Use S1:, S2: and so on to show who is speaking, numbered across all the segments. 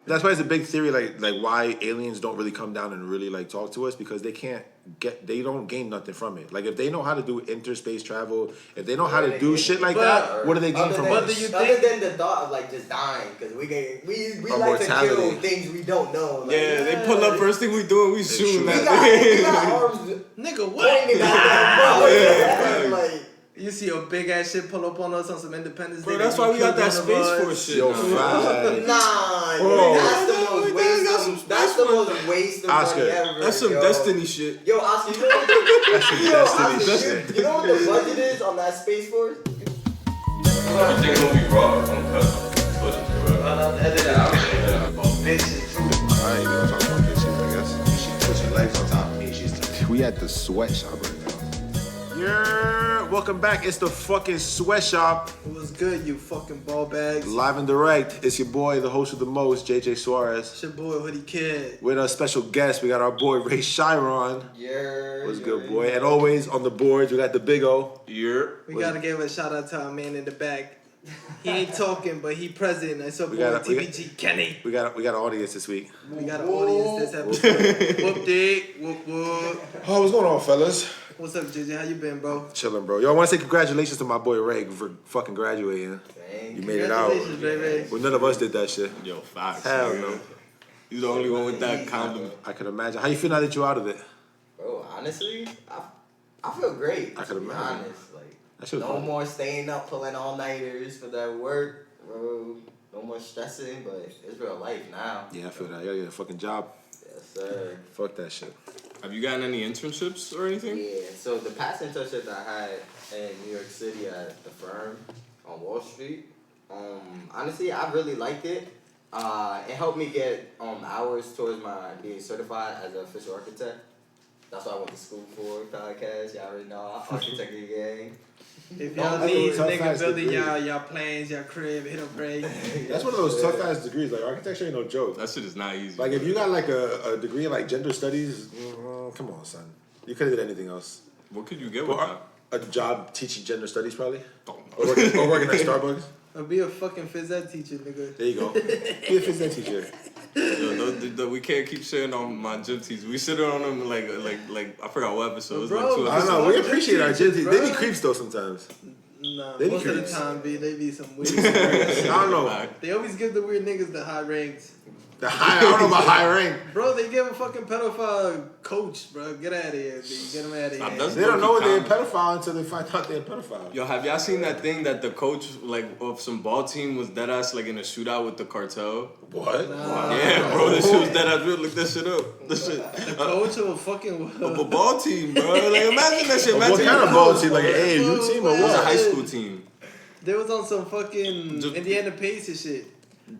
S1: That's why it's a big theory, like why aliens don't really come down and really like talk to us, because they don't gain nothing from it. Like if they know how to do interspace travel, if they know how to do shit like that, what do they gain from us?
S2: Other than the thought of like just dying, because we like mortality. To kill things we don't know. Like,
S3: yeah, they pull up first thing we doing, we shoot.
S2: We got arms,
S4: nigga. What?
S2: Like.
S4: You see a big ass shit pull up on us on some Independence Day.
S3: Bro, that's why we got that Space Force shit.
S2: Nah, that's the most waste of money ever.
S3: That's some Destiny shit.
S2: Yo, Oscar, you know what you know what the budget is on that Space Force?
S5: You think it's gonna be raw?
S2: Edit it out. Bitches.
S1: I ain't gonna talk about bitches, I guess. She put your legs on top of me. We at the sweatshop right now. Yeah, welcome back. It's the fucking sweatshop.
S4: It was good, you fucking ball bags.
S1: Live and direct. It's your boy, the host of the most, JJ Suarez.
S4: It's your boy, Hoodie Kid.
S1: With a special guest, we got our boy Raysean.
S2: Yeah.
S1: What's good, boy? And always on the boards, we got the Big O.
S3: Yeah.
S4: We gotta give a shout out to our man in the back. He ain't talking, but he present. I support TBG Kenny.
S1: We got an audience this week.
S4: We got an audience this episode. Whoop dick, whoop whoop.
S1: Oh, what's going on, fellas?
S4: What's up, JJ? How you been, bro?
S1: Chilling, bro. Yo, I want to say congratulations to my boy Ray for fucking graduating.
S2: Thank
S1: you made it out.
S4: Congratulations, Ray.
S1: Well, none of us did that shit.
S3: Yo, facts.
S1: Hell no.
S3: You the only one with that condom.
S1: I can imagine. How you feel now that you're out of it?
S2: Bro, honestly, I feel great.
S1: I can imagine.
S2: Honest, no more staying up pulling all-nighters for that work, bro. No more stressing, but it's real life now.
S1: Yeah, I feel that. You gotta get a fucking job.
S2: Yes, sir.
S1: Fuck that shit.
S3: Have you gotten any internships or anything?
S2: Yeah, so the past internship that I had in New York City at the firm on Wall Street, honestly, I really liked it. It helped me get hours towards my being certified as an official architect. That's what I went to school for, podcast. Y'all already know, architecture gang.
S4: If y'all need nigga building y'all plans, y'all crib, hit up Ray.
S1: That's one of those tough ass degrees. Like architecture ain't no joke.
S3: That shit is not easy.
S1: Like if you got like a degree in like gender studies, come on, son. You could have did anything else.
S3: What could you get with that?
S1: A job teaching gender studies, probably.
S3: Don't
S1: know. Or working at Starbucks.
S4: Or be a fucking phys ed teacher, nigga.
S1: There you go. Be a phys ed teacher.
S3: Yo, we can't keep shitting on my gym teachers. We sit on them like I forgot what episode. It was
S4: bro,
S3: like 2
S1: I
S3: episodes.
S1: don't know. We appreciate our gym teachers. They be creeps though sometimes.
S4: Nah,
S1: they
S4: most
S1: be
S4: of the
S1: creeps.
S4: time, they be some weird.
S1: I don't know.
S4: They always give the weird niggas the high ranks.
S1: I don't know about high rank.
S4: Bro, they give a fucking pedophile coach, bro. Get out of here, dude. Get him out of here.
S1: They don't know they're a pedophile until they find out they're a pedophile.
S3: Yo, have y'all seen that thing that the coach of some ball team was dead ass like in a shootout with the cartel?
S1: What?
S3: Yeah, bro, this shit was dead ass real. Look that shit up. This shit.
S4: The coach of a fucking
S3: of a ball team, bro. Like imagine that shit. Imagine
S1: what kind of ball team? Like an AAU team or
S3: It was a
S1: what?
S3: high school team.
S4: They was on some fucking Indiana Pacers shit.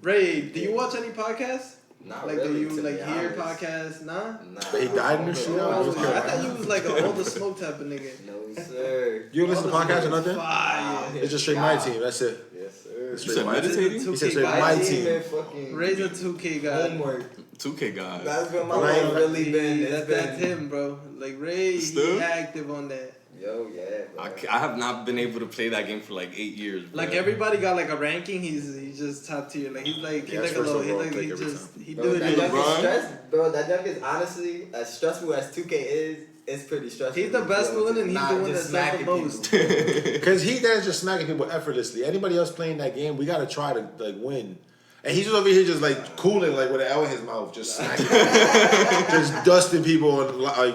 S4: Ray, do you watch any podcasts?
S2: Not
S4: like
S2: really,
S4: do you
S2: to
S4: like
S2: be
S4: hear
S2: honest.
S4: podcasts? Nah.
S1: But he died in the shootout.
S4: I thought you was like an older smoke type of nigga.
S2: No sir.
S1: You don't listen to podcasts or nothing?
S4: Fire.
S1: It's just straight my team. That's it.
S2: Yes sir.
S1: It's
S3: You
S1: straight
S3: said
S1: my
S3: meditating?
S1: team. He said straight my team.
S4: Ray's a 2K guy.
S2: Homework.
S3: 2K guy.
S2: That's been my life really been.
S4: That's him, bro. Like Ray,
S3: Still?
S4: he active on that.
S2: Yo, yeah, bro.
S3: I have not been able to play that game for like 8 years. Bro.
S4: Like everybody got like a ranking. He's just top tier. Like he's like a little. He
S2: Bro,
S4: do
S2: that
S4: it.
S2: junk is stress, bro. That junk is honestly as stressful as 2K is. It's pretty stressful.
S4: He's the best one, and he's the one that sucks the most.
S1: Because he does just smacking people effortlessly. Anybody else playing that game, we gotta try to like win. And he's just over here just like cooling, like with an L in his mouth, just smacking, just dusting people on like.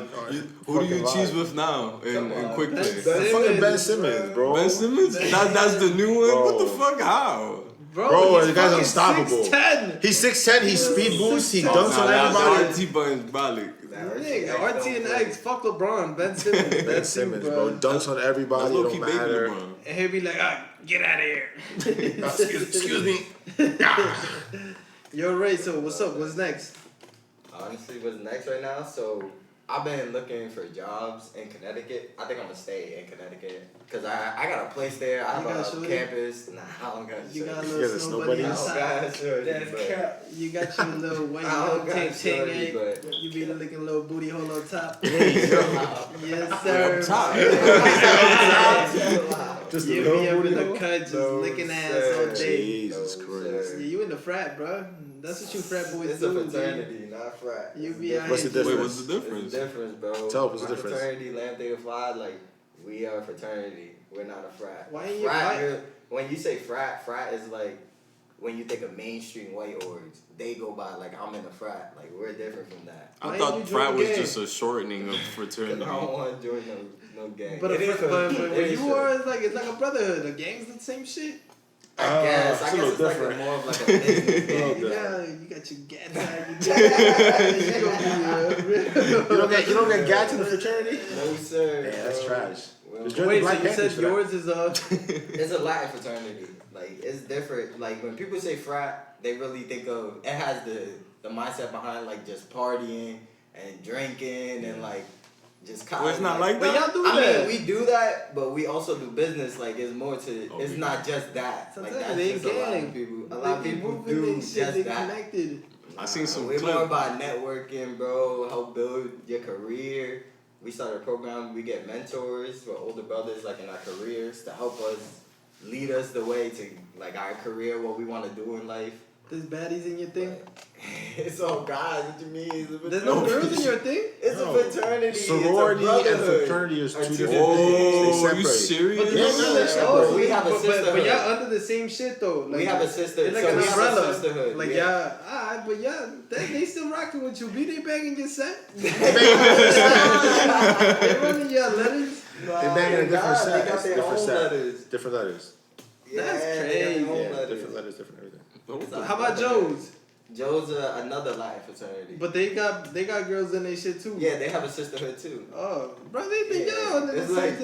S3: Who do you cheese with now in quick play?
S1: Fucking Ben Simmons, bro.
S3: Ben Simmons? That's the new one?
S1: Bro.
S3: What the fuck? How?
S1: Bro, the guy's unstoppable.
S4: 6'10".
S1: He's 6'10", he speed boosts, he dunks on everybody.
S3: RT buttons, Balik.
S4: Nigga, RT and X, fuck LeBron, Ben Simmons.
S1: Ben Simmons, bro. Dunks on everybody, it don't matter.
S4: And he'll be like, get out of here.
S1: Excuse me.
S4: Yo, Ray, so what's up? What's next?
S2: Honestly, what's next right now? So, I've been looking for jobs in Connecticut. I think I'm gonna stay in Connecticut because I got a place there. I have a campus. Nah, I don't got.
S4: You got a little snowbody inside. You got your little white ting. You be looking a little booty hole on top. Yes, sir.
S3: Up top.
S1: Just
S4: you be able to cut, just licking ass all day.
S1: Jesus Christ.
S4: Yeah, you in the frat, bro. That's what you frat boys
S2: It's
S4: do.
S2: a fraternity, not frat.
S4: You be out
S1: What's the
S4: here.
S1: difference?
S3: Wait, what's the difference?
S2: It's the difference, bro.
S1: Tell us what's the
S2: My
S1: difference.
S2: Fraternity, Lamb Theta Phi, like, we are a fraternity. We're not a frat.
S4: Why ain't you
S2: Frat,
S4: frat?
S2: when you say frat is like, when you think of mainstream white orgs, they go by, like, I'm in a frat. Like, we're different from that.
S4: Why
S3: I
S4: ain't
S3: thought
S4: you
S3: frat
S4: join
S3: was
S4: gang?
S3: just a shortening of
S2: Cause
S3: fraternity.
S2: I don't want to join no gang.
S4: But
S2: It is
S4: when
S2: it is
S4: you are, it's like a brotherhood. The gang's the same shit.
S2: I guess
S1: it's a
S2: it's
S1: little
S2: like
S1: different.
S2: more of like a business gang.
S4: You got your gats out.
S1: You don't get gats in the fraternity?
S2: No, sir.
S1: Yeah, that's trash.
S2: Well,
S1: Just join the
S4: Wait, so
S1: Black
S4: you
S1: Panthers
S4: said
S1: for that.
S4: yours is
S2: it's a Latin fraternity. Like, it's different. Like, when people say frat, they really think of, it has the mindset behind, like, just partying and drinking and, like, just
S3: Well, it's not like
S4: But
S3: that.
S4: y'all do
S2: I
S4: that.
S2: mean, we do that, but we also do business. Like, it's more to,
S3: Oh,
S2: it's
S3: we
S2: not just that.
S4: Sometimes
S2: Like, that's
S4: they
S2: just a lot
S4: gang.
S2: of people. A
S4: They
S2: lot of
S4: be
S2: people
S4: moving
S2: do
S4: they shit,
S2: just
S4: they
S2: that.
S4: connected.
S3: I seen some
S2: We're
S3: clip.
S2: more about networking, bro. Help build your career. We started a program. We get mentors for older brothers, like in our careers, to help us lead us the way to like our career, what we want to do in life.
S4: There's baddies in your thing.
S2: It's all guys. What you mean? It's a
S4: There's no
S2: fraternity.
S4: girls in your thing.
S2: It's
S1: No.
S2: a fraternity.
S1: Sorority
S2: it's a
S1: and
S2: brotherhood.
S1: fraternity is
S2: Are
S1: two
S2: two
S1: different things.
S3: Oh,
S1: They
S3: you
S1: separate.
S3: serious?
S4: But
S1: Yeah,
S4: there's
S1: yeah,
S2: Oh, we have a
S4: but
S2: sisterhood.
S4: y'all under the same shit though. Like,
S2: We have a sister.
S4: It's like
S2: so
S4: an
S2: we
S4: umbrella.
S2: have a sisterhood.
S4: Like
S2: yeah.
S4: alright, but they still rocking with you. Be they banging your set? They running your letters.
S1: They bang in a different
S2: They got
S1: set.
S2: their
S1: Different
S2: own
S1: set.
S2: letters.
S1: Different letters.
S2: Yeah,
S4: That's
S2: they got
S4: crazy.
S2: their own
S1: Yeah,
S2: letters.
S1: different letters, different everything.
S4: How about Joe's?
S2: Joe's another Latin fraternity.
S4: But they got girls in their shit too.
S2: Yeah, they have a sisterhood too.
S4: Oh, bro, they think
S2: Yeah,
S4: yo,
S2: it's
S4: niggas
S2: like-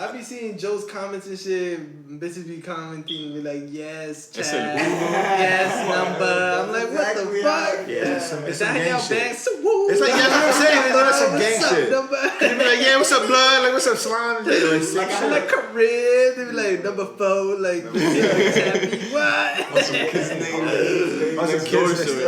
S4: like, I be seeing Joe's comments and shit. Bitches be commenting, be like, yes,
S3: They
S4: chat,
S3: said who?
S4: yes, number. I'm like, what the
S2: Exactly
S4: fuck?
S2: how-
S1: Yeah, it's some
S4: Is that
S1: gang
S4: how y'all
S1: shit.
S4: bang? So, woo.
S1: It's like, yeah, that's what I'm saying. That's some gang
S4: What's up,
S1: shit.
S4: number?
S1: They be like, yeah, what's up, blood? Like, what's up, slime? They like, sick
S4: I'm
S1: shit.
S4: like, career. They be like, number 4, like, Chappie, what?
S3: What's some kid's name?
S1: What's
S3: Next
S1: some
S3: door
S1: kids
S3: to
S1: next
S3: it.
S4: Yeah,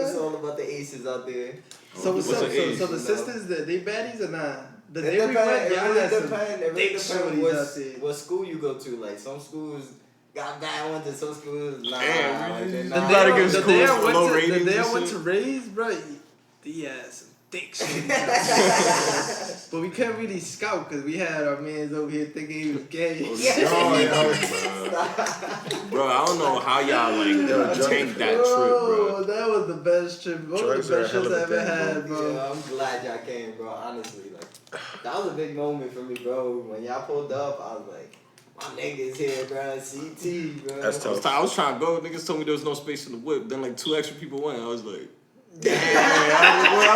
S2: It's
S4: bro.
S2: all about the aces out there.
S4: So what's
S3: What's
S4: up?
S3: the age?
S4: So the sisters, they baddies or not? The
S2: It
S4: day we went,
S2: depends. It
S4: y'all
S2: really
S4: had some
S2: depends. It really
S4: thick
S2: depends
S4: shorties out there.
S2: what school you go to. Like some schools got bad ones, and some schools nah.
S3: Damn,
S2: like, they're
S3: really?
S2: not.
S3: You gotta give
S4: The
S3: schools
S4: day I
S3: low
S4: went to, the
S3: ratings
S4: day I
S3: and
S4: went
S3: shit.
S4: to Ray's, bro, he had some thick shit. But we couldn't really scout because we had our mans over here thinking he was gay.
S3: Bro, I don't know how y'all like take that trip,
S4: Bro,
S3: bro.
S4: that was the best trip. One of
S1: Drugs
S4: the
S1: are a
S4: best
S1: hell
S4: trips I
S1: of a
S4: ever
S1: thing,
S4: had, bro.
S2: Yeah, I'm glad y'all came, bro. Honestly, like that was a big moment for me, bro. When y'all pulled up, I was like, my niggas here, bro. CT, bro.
S1: That's tough.
S3: I was trying to go. Niggas told me there was no space in the whip. Then like 2 extra people went. I was like, damn. I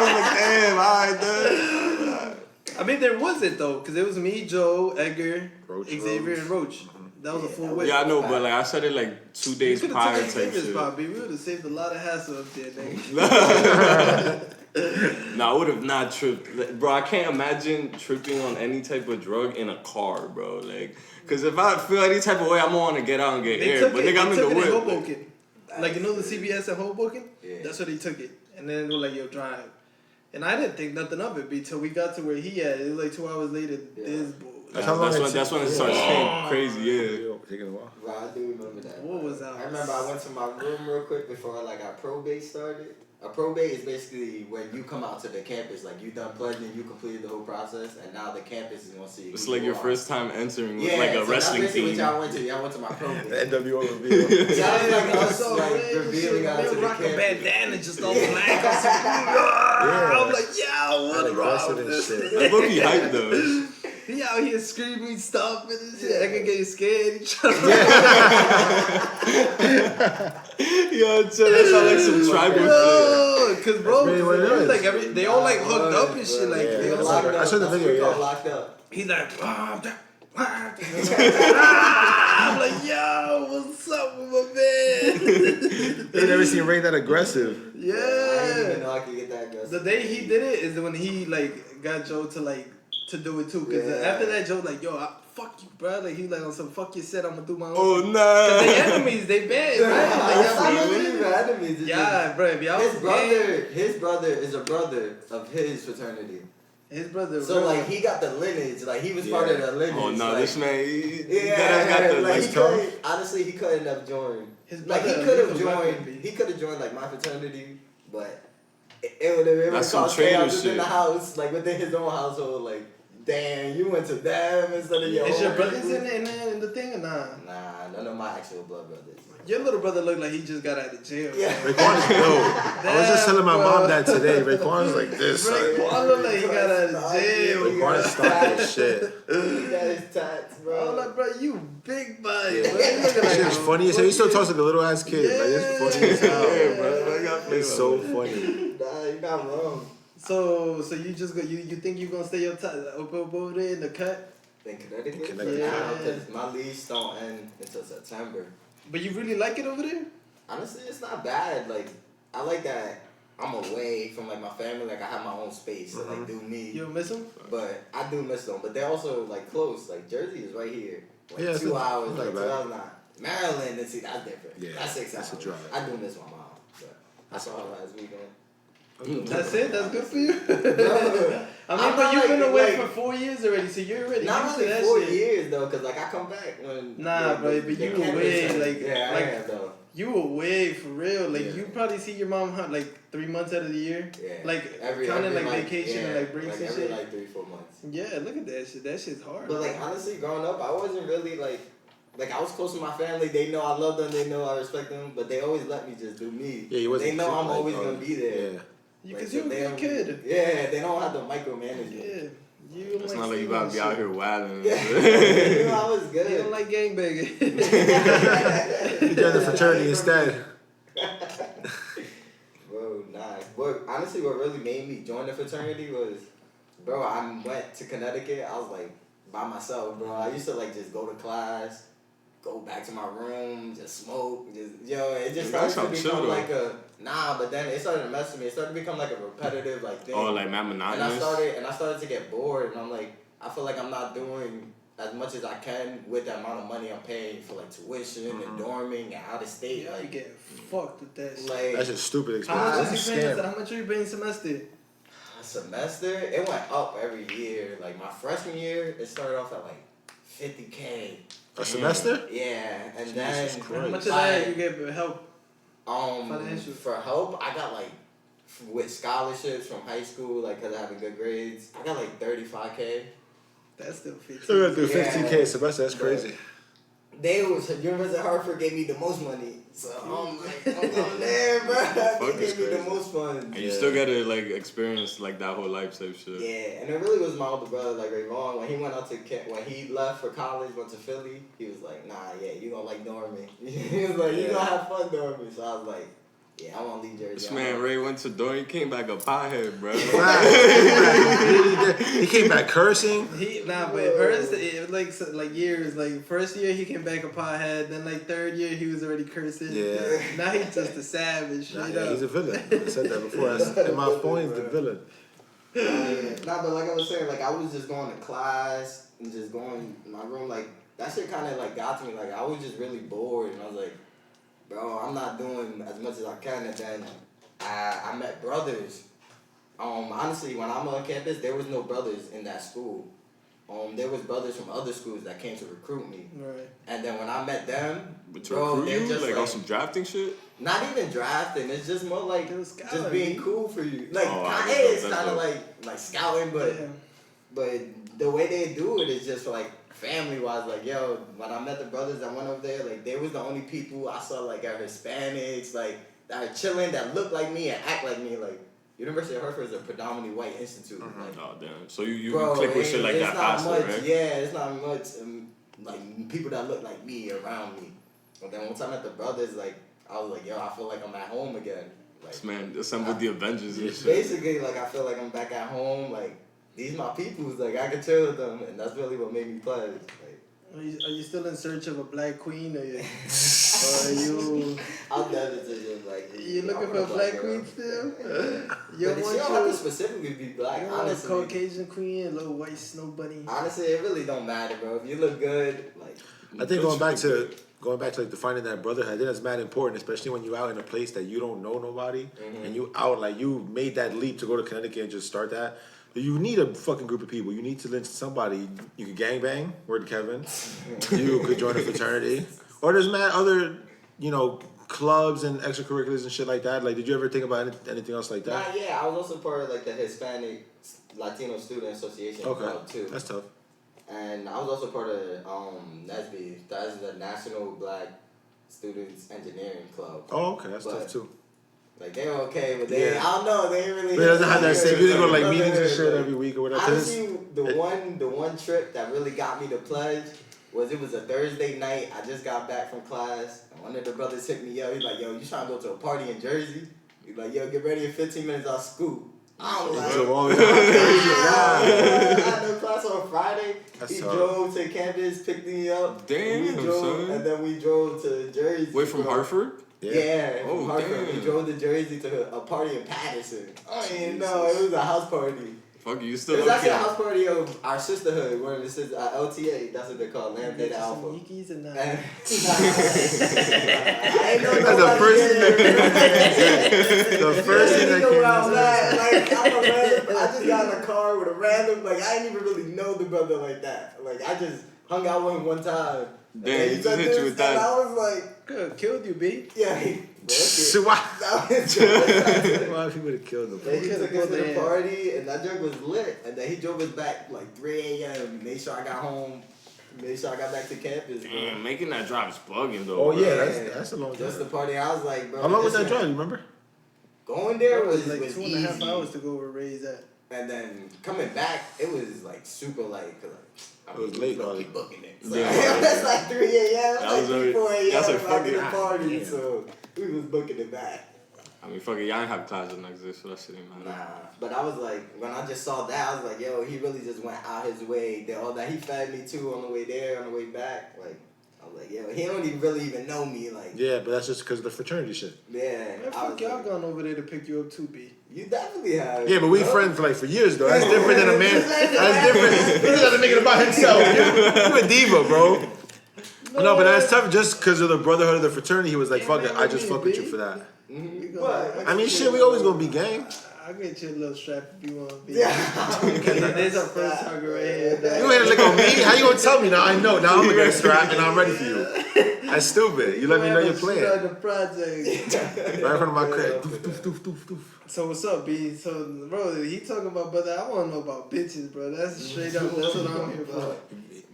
S3: was like, damn. All right, then.
S4: I mean, there wasn't though, because it was me, Joe, Edgar,
S1: Roach,
S4: Xavier, and Roach. That was a full whip.
S3: Yeah, I know, but like I said it like 2
S4: You
S3: days
S4: could have
S3: prior
S4: taken
S3: type
S4: this
S3: shit.
S4: spot, B. We would have saved a lot of hassle up there, nigga.
S3: Nah, I would have not tripped. Like, bro, I can't imagine tripping on any type of drug in a car, bro. Like, cause if I feel any type of way, I'm gonna want to get out and get
S4: They
S3: air.
S4: took
S3: But
S4: it,
S3: nigga, I'm
S4: they
S3: in
S4: took
S3: the
S4: it in
S3: whip.
S4: Hoboken. Like, you know the CBS in Hoboken?
S2: Yeah.
S4: That's where they took it. And then they were like, yo, drive. And I didn't think nothing of it, B, till we got to where he at. It was like 2 hours later, this bull.
S1: That's how long
S3: That's when it starts getting crazy, yeah.
S1: Taking a while.
S2: Bro, I do remember that.
S4: What
S2: bro.
S4: was that?
S2: I remember I went to my room real quick before like our probate started. A probate is basically when you come out to the campus, like you done pledging, you completed the whole process, and now the campus is gonna see.
S3: It's
S2: who
S3: like
S2: you
S3: your
S2: are.
S3: first time entering with
S2: Yeah,
S3: like a
S2: so
S3: wrestling
S2: that's basically
S3: team.
S2: what y'all went to. Y'all went to my probate.
S1: The NWO reveal.
S2: Yeah, it was like us
S4: So
S2: like
S4: red,
S2: revealing
S4: shit.
S2: out to
S4: They'll
S2: the
S4: rock a
S2: campus.
S4: bandana just all black. I'm like, yo, what's wrong
S1: Aggressive
S4: with
S1: and
S4: this?
S1: shit.
S3: That's low-key hype though.
S4: He out here screaming, stomping and shit. I can get scared. He trying
S3: Yo, so that sounds like some tribal shit.
S4: Yo, cause bro,
S1: really what it
S4: it was
S1: is.
S4: like they all like hooked up and shit. Like
S1: Yeah,
S4: they
S1: yeah,
S4: all
S2: Locked
S4: like,
S2: up.
S1: I saw the
S2: That's what
S1: video,
S2: we call
S1: yeah.
S2: locked up.
S4: he's like, I'm like, yo, what's up with my man?
S1: They never seen Ray that aggressive.
S2: I didn't even
S4: Yeah.
S2: know I could get that aggressive.
S4: The day he did it is when he like got Joe to do it too. Cause
S2: Yeah.
S4: after that, Joe like, yo, fuck you, bro. Like he like on some fuck your set. I'm gonna do my own.
S3: Oh
S4: Cause
S3: nah.
S4: they enemies, they bad, right? Like,
S2: It's
S4: y'all
S2: not
S4: really-
S2: really enemies. It's
S4: yeah, bro. If y'all
S2: just,
S4: was gang,
S2: his brother is a brother of his fraternity.
S4: his brother.
S2: So
S4: bro,
S2: like he got the lineage, like he was part of the lineage.
S3: Oh no,
S2: like,
S3: this man, he
S2: yeah,
S3: that got the
S2: like
S3: like
S2: he couldn't, honestly he couldn't have joined. Like he could have joined like my fraternity, but it would have caused chaos in the house, like within his own household. Like, damn, you went to them instead of your.
S4: Is your brothers in the thing or nah?
S2: Nah, none of my actual blood brothers.
S4: Your little brother looked like he just got out of jail.
S2: Yeah.
S1: Raekwon, I was just telling my mom that today. Raekwon's like this.
S4: Raekwon look like he got out of jail.
S1: Raekwon stopped this shit.
S2: He got his tats, bro.
S4: I'm like, bro, you big body.
S1: Yeah. That shit's funny as hell. He still talks like a little ass kid.
S4: Yeah.
S1: Like, it's funny as hell.
S3: Yeah, bro.
S1: It's so funny.
S2: Nah, you're not wrong.
S4: So you just go. You think you gonna stay your over there in the cut?
S2: In Connecticut?
S1: Connecticut.
S2: Yeah, because my lease don't end until September.
S4: But you really like it over there?
S2: Honestly, it's not bad. Like, I like that I'm away from like my family. Like, I have my own space to like do me.
S4: You don't miss them?
S2: But I do miss them. But they're also like close. Like Jersey is right here. Like
S1: Yeah,
S2: 2 hours.
S1: not
S2: Like
S1: bad.
S2: 2 hours now. Maryland, and see that's different.
S1: Yeah,
S2: that's 6 hours.
S1: that's a drive.
S2: I do miss my mom. But I saw her last weekend.
S4: That's it. That's good for you.
S2: No.
S4: I mean, but you've been away for 4 years already, so you're already
S2: Not
S4: used
S2: really
S4: to that
S2: 4
S4: shit.
S2: years though, cause like I come back when.
S4: Nah, bro, but you away like
S2: yeah,
S4: like
S2: I am though.
S4: you away for real. Like
S1: Yeah.
S4: you probably see your mom like 3 months out of the year.
S2: Yeah.
S4: Like
S2: every
S4: counting like
S2: like,
S4: vacation
S2: yeah,
S4: and like breaks
S2: like
S4: and
S2: every
S4: shit.
S2: like 3-4 months.
S4: Yeah, look at that shit. That shit's hard.
S2: But like honestly, growing up, I wasn't really like I was close to my family. They know I love them. They know I respect them. But they always let me just do me.
S1: Yeah, you wasn't.
S2: They know I'm
S1: like,
S2: always gonna be there.
S1: Yeah.
S4: Because
S2: so
S4: you're a
S2: they
S4: good
S2: don't-
S4: kid.
S2: Yeah, they don't have to micromanage me.
S4: Yeah. You
S3: It's
S4: like
S3: not like you
S4: stealing
S3: gotta be out
S4: shit.
S3: here wilding.
S2: Yeah, you know, I was good.
S4: You don't like gangbanging.
S1: You joined the fraternity instead.
S2: Bro, nah. Honestly, what really made me join the fraternity was, bro, I went to Connecticut. I was like by myself, bro. I used to like just go to class, go back to my room, just smoke, it just
S3: That
S2: started to
S3: sounds
S2: become
S3: chill,
S2: like but then it started to mess with me. It started to become like a repetitive like thing.
S3: Oh, like man,
S2: and
S3: monotonous.
S2: I started to get bored, and I'm like, I feel like I'm not doing as much as I can with the amount of money I'm paying for like tuition and dorming and out of state.
S4: Yeah, you
S2: Like,
S4: get fucked with that shit.
S2: like
S1: That's just stupid
S4: How much
S1: expensive.
S4: is you paying? How much are you paying semester?
S2: a semester, it went up every year. Like my freshman year, it started off at like $50K.
S1: A semester?
S2: Yeah, and
S1: Jesus
S2: then
S1: Christ.
S4: How much of that you get help? Financial.
S2: for help, I got like with scholarships from high school, like cause I have good grades. I got like $35K.
S4: That's still 50.
S1: They're gonna do
S2: Yeah.
S1: 15K a semester. That's crazy.
S2: University of Hartford gave me the most money, so I'm like, I'm going there, bro. They gave me the
S3: crazy.
S2: most funds.
S3: And you still gotta like experience like that whole life type shit.
S2: Yeah, and it really was my older brother, like Raysean, when he went out to when he left for college, went to Philly, he was like, nah, yeah, you gonna like Dormy. He was like, you gonna have fun Dormy. So I was like, yeah, I want to leave Jersey.
S3: This man Ray went to Dorn, he came back a pothead, bro.
S1: He came back cursing.
S4: But first it was like years. Like first year he came back a pothead. Then like third year he was already cursing.
S1: Yeah.
S4: Now he's just a savage.
S1: Nah,
S4: Straight
S1: yeah,
S4: up.
S1: he's a villain. I said that before. In my phone, he's the villain.
S2: Nah, but like I was saying, like I was just going to class and just going in my room. Like that shit kind of like got to me. Like I was just really bored, and I was like, bro, I'm not doing as much as I can. And then I met brothers. Honestly, when I'm on campus, there was no brothers in that school. There was brothers from other schools that came to recruit me.
S4: Right.
S2: And then when I met them,
S3: But to
S2: bro,
S3: recruit
S2: they're
S3: you,
S2: just
S3: like on some drafting shit?
S2: not even drafting. It's just more like
S4: It was scouting,
S2: just being
S4: man.
S2: cool for you. Like
S3: I
S2: it's
S3: guess
S2: kind of
S3: that's
S2: like scouting, but
S4: Yeah.
S2: but the way they do it is just for like family wise. Like yo, when I met the brothers that went over there, like they was the only people I saw like are Hispanics, like that are chilling, that look like me and act like me. Like University of Hartford is a predominantly white institute. Like,
S3: Oh damn. So you
S2: bro,
S3: click with shit like
S2: it's
S3: that
S2: not
S3: faster,
S2: much.
S3: right?
S2: Yeah, it's not much. Like people that look like me around me. But then once I met the brothers, like I was like, yo, I feel like I'm at home again. Like
S3: This man assembled the Avengers and shit.
S2: basically, like I feel like I'm back at home. Like these my peoples. Like I can chill with them, and that's really what made me pledge. Like
S4: Are you still in search of a black queen, or are you
S2: I'll never tell you like
S4: you
S2: I
S4: looking
S2: want
S4: for a black
S2: girl.
S4: queen still?
S2: But
S4: You
S2: she
S4: want
S2: don't have to
S4: you
S2: specifically be black.
S4: you want a
S2: Honestly,
S4: Caucasian queen, a little white snow bunny?
S2: honestly, it really don't matter, bro. If you look good, like
S1: I think going back to like defining that brotherhood, I think that's mad important, especially when you out in a place that you don't know nobody and you out like you made that leap to go to Connecticut and just start that. You need a fucking group of people. You need to lynch somebody. You could gangbang, word to Kevin. You could join a fraternity. Or there's mad other clubs and extracurriculars and shit like that? Like, did you ever think about anything else like that?
S2: Yeah, I was also part of like the Hispanic Latino Student Association club too.
S1: That's tough.
S2: And I was also part of NSBE. That's the National Black Students Engineering Club.
S1: Oh, okay, that's tough too.
S2: Like they were okay, but I don't know, they ain't really.
S1: But it doesn't have that same. You didn't go to like meetings and shit every week or whatever.
S2: Honestly, the one trip that really got me to pledge was it was a Thursday night. I just got back from class, and one of the brothers hit me up. He's like, "Yo, you trying to go to a party in Jersey?" He's like, "Yo, get ready in 15 minutes. I'll scoop." I was like, I had no class on Friday. He drove to campus, picked me up.
S3: Damn, son.
S2: And then we drove to Jersey.
S3: Wait, from Hartford?
S2: Yeah, from Hartford.
S3: Damn.
S2: We drove to Jersey to a party in Patterson. I didn't know, it was a house party.
S3: Fuck you, still
S2: It was actually a house party of our sisterhood, one of the sisters, LTA, that's what they're called, Lamb Theta Alpha.
S4: And, I ain't know
S1: That's the first thing that came
S2: I just got in a car with a random, like, I didn't even really know the brother like that. Like, I just hung out with him one time.
S3: Damn, he just hit you with that.
S2: And I was like,
S4: good, killed you, B.
S2: yeah,
S1: Why he would have killed him?
S2: Then he took us to the party, and that drink was lit. And then he drove us back like 3 a.m. Made sure I got home. Made sure I got back to campus. Bro.
S3: Damn, making that drive is bugging though.
S1: Oh
S3: bro.
S1: yeah, that's a long time.
S2: Just the party. I was like, bro.
S1: How long was that drive? You remember?
S2: Going there was
S4: like
S2: was
S4: 2.5
S2: easy.
S4: hours to go where Ray's at.
S2: And then coming back, it was like super late.
S1: It was late, probably.
S2: Booking it.
S3: Yeah.
S2: That's like 3 a.m.
S3: That was
S2: like 4 a.m.
S3: that's a
S2: after the
S3: fucking-
S2: party.
S1: damn.
S2: So we was booking it back.
S3: I mean, fuck it, y'all ain't have classes next day, so that shit ain't matter.
S2: Nah, but I was like, when I just saw that, I was like, yo, he really just went out his way. Did all that. He fed me too on the way there, on the way back. Like, I was like, yo, he don't even really even know me. Like,
S1: Yeah, but that's just because of the fraternity shit.
S2: yeah.
S4: Man,
S2: I
S4: fuck
S2: was
S4: y'all
S2: like,
S4: gone over there to pick you up too, B.
S2: you definitely have.
S1: Yeah, but we
S2: bro.
S1: friends like for years though. That's different than a man. That's different. He doesn't make it about himself. You a diva, bro. No, but that's tough. Just because of the brotherhood of the fraternity, he was like, "Fuck it, I just fuck with you for that."
S2: Mm-hmm.
S4: But
S1: I mean, shit, we always gonna be gang.
S4: I'll get you a little strap if you want to be.
S2: Yeah.
S4: There's our first target right here.
S1: You ain't lick on me. How you gonna tell me now? I know. Now I'm gonna get strapped and I'm ready for you. That's stupid. You let me know your plan.
S4: The project.
S1: Right in front of my crib. Doof, doof, doof, doof, doof.
S4: So what's up, B? So bro, he talking about brother. I want to know about bitches, bro. That's straight up. That's what I'm here for.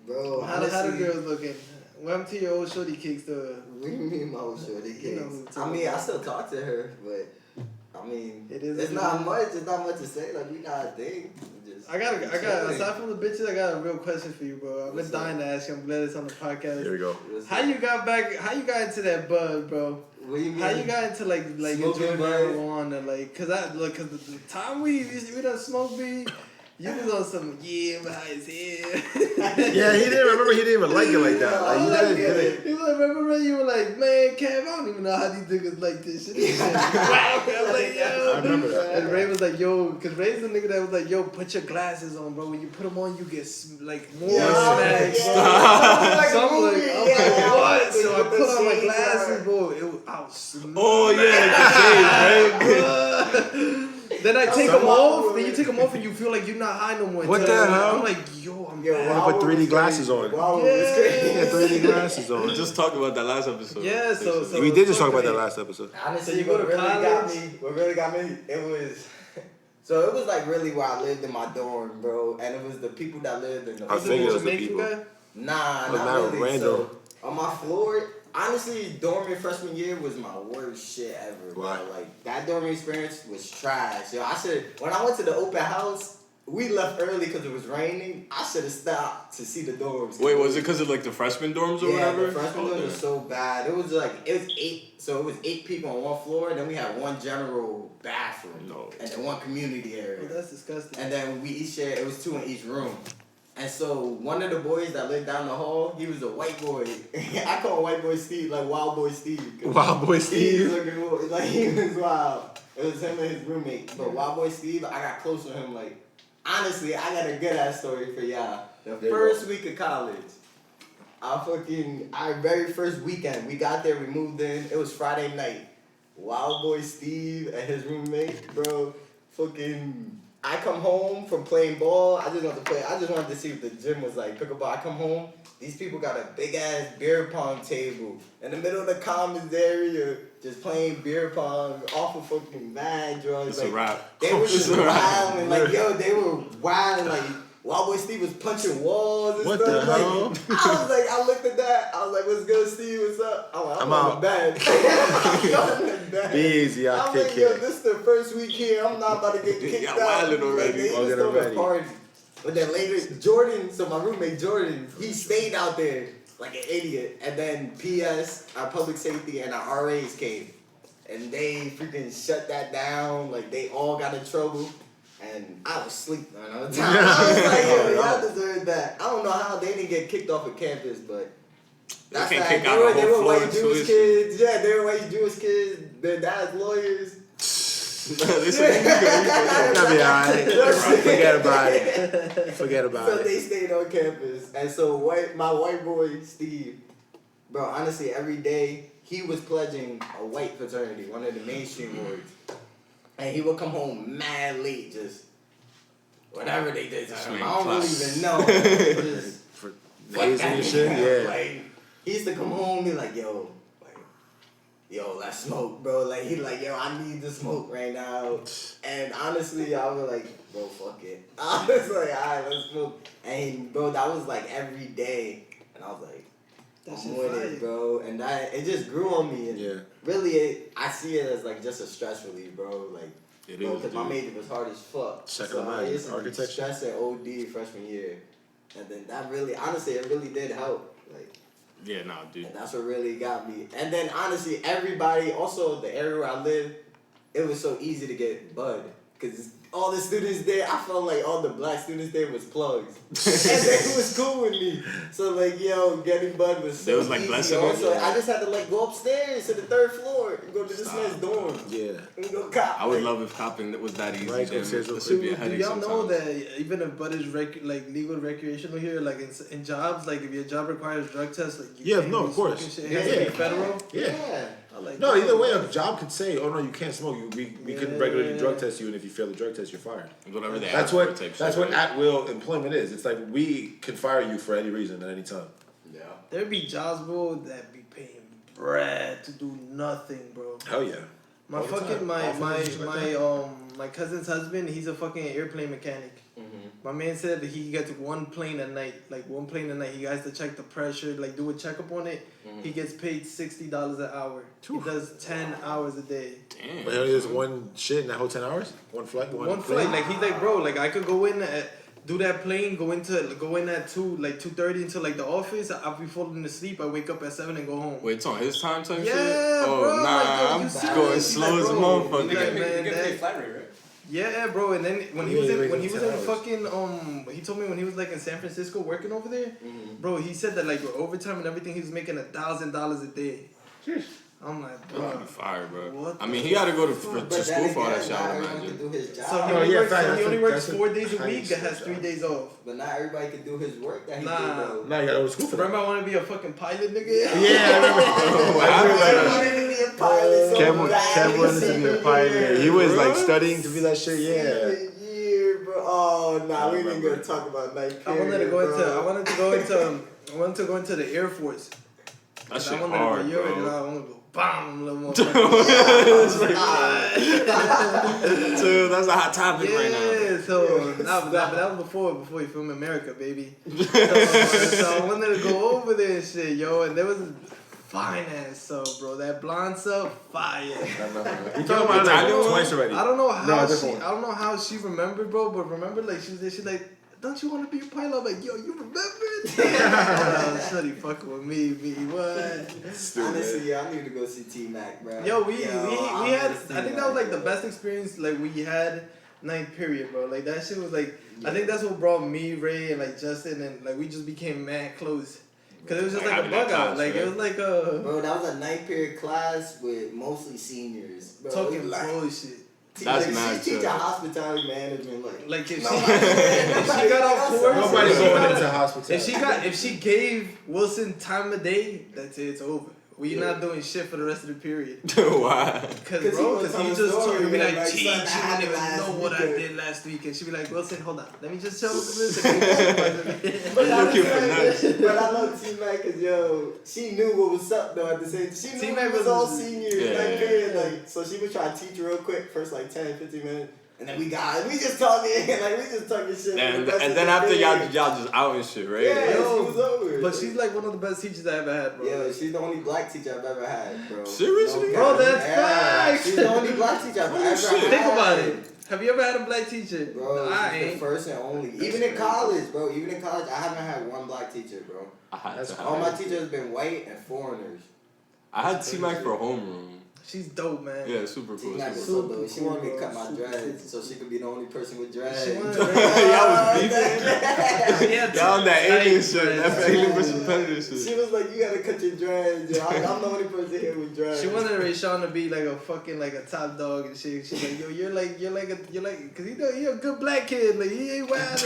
S2: Bro,
S4: How the girls looking? Welcome to your old shorty kicks though.
S2: What do you mean, my old shorty
S4: You know
S2: kicks?
S4: who I'm
S2: I mean,
S4: talking
S2: I
S4: about.
S2: still talk to her, but I mean,
S4: It is
S2: it's
S4: what
S2: not
S4: it is.
S2: much. It's not much to say. Like, we not a thing. We just
S4: I got.
S2: chilling.
S4: Aside from the bitches, I got a real question for you, bro. I've been
S2: What's
S4: dying to ask you. I'm glad it's on the podcast.
S1: Here we go.
S2: What's
S4: How
S2: up?
S4: you got back? How you got into that bud, bro?
S2: What do you mean?
S4: How you got into like
S2: Smoking
S4: enjoying
S2: bud?
S4: marijuana? Like, cause the time we done smoke weed, you was on some I'm high as hell.
S1: Yeah, he didn't remember. He didn't even like it like that. Like, you didn't get it.
S4: He was like, remember you were like, man, Kev, I don't even know how these niggas like this shit. This shit is whack. I was like, yo.
S1: I remember that.
S4: And Ray was like, yo, cause Ray's the nigga that was like, yo, put your glasses on, bro. When you put them on, you get like more smacked. Something like, I'm like, what? So I put on my glasses, bro. I was smacked.
S3: Oh yeah, the shade, right?
S4: Then I take them off. Then you take them off and you feel like you're not high no more.
S1: What
S4: until
S1: the hell?
S4: I'm like, yo, I'm
S2: Yo,
S4: back.
S1: I put 3D glasses on.
S2: Wow,
S4: Yeah.
S2: it's crazy.
S1: He had 3D glasses on.
S3: We just talked about that last episode.
S4: Yeah, so
S1: We did just talk about that last episode.
S2: Honestly,
S4: So you go to
S2: what really got me, it was, so it was like really where I lived in my dorm, bro, and it was the people that lived in the
S1: I figured it was the
S4: Jamaican
S1: people.
S4: guy?
S2: Nah,
S1: was
S2: not
S1: mad
S2: really.
S1: random.
S2: So, on my floor, honestly, dorming freshman year was my worst shit ever, bro.
S1: Why?
S2: Like, that dorming experience was trash. Yo, when I went to the open house, we left early because it was raining. I should have stopped to see the dorms.
S3: Wait, was it because of like the freshman dorms or
S2: Yeah,
S3: whatever?
S2: the freshman dorm was so bad. It was 8, so it was 8 people on one floor, and then we had one general bathroom,
S3: No.
S2: and then one community area.
S4: Oh, that's disgusting.
S2: And then we each shared, it was 2 in each room. And so one of the boys that lived down the hall, he was a white boy. I call white boy Steve, like Wild Boy Steve.
S1: Wild Boy
S2: He was
S1: Steve.
S2: looking, like, he was wild. It was him and his roommate. But Wild Boy Steve, I got close to him, like, honestly, I got a good ass story for y'all. The
S1: There you
S2: first week of college, our very first weekend, we got there, we moved in, it was Friday night. Wild Boy Steve and his roommate, bro, fucking I come home from playing ball. I just wanted to play. I just wanted to see what the gym was like. Pickleball. I come home. These people got a big ass beer pong table in the middle of the commons area, just playing beer pong off of fucking mad drugs.
S3: It's
S2: like,
S3: a wrap.
S2: They were just wilding. Like, yo, they were wilding. Like, Wild Boy Steve was punching walls and
S1: What
S2: stuff.
S1: the hell?
S2: Like, I looked at that. I was like, what's good, Steve? What's up? I'm
S1: out.
S2: bed.
S1: Be easy, I'll
S2: I'm
S1: take
S2: like, yo,
S1: care.
S2: this is the first week here. I'm not about to get kicked
S3: Y'all
S2: out.
S3: wildin' already.
S2: Like, they
S1: Y'all
S2: just
S1: get
S2: throwing a
S1: ready.
S2: party. But then later, Jordan, so my roommate Jordan, he stayed out there like an idiot. And then PS, our public safety, and our RAs came. And they freaking shut that down. Like, they all got in trouble. And I was asleep all the time. I was like, yo, y'all deserve that. I don't know how they didn't get kicked off of campus, but that's
S3: can't
S2: that.
S3: kick
S2: They
S3: out
S2: were,
S3: a
S2: they
S3: whole
S2: were
S3: floor
S2: white
S3: of
S2: Jewish
S3: tuition.
S2: kids. Yeah, they were white Jewish kids. Their dad's lawyers.
S1: That'll be alright. Forget about it. Forget about
S2: So
S1: it.
S2: they stayed on campus. And so my white boy, Steve, bro, honestly, every day he was pledging a white fraternity, one of the mainstream words. And he would come home mad late, just whatever they did to him. I don't really even know. Just
S1: For
S2: fuck
S1: days
S2: that
S1: and
S2: nigga.
S1: shit, yeah.
S2: Like, he used to come home and be like, yo, let's smoke, bro. Like, he like, yo, I need to smoke right now. And honestly, I was like, bro, fuck it. I was like, all right, let's smoke. And bro, that was like every day. And I was like, I'm with it, bro. And that, it just grew on me. And
S1: Yeah.
S2: really, I see it as like just a stress relief, bro. Like,
S3: It
S2: bro,
S3: is,
S2: because my
S3: dude.
S2: major was hard as fuck.
S1: Second
S2: So I
S1: major,
S2: used to be
S1: architecture?
S2: stressing OD freshman year. And then that really, honestly, it really did help. Like,
S3: Yeah, nah, dude.
S2: and that's what really got me. And then honestly, everybody, also the area where I live, it was so easy to get bud. Because all the students there, I felt like all the black students there was plugs. And they was cool with me. So like, yo, getting bud was so
S3: They was, like,
S2: easy.
S3: blessing
S2: Also,
S3: them?
S2: I just had to like go upstairs to the 3rd floor and go to this man's dorm.
S1: Yeah.
S2: And go cop.
S3: I would
S2: like,
S3: love if copping was that easy.
S1: Right,
S3: Then
S1: upstairs real
S3: this
S1: quick.
S3: would be a
S4: Do
S3: headache
S4: y'all know
S3: sometimes.
S4: that even if bud is legal recreational here, like in jobs, like if your job requires drug tests, like you
S1: Yeah,
S4: can't
S1: no,
S4: be
S1: of course.
S4: smoking shit. It has to
S1: Yeah.
S4: be federal.
S1: Yeah.
S4: I like
S1: No,
S4: that.
S1: either way, a job could say, "Oh no, you can't smoke. We could regularly
S4: Yeah.
S1: drug test you, and if you fail the drug test, you're fired."
S3: Whatever they
S1: That's
S3: ask
S1: what
S3: for type
S1: that's
S3: shit,
S1: what
S3: right?
S1: at will employment is. It's like we can fire you for any reason at any time.
S2: Yeah.
S4: There be jobs, bro, that be paying bread to do nothing, bro.
S1: Hell yeah.
S4: My
S1: All the
S4: fucking
S1: time.
S4: my
S1: Often
S4: my
S1: and shit like
S4: my
S1: that.
S4: my cousin's husband, he's a fucking airplane mechanic. My man said that he gets one plane a night, like one plane a night. He has to check the pressure, like do a checkup on it. He gets paid $60 an hour. He does 10 hours a day.
S3: Damn.
S1: But only just one shit in that whole 10 hours? One flight?
S4: One flight, like he's like, bro, like I could go in do that plane, go in at 2:30 into like the office. I'll be falling asleep. I wake up at 7 and go home.
S3: Wait, it's on his time type
S4: Yeah,
S3: shit? Oh,
S4: bro,
S3: nah,
S4: like, yo, you
S3: I'm
S4: serious?
S3: going
S4: He's
S3: slow
S4: like,
S3: as a
S4: bro,
S3: motherfucker.
S4: he's like, man,
S5: You get
S4: that-
S5: paid flat rate, right?
S4: Yeah, bro, and then when he
S1: Yeah,
S4: was
S1: he
S4: in
S1: waited 10 hours.
S4: fucking he told me when he was like in San Francisco working over there, bro, he said that like with overtime and everything he was making $1,000 a day. I'm like,
S3: That'd
S4: bro.
S3: be fire, bro.
S4: What
S3: I mean,
S4: the
S3: he got to go to
S2: But
S3: school
S2: then
S3: for all that
S2: again,
S3: shit,
S2: not
S3: I would
S2: everyone can
S3: imagine.
S2: do his job.
S4: So he
S1: Oh,
S4: only
S1: yeah,
S4: works,
S1: fact,
S4: so he
S1: that's
S4: only
S1: a-
S4: works
S1: that's a
S4: 4 days a
S1: highly
S4: week that has
S1: skilled
S4: 3
S1: job.
S4: days off.
S2: But not everybody can do his work that he
S4: Nah.
S2: did though.
S1: Now you gotta go to school for that.
S4: Remember I want to be a fucking pilot, nigga?
S1: Yeah, I remember.
S2: I wanted to be a pilot so bad.
S1: Cam wanted to be a pilot. He was like
S3: Bro.
S1: studying to be that shit, yeah.
S2: Year, bro. Oh, nah, we didn't
S1: remember.
S2: gonna talk about night
S4: I
S2: period,
S4: wanted to go
S2: bro.
S4: into the Air Force.
S3: That shit
S4: I wanted
S3: hard,
S4: to go, yo, and
S3: bro.
S4: I want to go bam, little motherfucker.
S3: Dude, that's a hot topic right now.
S4: Yeah, so that was before you film America, baby. So I wanted to go over there and shit, yo, and there was a fine ass sub, bro. That blonde sub, fire.
S1: You talking about like
S3: Italian one?
S1: twice already.
S4: I don't know how
S1: different one.
S4: I don't know how she remembered, bro, but remember like she was there, she like, don't you want to be a pilot? I'm like, yo, you remembered? Shorty fucking with me, what?
S2: Honestly, yeah, I need to go see T-Mac, bro.
S4: Yo, we had, I
S2: T-Mac,
S4: think that was like the
S2: bro.
S4: best experience like we had ninth period, bro. Like that shit was like, I think that's what brought me, Ray, and like Justin, and like we just became mad close. Cause it was just
S3: Like,
S4: like a
S3: having that
S4: bug out.
S3: class,
S4: Like
S3: right?
S4: it was like a
S2: Bro, that was a 9th period class with mostly seniors. Bro.
S4: talking
S2: like,
S4: bullshit.
S3: That's
S2: like,
S3: mad
S2: she teach
S3: chill.
S2: hospitality management, like.
S4: Like if she,
S2: Nobody-
S4: if she got off course,
S1: Nobody's
S4: if she
S1: going
S4: got-
S1: into hospital.
S4: if she gave Wilson time of day, that's it. It's over. we not doing shit for the rest of the period.
S3: Why?
S4: Because
S2: he
S4: bro,
S2: was
S4: because he
S2: telling
S4: just
S2: the
S4: told
S2: story,
S4: me
S2: man,
S4: like,
S2: like,
S4: T,
S2: something
S4: you
S2: happened
S4: don't even
S2: last
S4: know what I
S2: weekend.
S4: did last week. And she'd be like, Wilson, hold on. Let me just tell you this. And
S2: But I
S3: Looking for nuts.
S2: but I love T-Mac because, yo, she knew what was up, though, at the same time. She knew
S4: T-Mac
S2: we was
S4: was-
S2: all seniors,
S3: Yeah.
S2: like, period. Like, so she would try to teach real quick, first, like, 10, 15 minutes. And then we just talking, like, we just talking shit.
S3: And
S2: for the rest
S3: then
S2: of the
S3: after
S2: day.
S3: y'all just out and shit, right?
S2: Yeah,
S4: Yo,
S2: she was over.
S4: But she's like one of the best teachers I ever had, bro.
S2: Yeah, she's the only black teacher I've ever had, bro.
S3: Seriously?
S4: Bro, that's
S2: Yeah,
S4: facts.
S2: She's the only black teacher I've
S3: Holy
S2: ever
S3: shit.
S2: had.
S4: Think about it. Have you ever had a black teacher?
S2: Bro,
S4: I
S2: she's the
S4: ain't.
S2: first and only. Even in college, bro. Even in college, I haven't had one black teacher, bro.
S3: I had
S1: That's
S3: to have
S2: All my
S3: it.
S2: teachers have been white and foreigners.
S3: I had T-Mac for homeroom.
S4: She's dope, man.
S3: Yeah, super cool.
S2: T-Mac was
S3: Super
S2: so
S3: cool.
S2: dope. She wanted me to
S4: Super
S2: cut my
S4: cool,
S2: dreads so she could be the only person with dreads.
S4: She wanted
S3: Y'all was beefing?
S4: She had
S3: Y'all on that
S4: tight
S3: alien shit.
S4: dreads.
S3: That alien versus predator
S2: She
S3: shit.
S2: was like, you gotta cut your dreads. Yo, I'm the only person here with dreads.
S4: She wanted Raysean to be like a fucking like a top dog and shit. She's like, yo, you're like, cause you're a good black kid, like he ain't wild.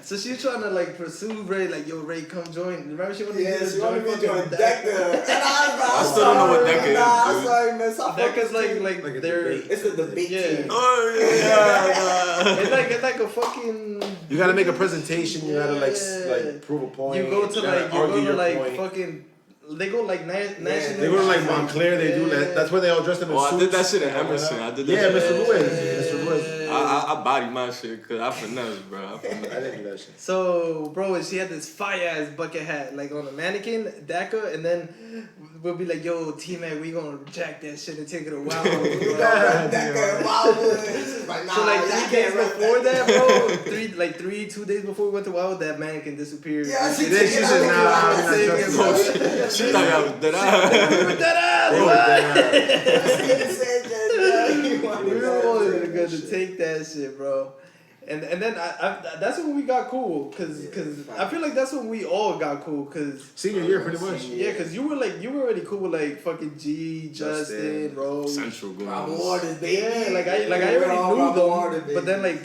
S4: So she's trying to like pursue Ray, like, yo, Ray, come join. Remember she wanted
S2: Yeah,
S4: to
S2: she wanted me to join
S4: fucking
S2: DECA. And
S3: I still don't know what DECA is,
S2: I'm
S3: dude.
S2: sorry, man. Stop
S4: Deca's
S2: fucking
S4: like
S1: Like a
S4: they're
S1: debate.
S2: It's a debate
S4: Yeah.
S2: team.
S3: Oh yeah.
S4: it's like a fucking.
S1: You gotta make a presentation. You gotta
S4: Yeah.
S1: like prove a point.
S4: You go to
S1: gotta
S4: like you
S1: argue
S4: go to
S1: your
S4: like
S1: point.
S4: fucking. They go like national.
S1: They go to like Montclair. They do that. That's where they all dressed up in
S3: Oh,
S1: suits.
S3: I did that shit in Emerson. I did that
S1: Yeah,
S3: shit.
S1: Mr. Lewis. Mr. Lewis.
S3: I body my shit because I finesse, bro. I
S1: I
S3: finesse.
S1: didn't do that shit.
S4: So, bro, she had this fire ass bucket hat, like on a mannequin, DACA, and then we'll be like, yo, T-Mac, we gonna jack that shit and take it a while.
S2: DECA and Wildwood. She's like, nah,
S4: So like
S2: y'all
S4: 3 days
S2: can't rep
S4: before that, bro, 2 days before we went to Wildwood, that mannequin disappeared.
S2: Yeah, she
S1: Then she said, nah, I'm not
S4: Same
S1: trusting
S4: bro.
S1: you.
S3: She thought I was dead
S4: With that ass, what? We were always good to take that shit, bro. And then I that's when we got cool, cause I feel like that's when we all got cool, cause
S1: Senior year, pretty much.
S4: yeah, cause you were already cool with like fucking G, Justin, Rose.
S3: Central
S2: Robert
S3: going.
S2: Waters, baby.
S4: Yeah, like I
S2: We're all
S4: already knew
S2: Robert
S4: them,
S2: Waters, baby.
S4: but then like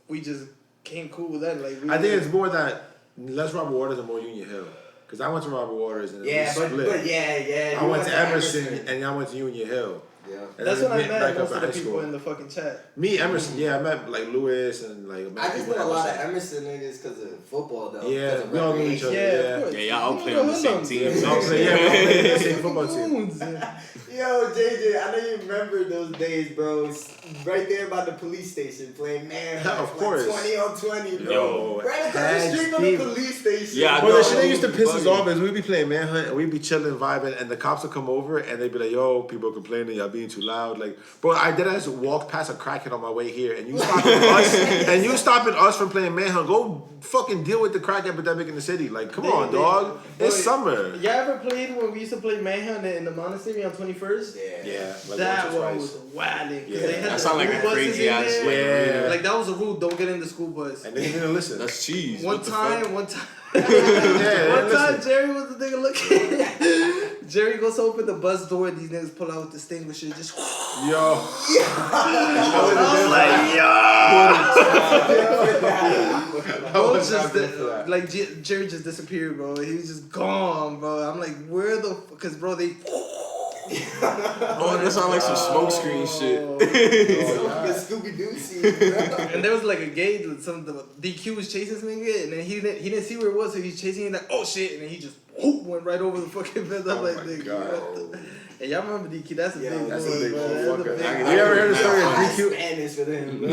S4: we just came cool with that. Like we
S1: I think it's more that less Robert Waters and more Union Hill. Because I went to Robert Waters and
S2: Yeah,
S1: we split.
S2: but yeah.
S1: I
S2: you
S1: went to Emerson and I went to Union Hill.
S2: Yeah.
S1: And
S4: that's
S1: then
S4: when I
S1: we
S4: met
S1: back
S4: most
S1: up
S4: of the
S1: at high
S4: people
S1: school.
S4: in the fucking chat.
S1: Me, Emerson, yeah, I met like Lewis and like
S2: I just
S1: people
S2: know a
S1: at
S2: lot of
S1: Emerson.
S2: Emerson niggas because of football, though.
S1: Yeah,
S2: 'cause of
S1: we all knew each
S2: recreation.
S1: other.
S4: Yeah, of course.
S3: Yeah, y'all all
S4: You
S3: play
S4: know
S3: on the same
S4: hoodlums.
S3: team.
S1: Yeah, we all played the same football team.
S4: Goons.
S2: Yo, JJ, I know you remember those days, bro. Right there by the police station playing Manhunt.
S1: Of course.
S2: Like 20 on 20, bro.
S1: Yo,
S2: Right across the
S1: heads
S2: street from the
S1: deep.
S2: police station.
S3: Yeah, I
S1: Well, the
S3: know.
S1: shit that used to piss us
S3: Bugging.
S1: off is we'd be playing Manhunt and we'd be chilling, vibing, and the cops would come over and they'd be like, yo, people are complaining, y'all being too loud. Like, bro, I did as walked past a crackhead on my way here and you stopping us from playing Manhunt. Go fucking deal with the crack epidemic in the city. Like, come on, dog. It's
S4: Boy,
S1: summer.
S4: Y'all ever played when we used to play Manhunt in the monastery on 21st?
S2: Yeah.
S1: Yeah, like
S4: That
S1: once or
S4: one
S1: twice.
S4: was wilding.
S1: Yeah.
S4: They had
S3: That
S4: the
S3: sound like a
S4: school buses
S3: crazy
S4: in
S3: ass,
S4: there.
S1: Yeah.
S4: Like that was a rule. Don't get in the school bus.
S1: And they didn't even listen.
S3: That's cheese.
S4: One
S3: What the fuck?
S4: time.
S1: Yeah,
S4: One time,
S1: listen.
S4: Jerry was the nigga looking. Jerry goes to open the bus door, and these niggas pull out the extinguisher, just.
S1: Yo.
S4: Bro, like Jerry just disappeared, bro. He was just gone, bro. I'm like, where the? Cause bro, they.
S3: Oh, that sound like some smoke screen shit.
S2: The Scooby-Doo scene, bro.
S4: And there was like a gate with some the DQ was chasing this nigga, and then he didn't see where it was, so he's chasing him like, oh shit, and then he just went right over the fucking fence. I'm like, nigga, what the? Hey, y'all remember DQ? That's a
S2: Yo,
S4: big
S1: That's a
S4: boy,
S1: big
S4: bro. That's a
S1: motherfucker.
S4: big
S1: You ever heard the story of
S2: That's
S1: DQ?
S2: Spanish for them. Bro.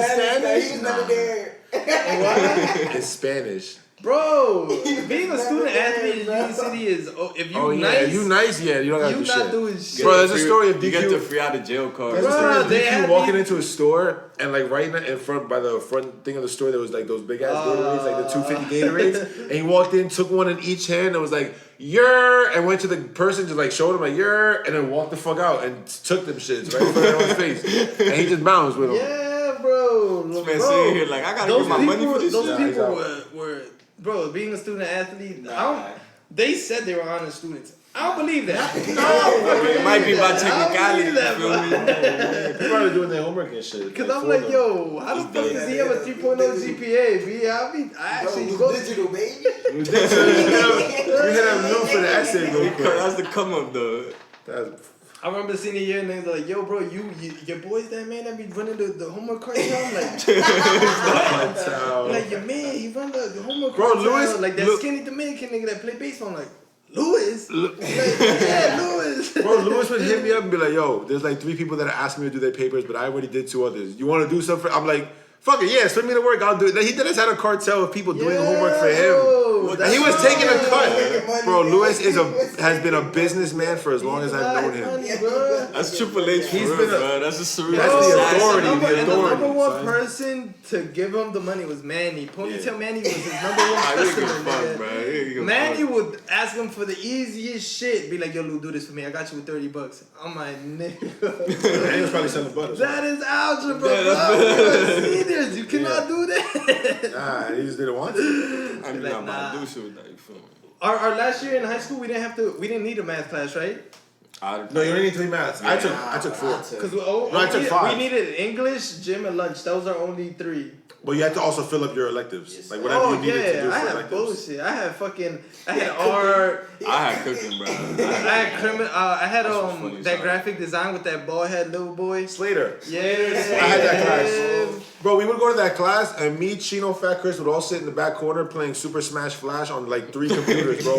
S1: Spanish?
S2: He was never there.
S4: What?
S1: It's Spanish.
S4: Bro, being a
S2: never
S4: student
S2: there,
S4: athlete in
S2: bro.
S4: Union City is if you
S1: Oh yeah,
S4: nice,
S1: you nice, yeah, you don't got to
S4: you
S1: do
S4: not
S1: shit.
S4: doing shit.
S1: Bro, there's a story of
S3: You get the
S1: DQ.
S3: free out of jail card.
S1: There's a
S4: Bro,
S1: story of
S4: they
S1: DQ
S4: had
S1: walking
S4: me-
S1: into a store and like right in front by the front thing of the store there was like those big ass Gatorades, like the 250 Gatorades, and he walked in, took one in each hand, and was like, "Yer," and went to the person, just like showed him like "yer," and then walked the fuck out and took them shits right in front of everyone's face, and he just bounced with them.
S4: Yeah, bro.
S3: This man sitting here like, I gotta
S4: Those
S3: get my money for this
S4: Those
S3: shit.
S4: people
S1: Yeah,
S4: were, bro, being a student athlete,
S2: Nah.
S4: they said they were honest students. I don't believe that.
S3: It might be by technicality.
S4: that,
S3: You feel me?
S1: People are doing their homework and shit.
S4: Cause I'm like, yo, how the fuck does he have a 3.0 GPA? B, I actually go
S2: digital, baby.
S1: You hit him new for the essay real quick.
S3: That's the come up though.
S4: I remember senior year and they was like, yo, bro, your boy's that man that be running the homework cartel? I'm like, like your man, he run the homework cartel.
S1: Bro, Louis,
S4: like that skinny Dominican nigga that play baseball. I'm like, Louis? Like, yeah, Louis.
S1: Bro, Louis would hit me up and be like, yo, there's like 3 people that are asking me to do their papers, but I already did 2 others. You want to do something? I'm like, fuck it, yeah, send me to work, I'll do it. He did us had a cartel of people doing homework for him. And he was taking a cut. Bro, Louis has been a businessman for as long as I've known him.
S3: That's Triple H for real, bro. That's a surreal.
S1: That's the authority.
S4: And the number one person to give him the money was Manny. Ponytail Manny was his number one customer, nigga. Manny would ask him for the easiest shit. Be like, yo, Lou, do this for me. I got you with $30. I'm like, nigga.
S1: He was probably selling butter.
S4: That is algebra, bro. Seniors, you cannot do that.
S1: Nah, he just didn't want to.
S3: I mean,
S4: Like,
S3: I'm
S4: nah.
S3: not do shit with that. You feel me?
S4: Our last year in high school, we didn't need a math class, right?
S1: No, you only need 3 maths. I took 4.
S4: Because
S1: I took 5.
S4: we needed English, gym, and lunch. Those are only 3.
S1: But you had to also fill up your electives. Like whatever you needed to do for
S4: I had
S1: electives.
S4: bullshit. I had art.
S3: I had cooking, bro.
S4: I had criminal. I had
S3: funny,
S4: that
S3: sorry.
S4: graphic design with that bald head little boy.
S1: Slater.
S4: Yeah,
S1: I had that class. Bro, we would go to that class and me, Chino, Fat Chris would all sit in the back corner playing Super Smash Flash on like 3 computers, bro.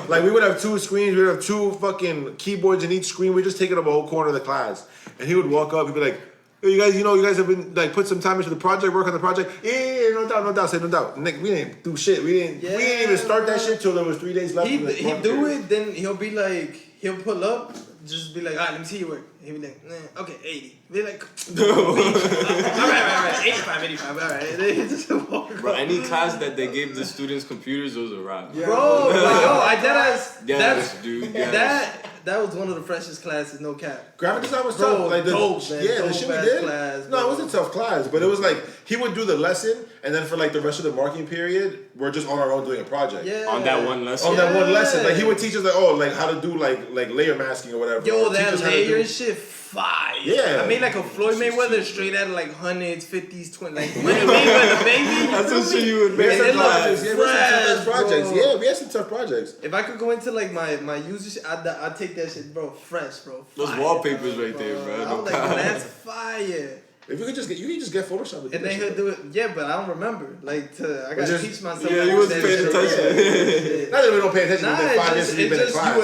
S1: Like we would have 2 screens, we would have 2 fucking keyboards in each screen. We're just taking up a whole corner of the class. And he would walk up, he'd be like, hey, you guys have been like put some time into the project, work on the project. Yeah, no doubt, say no doubt. Nick, we didn't do shit. We didn't even start that shit till there was 3 days left.
S4: He'd do it, then he'll be like, he'll pull up, just be like, all right, let me see your work. He'll be like, okay, 80. Be like, all right, 85, all right. And then he just walk
S3: Bro,
S4: up.
S3: any class that they gave the students computers was a wrap.
S4: Bro, like, yo, I deadass.
S3: Yes, dude. Yes.
S4: That was one of the freshest classes, no cap.
S1: Graphic design was
S4: Bro,
S1: tough. Like
S4: dope, man.
S1: the
S4: Dope
S1: shit we
S4: ass
S1: did.
S4: class,
S1: No,
S4: bro.
S1: it wasn't a tough class, but it was like he would do the lesson, and then for like the rest of the marking period, we're just on our own doing a project.
S4: Yeah.
S3: On that one lesson.
S1: On that one lesson, like he would teach us like how to do like layer masking or whatever.
S4: Yo,
S1: Or teach
S4: that
S1: us how to
S4: layer
S1: do-
S4: shit fire.
S1: Yeah.
S4: I made like a Floyd Mayweather straight out of like hundreds, 50s, 20s. Like Money Mayweather, baby.
S3: That's what shit you would
S1: We
S3: make.
S1: had some
S4: It looked
S1: projects. Yeah, we had some tough
S4: fresh,
S1: projects.
S4: bro.
S1: Yeah, we had some tough projects.
S4: If I could go into like my user shit, I'd take that shit, bro. Fresh, bro.
S3: Those
S4: Fire,
S3: wallpapers right there, bro.
S4: I was like, bro, that's fire.
S1: If you could just get Photoshop.
S4: And then he'll do it. Yeah, but I don't remember. Like, I gotta
S1: just-
S4: teach myself.
S3: Yeah,
S4: how
S3: you
S4: to
S3: wasn't
S4: do
S3: paying
S4: that shit.
S3: attention.
S1: Not that we don't pay attention.
S4: Nah,
S1: Nah, 5 years
S4: it's
S1: since we've been in
S4: just
S1: class.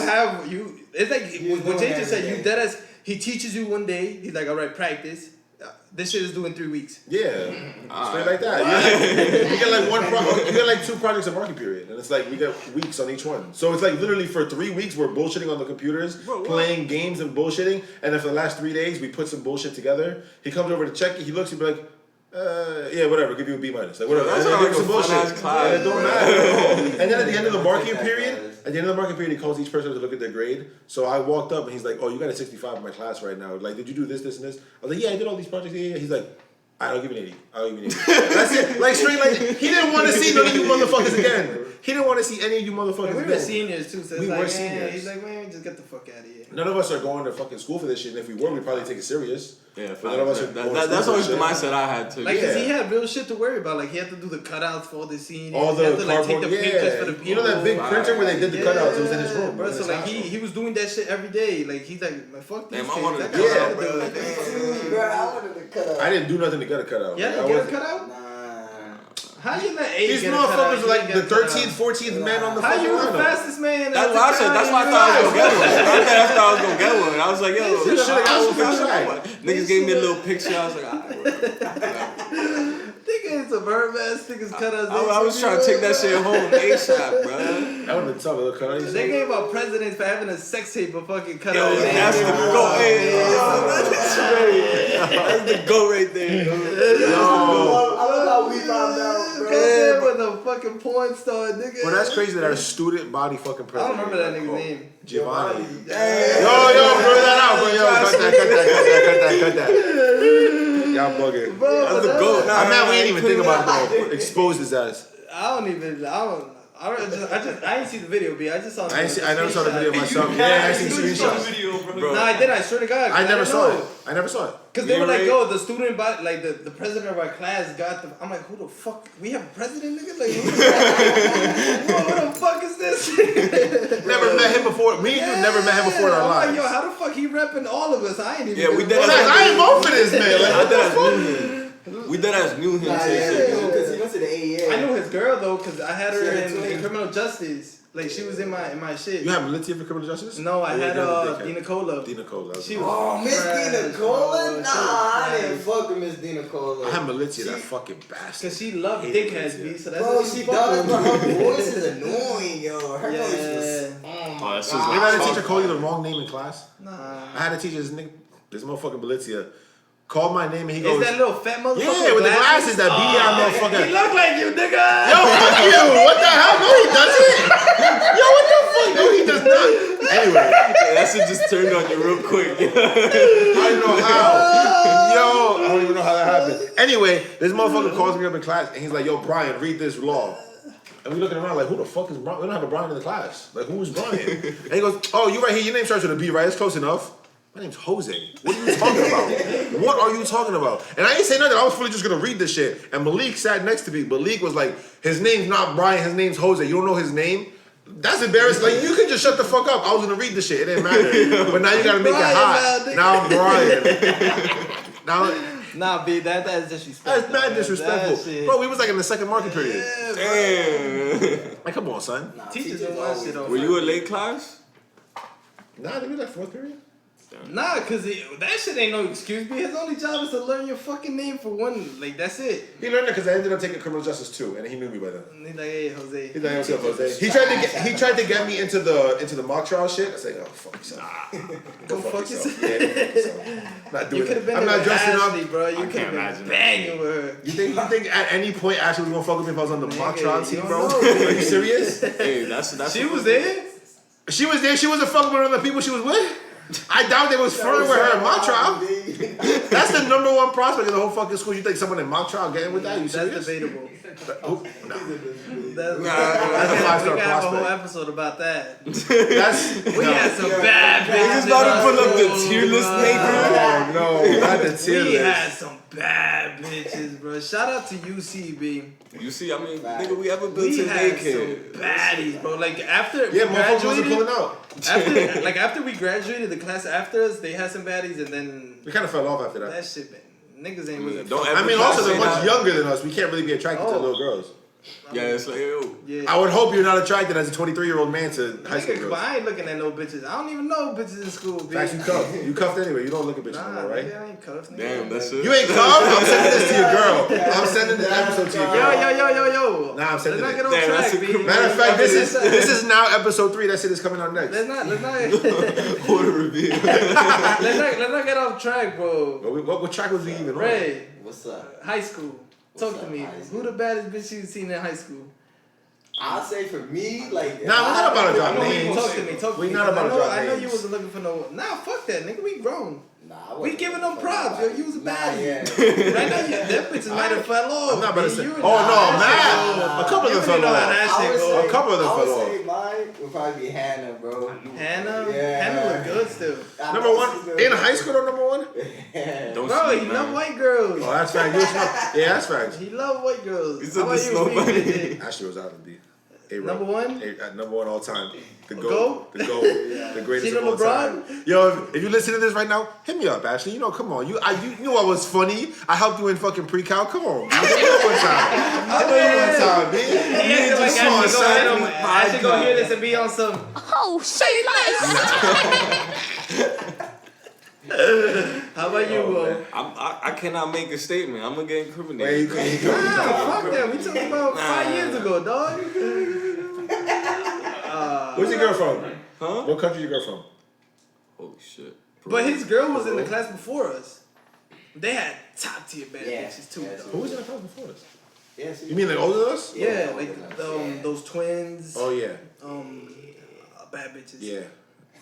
S4: it's like what
S2: doing
S4: Jay just said.
S2: every
S4: You
S2: day.
S4: deadass. He teaches you one day. He's like, all right, practice. This shit is due in 3 weeks.
S1: Yeah, straight like that. Yeah. We get like you get like 2 projects a marking period, and it's like we get weeks on each one. So it's like literally for 3 weeks we're bullshitting on the computers, playing games and bullshitting, and then for the last 3 days we put some bullshit together. He comes over to check it. He looks. He'd be like, yeah, whatever. Give you a B minus. Like whatever.
S3: That's
S1: And then
S3: like
S1: give him
S3: a
S1: some bullshit.
S3: fun-ass class,
S1: And it don't
S3: bro.
S1: matter. And then at the end of the marking period. At the end of the marking period, he calls each person to look at their grade. So I walked up and he's like, "Oh, you got a 65 in my class right now. Like, did you do this, this, and this?" I was like, "Yeah, I did all these projects." Yeah. He's like, "I'll give you an 80. I'll give you an 80." That's it. Like straight, like he didn't want to see none of you motherfuckers again. He didn't want to see any of you motherfuckers
S4: And we were
S1: again.
S4: seniors too, so it's
S1: We
S4: like,
S1: were
S4: man,
S1: seniors.
S4: he's like, man, just get the fuck out of here.
S1: None of us are going to fucking school for this shit. And if we were, we'd probably take it serious.
S3: Yeah,
S1: But none of us are going to school
S3: that's
S1: for
S3: always
S1: this
S3: the
S1: shit.
S3: mindset I had too.
S4: Like, cause he
S1: Yeah.
S4: had real shit to worry about. Like, he had to do the cutouts for all the scenes.
S1: All
S4: he had
S1: the
S4: to, like, take
S1: cardboard,
S4: the pictures for the
S1: yeah.
S4: people.
S1: You know that big printer where they did the cutouts? It was in his room.
S4: Bro,
S1: in
S4: so
S1: his
S4: like
S1: house.
S4: he was doing that shit every day. Like he's like, man, fuck these
S3: Damn, I
S4: kids.
S3: wanted
S4: I
S3: to
S4: got
S1: cut
S4: shit
S1: out,
S4: to do.
S2: Bro, I wanted to cut out.
S1: I didn't do nothing to get a cutout.
S4: Yeah,
S1: Like,
S4: you
S1: I
S4: get a
S1: wasn't-
S4: cutout?
S2: Nah.
S4: How you let eight
S1: These
S4: get a cutout?
S1: motherfuckers
S4: You
S1: are like
S4: didn't
S1: the
S4: get a cutout?
S1: 13th, 14th man on the
S4: How
S1: fucking
S4: you the
S1: lineup.
S4: fastest man?
S3: That's what I said. That's why I thought I was gonna get one. That's why I was gonna get one. I was like, yo,
S1: You should've got one for
S3: I
S1: sure.
S3: was like, niggas gave me a little picture. I was like, alright.
S4: Nigga, some herb ass niggas cutouts.
S3: I was trying to take that shit home ASAP, bro.
S1: That would have been tough. A little cutout.
S4: They gave out presidents for having a sex tape of fucking
S3: Yo,
S4: cutout.
S3: that's the goat. That's the goat right there.
S2: I love how we found out, bro.
S4: Yeah, with a fucking porn star, nigga.
S1: Well, that's crazy that our student body fucking
S4: I
S1: president.
S4: don't remember that nigga's name.
S1: Giovanni. Yo, blur that out, bro. Yo, cut that. Y'all bugging.
S4: Bro,
S3: That's the goat.
S1: I'm mad we didn't even think about it, though. Exposed his ass.
S4: I don't I didn't see the video, B. I just saw.
S1: I never saw the video myself. Yeah, I seen screenshots.
S3: Bro.
S4: No, I did. I swear to God.
S1: I never saw it. I never saw it.
S4: Cause they were like,
S3: Right.
S4: yo, the student body, like the president of our class got the. I'm like, who the fuck? We have a president, nigga? Like, who the fuck is this?
S1: Never met him before. Me and you never met him before in our
S4: I'm
S1: lives.
S4: like, yo, how the fuck he repping all of us? I ain't even.
S3: Yeah, we
S4: gonna-
S3: did.
S1: I ain't vote for this man. Like, what the fuck?
S3: We dead ass knew him.
S2: Nah,
S3: Shit.
S2: because he went to the AEA.
S4: I knew his girl though, cause I had her
S2: She had a
S4: in
S2: twin.
S4: criminal justice. Like she was in my shit.
S1: You have Lithium for criminal justice?
S4: No, I
S1: Or you
S4: had
S1: got a dickhead?
S4: Dina Cola.
S1: Dina Cola.
S4: She was
S2: Oh, Miss
S4: trash,
S2: Dina
S4: bro.
S2: Cola?
S4: She was
S2: Nah, I didn't
S4: trash.
S2: fuck with Miss Dina Cola.
S1: I have Militia, that
S2: She-
S1: fucking bastard.
S4: Cause she loved
S1: Hated
S4: dickheads,
S1: Militia.
S4: B. So that's
S2: Bro,
S4: what
S2: she
S4: fuck
S2: does,
S4: with.
S2: but her voice is annoying, yo. Her
S4: Yeah.
S2: voice was. Oh
S3: Oh,
S2: my
S3: that's just
S2: god.
S1: You ever had a teacher call you the wrong name in class?
S4: Nah.
S1: I had a teacher, this motherfucking Militia, called my name and he goes,
S4: Is that little fat motherfucker?
S1: yeah, with the glasses, that beady eyed motherfucker.
S4: He look like you, nigga.
S1: Yo, fuck you! What the hell? No, he doesn't. Yo, what the fuck? No, he does not. Anyway,
S3: that shit just turned on you real quick.
S1: I don't know how. Yo, I don't even know how that happened. Anyway, this motherfucker calls me up in class and he's like, yo, Brian, read this law. And we looking around like, who the fuck is Brian? We don't have a Brian in the class. Like, who is Brian? And he goes, oh, you right here. Your name starts with a B, right? It's close enough. My name's Jose. What are you talking about? What are you talking about? And I didn't say nothing. I was fully just gonna read this shit. And Malik sat next to me. Malik was like, his name's not Brian. His name's Jose. You don't know his name? That's embarrassing. Like, you could just shut the fuck up. I was gonna read this shit. It didn't matter. But now you gotta make it hot. Now I'm Brian. Now.
S4: Nah, B, that's disrespectful.
S1: That's mad disrespectful.
S4: That shit.
S1: Bro, we was like in the second market period.
S4: Yeah, bro.
S3: Damn.
S1: Like, come on, son.
S2: Nah,
S4: Teachers
S2: teachers
S4: don't want
S2: always-
S4: shit on.
S3: Were you a late class?
S1: Nah, they be like fourth period.
S4: Nah, cause that shit ain't no excuse. B, his only job is to learn your fucking name for one. Like that's it.
S1: He learned it because I ended up taking criminal justice too, and he knew me by then.
S4: And he's like, hey, Jose.
S1: He's like, what's up, Jose? He tried to get me into the mock trial shit. I was like, oh fuck yourself.
S4: Go fuck yourself.
S1: Yeah, go fuck yourself. Not doing
S4: You could have
S1: it.
S4: been
S1: I'm
S4: there
S1: not
S4: with
S1: dressing
S4: Ashley,
S1: up.
S4: bro. You
S3: I
S4: could
S3: can't
S4: have been
S3: imagine
S4: banging with her.
S1: You think at any point Ashley was gonna fuck with me if I was on the mock
S4: Nigga,
S1: trial
S4: you
S1: team,
S4: don't
S1: bro?
S4: know,
S1: Are you serious?
S3: Hey, that's.
S4: She was there.
S1: She was there. She wasn't fucking with other people she was with. I doubt they was flirting with her in mock trial. That's the number one prospect in the whole fucking school. You think someone in mock trial getting with that? You
S4: That's
S1: serious?
S4: debatable.
S1: Oh, no.
S4: That's,
S3: Nah,
S1: That's a
S4: we can have a whole
S1: prospect.
S4: episode about that.
S1: That's
S4: We had some bad bitches.
S3: Niggas about to pull up the
S4: in
S3: tier list,
S4: school,
S3: nigga.
S4: bro.
S1: no, not the tier
S4: We
S1: list.
S4: had some bad bitches, bro. Shout out to UCB.
S3: You see, I mean, nigga, we have a
S4: We
S3: built-in
S4: had some
S3: daycare.
S4: baddies, bro. Like after
S1: Yeah,
S4: we
S1: motherfuckers wasn't
S4: graduated,
S1: pulling out.
S4: after we graduated, the class after us, they had some baddies, and then
S1: We kind of fell off after that.
S4: that shit, man. Niggas ain't really.
S3: Don't
S1: I
S3: ever
S1: mean,
S3: try
S1: also
S3: to
S1: they're
S3: say
S1: much
S3: that.
S1: younger than us. We can't really be attracted to
S4: Oh.
S1: little girls.
S3: Yeah, it's like, yo.
S4: Yeah.
S1: I would hope you're not attracted as a 23-year-old man to high school
S4: Nigga, but
S1: girls.
S4: I ain't looking at no bitches. I don't even know bitches in school, bitch.
S1: Facts, you cuffed. You cuffed anyway. You don't look at bitches
S4: Nah,
S1: no more, right?
S4: nigga, I ain't cuffed. Nigga.
S3: Damn, that's it.
S1: You ain't cuffed? I'm sending this to your girl. I'm sending this episode to your girl.
S4: Yo.
S1: Nah, I'm sending
S4: Let's not
S1: it.
S4: get on
S3: Damn, that's
S4: track,
S3: a
S4: B.
S3: cool-
S1: Matter of fact, this is now episode 3. That shit is coming on next.
S4: Let's not
S3: Quarter review.
S4: let's not get off track, bro.
S1: What track was we even on?
S4: Ray,
S2: What's up?
S4: high school. Talk
S2: What's
S4: to
S2: up,
S4: me.
S2: high school?
S4: Who the baddest bitch you've seen in high school?
S2: I'll say for me, like.
S1: Nah, we're not about to drop
S2: I know
S1: names.
S2: people
S4: Talk
S2: say-
S4: to me. Talk to
S1: We
S4: me.
S1: not about to drop
S4: I know you
S1: names.
S4: wasn't looking for no. Nah, fuck that, nigga. We grown.
S2: Nah, I
S4: We
S2: wasn't
S4: giving them
S2: fucking
S4: props, yo.
S2: nobody.
S4: You was a
S2: Nah,
S4: baddie.
S2: yeah.
S4: Right now, that bitches might have fell off.
S1: I'm not about to
S4: B.
S1: say.
S4: You
S1: Oh
S4: know how
S1: no,
S4: that shit
S1: man.
S4: go.
S1: A couple of
S4: You
S1: them fell
S4: know how
S1: off.
S4: that
S2: I
S4: shit
S2: would
S4: go.
S2: say,
S1: A couple of them
S2: I would
S1: fell
S2: say mine would probably be Hannah, bro.
S4: Hannah,
S2: Yeah.
S4: Hannah look good still.
S2: I
S1: Number
S2: know
S1: one
S2: she's good.
S1: in high school, or number one?
S3: Don't
S4: Bro,
S3: sleep,
S4: he
S3: man.
S4: love white girls.
S1: Oh, that's fact. Yeah, that's facts.
S4: He love white girls.
S3: He's
S4: How
S3: a
S4: about
S3: snow
S4: you,
S3: bunny.
S4: BJ?
S1: Ashley was out of the
S4: Number one?
S1: Number one all time. The
S4: GOAT?
S1: GOAT. The GOAT. The greatest
S4: Seen
S1: of all
S4: LeBron?
S1: time. Yo, if you listen to this right now, hit me up, Ashley. You know, come on. You knew I was funny. I helped you in fucking pre-cal. Come on. Hit me up one time. I know you one time, man.
S4: He acted like
S1: Come on, son.
S4: Ashley go hear this and be on some.
S6: Oh, say less.
S4: How about you,
S3: I cannot make a statement. I'm gonna get
S1: Where
S3: incriminated.
S1: you go?
S4: Nah, fuck that. We talked about 5 years ago, dog.
S1: Where's your girl from?
S3: Huh?
S1: What country your girl from?
S3: Holy shit.
S4: But his girl was in the class before us. They had top tier bad
S2: Yeah.
S4: bitches too.
S2: Yeah,
S4: though.
S1: Who was in the class before us?
S2: Yeah, she-
S1: You mean like older than us?
S4: Yeah,
S2: Yeah,
S4: like
S2: yeah.
S4: those twins.
S1: Oh yeah.
S4: Bad bitches.
S1: Yeah.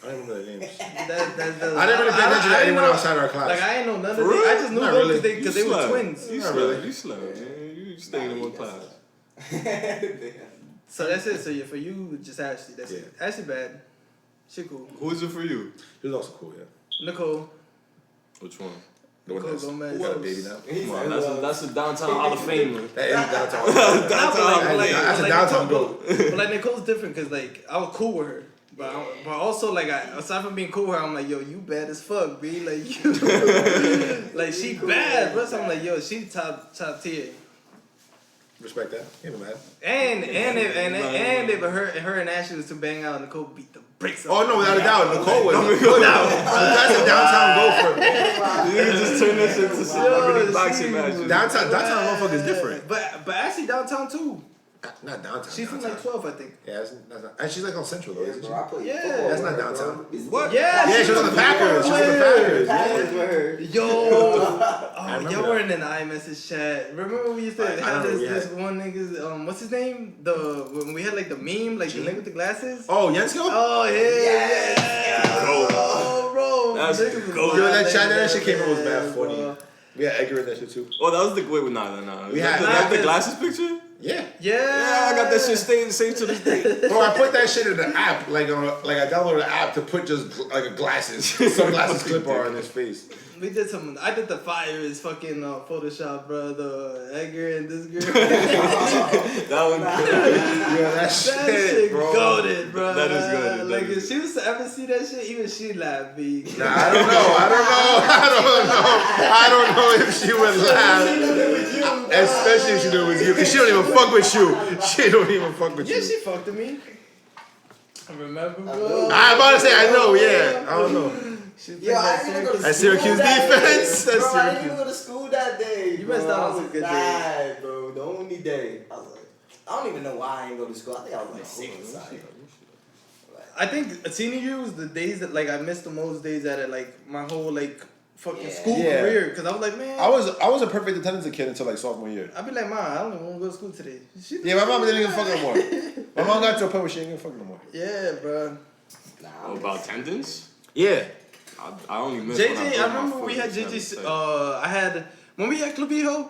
S1: I don't remember their names.
S4: That's
S1: I didn't really pay attention to
S4: I didn't
S1: anyone
S4: know-
S1: outside our class.
S4: Like I ain't know none of
S3: For
S4: them.
S3: real?
S4: I just knew
S1: Not
S4: them
S1: really.
S4: because they were
S3: slept.
S4: twins.
S3: You
S1: Not
S3: slept.
S1: really.
S3: You slept, man. You stayed in one class.
S4: So that's it. So yeah, for you, just Ashley. That's it. Ashley bad. She cool.
S3: Who's it for you?
S1: She was also cool, yeah.
S4: Nicole.
S3: Which one?
S1: The one that's
S4: Gomez.
S1: got a baby now.
S3: Come on, that's a downtown Hall of Famer.
S1: That is downtown.
S4: That's
S1: a downtown goat.
S4: But like Nicole's different because like I was cool with her, but also like aside from being cool with her, I'm like yo, you bad as fuck, b. Like you, like she bad, bro. So I'm like yo, she top tier.
S1: Respect that. Ain't no mad.
S4: And if her and Ashley was to bang out, Nicole beat the brakes off.
S1: Oh no, without a doubt, Nicole was. No doubt. That's a downtown gopher.
S3: You can just turn this into celebrity boxing match.
S1: Downtown motherfucker is different.
S4: But Ashley downtown too.
S1: Not downtown.
S4: She's from like 12, I think.
S1: Yeah, that's not. And she's like on Central though, isn't she?
S4: Yeah.
S1: That's not downtown.
S3: What?
S4: Yeah,
S1: she was on the Packers. She was on the Packers.
S4: Yo, y'all were in an iMessage chat. Remember we used to have this one nigga's what's his name? When we had like the meme, like the nigga with the glasses.
S1: Oh, Yensko?
S4: Oh yeah. Oh bro.
S3: That's
S1: Yo, that shit came out was bad funny. We had Edgar in that shit too.
S3: Oh, that was the wait. Nah.
S1: We had
S3: the glasses picture.
S1: Yeah.
S3: I got that shit saved to this day.
S1: Bro, I put that shit in the app, I downloaded the app to put just like a sunglasses clip on his face.
S4: I did the fires fucking Photoshop, bro. The Edgar and this girl.
S3: That one.
S1: Yeah, that shit, bro.
S4: Goated, bro.
S3: That is good.
S4: Like if she was to ever see that shit, even she laugh, B.
S1: Nah, I don't know if she would laugh. Especially if she knew it was you, cause she don't even fuck with you. She don't even fuck with you.
S4: Yeah, she fucked with me. I remember, bro.
S1: I'm about to say I know. Yeah, I don't know.
S2: Yo, I didn't even go to school.
S1: Syracuse defense.
S2: Bro, I didn't even go to school that day.
S4: You missed out on a good day.
S2: Bro. The only day. I was like, I don't even know why I didn't go to school. I think I was like 6 or something.
S4: I think senior year was the days that like I missed the most days out of like my whole like fucking school career. Cause I was like, man.
S1: I was a perfect attendance kid until like sophomore year.
S4: I'd be like, Mom, I don't even want to go to school today.
S1: Yeah, my mom didn't even fuck no more. My mom got to a point where she ain't even fuck no more.
S4: Yeah, bro.
S3: About attendance?
S1: Yeah.
S3: I only missed
S4: JJ, I remember when we had JJ. When we had Clubbijo.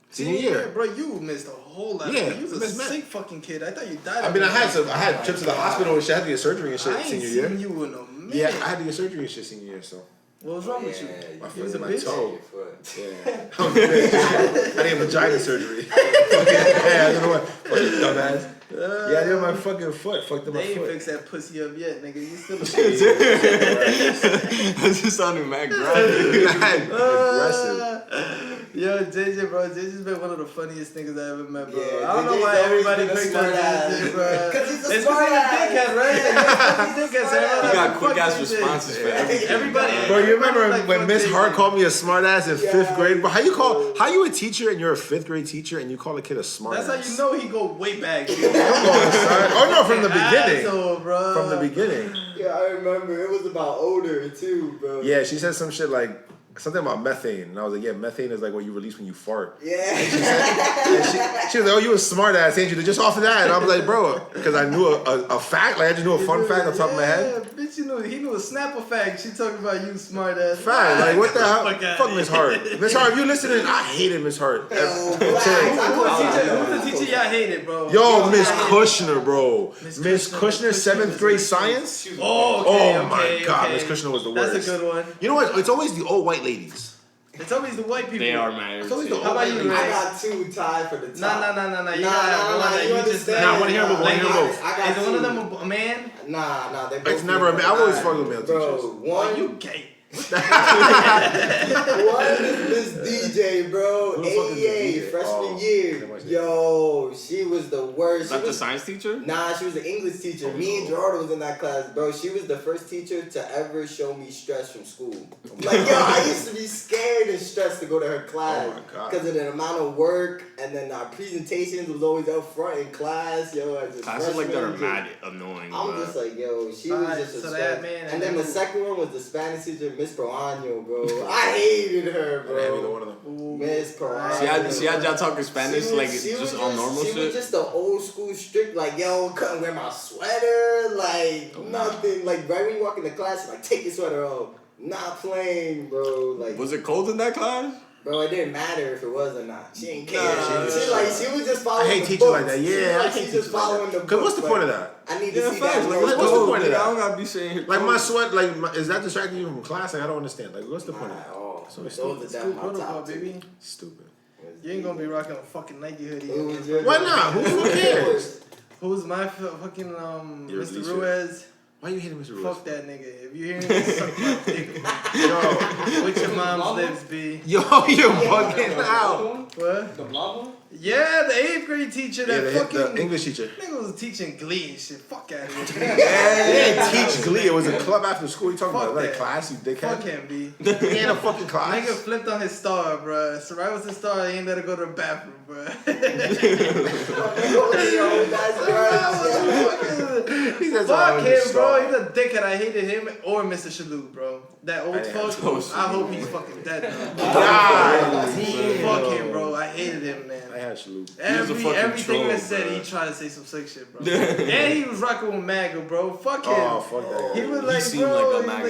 S1: Senior year,
S4: bro, you missed a whole lot.
S1: Yeah,
S4: You was a sick fucking kid. I thought you died.
S1: I mean, I had trips to the hospital and shit. I had to get surgery and shit senior year.
S4: I ain't seen you in a minute.
S1: Yeah, I had to get surgery and shit senior year, so.
S4: What was wrong with you?
S1: My
S4: You was a
S1: my
S4: bitch?
S1: toe. Yeah. I need vagina surgery. Yeah, I don't know what. Fucking dumbass. Yeah, I did my fucking foot. Fucked up my
S4: They ain't
S1: foot.
S4: fixed that pussy up yet, nigga. You still a
S3: That just sounded mad graphic.
S1: Aggressive.
S4: Yo, JJ, bro. JJ's been one of the funniest niggas I ever met, bro.
S2: Yeah,
S4: I don't know
S2: JJ's
S4: why
S2: always
S4: everybody
S2: been a
S4: picked
S2: smart
S4: on
S2: ass.
S4: JJ, bro.
S2: Cause he's a
S4: It's
S2: smart
S4: because
S2: ass.
S4: he's a dickhead, right? He's a dickhead.
S3: You got quick ass responses for everything.
S4: Everybody.
S1: Bro, you remember
S4: like,
S1: when
S4: fuck
S1: Miss
S4: JJ.
S1: Hart called me a smartass in
S2: Yeah,
S1: 5th grade? Bro, how you a teacher and you're a 5th grade teacher and you call a kid a smartass?
S4: That's how you know he go way back.
S1: Oh no, from the beginning.
S4: Asshole, bro.
S1: From the beginning.
S2: Yeah, I remember. It was about odor too, bro.
S1: Yeah, she said some shit like something about methane, and I was like, yeah, methane is like what you release when you fart.
S2: Yeah.
S1: And she was like, oh, you a smart ass, ain't you? Just off of that, and I was like, bro, because I knew a fact, like I just knew a fun fact on top of my head.
S4: Yeah, bitch, he knew a Snapper fact. She talking about you smart ass.
S1: Fact, like what the hell?
S4: Fuck outta
S1: Fuck Miss Hart. Miss Hart, if you listening, I hated Miss Hart.
S4: Who's the teacher y'all hated, bro?
S1: Yo, Miss Kushner, bro. Miss Kushner, 7th grade science.
S4: Oh,
S1: Oh my God, Miss Kushner was the worst.
S4: That's a good one.
S1: You know what? It's always the old white ladies.
S4: It's always the white people.
S3: They are married.
S1: It's always the
S3: too.
S4: How about you,
S2: I
S4: Ray?
S2: got 2 tied for the top.
S4: Nah. You
S2: Nah,
S4: gotta have one that
S2: you
S4: you just
S2: understand.
S1: Nah, I wanna hear 'em both, I wanna hear 'em both.
S2: I got
S4: Is one of
S2: 2.
S4: them a man?
S2: Nah, they both.
S1: It's never a man. I've always fucked with male
S2: Bro,
S1: teachers.
S2: one
S4: You gay.
S2: One is Miss DJ, bro.
S1: Who the fuck is the
S2: 88,
S1: DJ?
S2: freshman
S1: Oh,
S2: year.
S1: that
S2: Yo, she was the worst.
S3: Is that
S2: She
S3: the
S2: was,
S3: science teacher?
S2: nah, she was an English teacher. Me and Gerardo was in that class, bro. She was the first teacher to ever show me stress from school. Like, yo, I used to be scared and stressed to go to her class.
S1: Oh my God.
S2: Because of the amount of work, and then our presentations was always up front in class. Yo, as a
S3: Classes like that are
S2: freshman,
S3: mad annoying.
S2: I'm
S3: bro.
S2: just like, yo, she was just a
S4: So
S2: stress.
S4: that man,
S2: And then the second one was the Spanish teacher, Miss Proaño, bro. I hated her,
S1: I didn't have either
S2: bro.
S1: one of them.
S2: Miss Proaño.
S3: She had y'all talking Spanish
S2: She was-
S3: like
S2: she
S3: just
S2: was
S3: on normal
S2: She was
S3: shit.
S2: just the old school strict, like, yo, couldn't wear my sweater, like, nothing. Like, right when you walk into class, like, take your sweater off. Not playing, bro. Like,
S3: Was it cold in that class?
S2: Bro, it didn't matter if it was or not. She ain't care.
S1: Nah,
S2: She was just following
S1: I hate
S2: the
S1: teachers
S2: books.
S1: like that. Yeah, I hate
S2: she's
S1: teachers
S2: just following
S1: like
S2: the
S1: that.
S2: books.
S1: Cause what's the point of that?
S2: I need to
S3: Yeah,
S2: see
S3: facts.
S2: that.
S3: Like,
S1: what's the point of that?
S3: I don't gotta be saying
S1: Like my sweat, like is that distracting you from class? Like I don't understand. Like what's the point of that?
S2: So
S1: it's
S2: those are
S4: School
S2: definitely my
S4: protocol,
S2: top
S4: baby.
S1: Stupid.
S4: You ain't gonna be rocking a fucking Nike hoodie.
S1: Why not? Who cares?
S4: Who's my fucking
S1: Your
S4: Mr.
S1: leisure.
S4: Ruiz?
S1: Why you hating Mr. Ruiz?
S4: Fuck that nigga. If you hear me, suck my dick.
S1: Yo,
S4: With your mom's lips, B.
S1: yo, you're bugging out.
S4: What?
S5: The blonde one?
S4: Yeah, the 8th grade teacher
S1: Yeah,
S4: that
S1: the
S4: fucking
S1: English teacher.
S4: nigga was teaching Glee and shit. Fuck out of here.
S1: They didn't teach Glee. It was a club after school. You talking
S4: Fuck
S1: about like
S4: that.
S1: class? You
S4: Fuck
S1: dickhead.
S4: him, B.
S1: He ain't a fucking class.
S4: Nigga flipped on his star, bruh. So right was his star, he ain't let her go to the bathroom, bruh.
S1: He says,
S4: Fuck
S1: "Oh,
S4: him,
S1: his
S4: bro.
S1: star."
S4: He's a dickhead. I hated him or Mr. Shalhoub, bro. That old fuck. I hope he's fucking dead now.
S1: God
S4: Fuck him, bro. I hated him, man.
S1: I had Shalhoub.
S4: Everything
S3: troll,
S4: that said,
S3: bro.
S4: he tried to say some slick shit, bro. And he was rocking with MAGA, bro. Fuck him.
S1: Oh, fuck that.
S4: He was like,
S3: seemed
S4: bro,
S3: like a
S4: he
S3: MAGA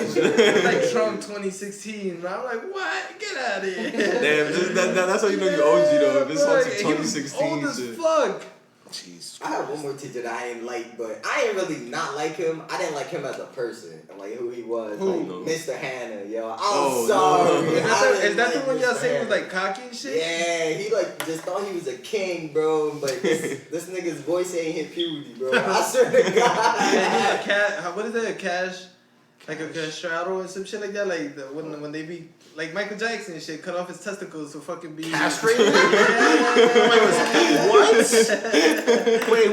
S4: was
S3: guy.
S4: he was like Trump 2016, bro. I'm like, what? Get out of here.
S3: Damn, that's how you know you OG though. If it's
S4: bro,
S3: on
S4: he was
S3: 2016
S4: old as
S3: shit.
S4: fuck.
S1: Jesus.
S2: I have one more teacher that I ain't like, but I ain't really not like him. I didn't like him as a person and like who he was.
S4: Who?
S2: Like, Mr. Hanna, yo. I'm
S3: Oh,
S2: sorry.
S3: no.
S4: Is that the one y'all say was like cocky and shit?
S2: Yeah, he like just thought he was a king, bro. But this nigga's voice ain't hit puberty, bro. I swear to God.
S4: Yeah, he's a what is that? A cash? Like a castrato or some shit like that? Like when they be like Michael Jackson and shit, cut off his testicles to fucking be
S1: Castrated?
S4: Yeah.
S1: What?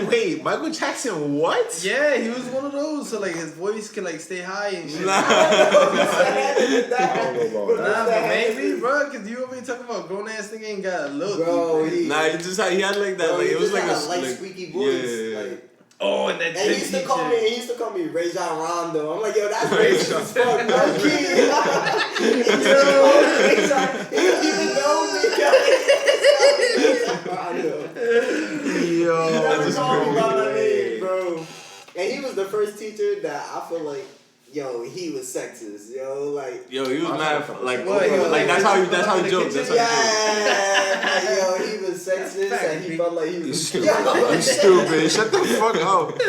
S1: Wait. Michael Jackson, what?
S4: Yeah, he was one of those. So like his voice can like stay high and shit.
S1: I don't know about
S4: Nah,
S1: that.
S4: but maybe, bro, cause you over here talking about grown ass nigga ain't got a look.
S2: Bro,
S4: deep,
S3: Nah, he had like that.
S2: Bro,
S3: Like
S2: he
S3: it was
S2: just
S3: like
S2: had
S3: a
S2: light
S3: like,
S2: squeaky voice.
S3: Yeah.
S2: Like,
S4: Oh, and that
S2: and he
S4: gym
S2: used to
S4: teacher.
S2: call me Raysean Rondo. I'm like, yo, that's racist as fuck. No kid. He used to call me Raysean. He didn't even know me. Rondo. He
S1: Yo.
S2: never
S3: just
S2: called me by my
S3: crazy.
S2: name, bro. And he was the first teacher that I feel like, yo, he was sexist. Yo, like.
S3: Yo, he was mad. Like,
S4: What,
S3: okay,
S4: yo,
S3: like that's how he jokes. That's how he jokes.
S2: Yeah, like, yo, he was sexist and he felt like he was.
S1: You stupid. Shut the fuck up.
S4: Yo,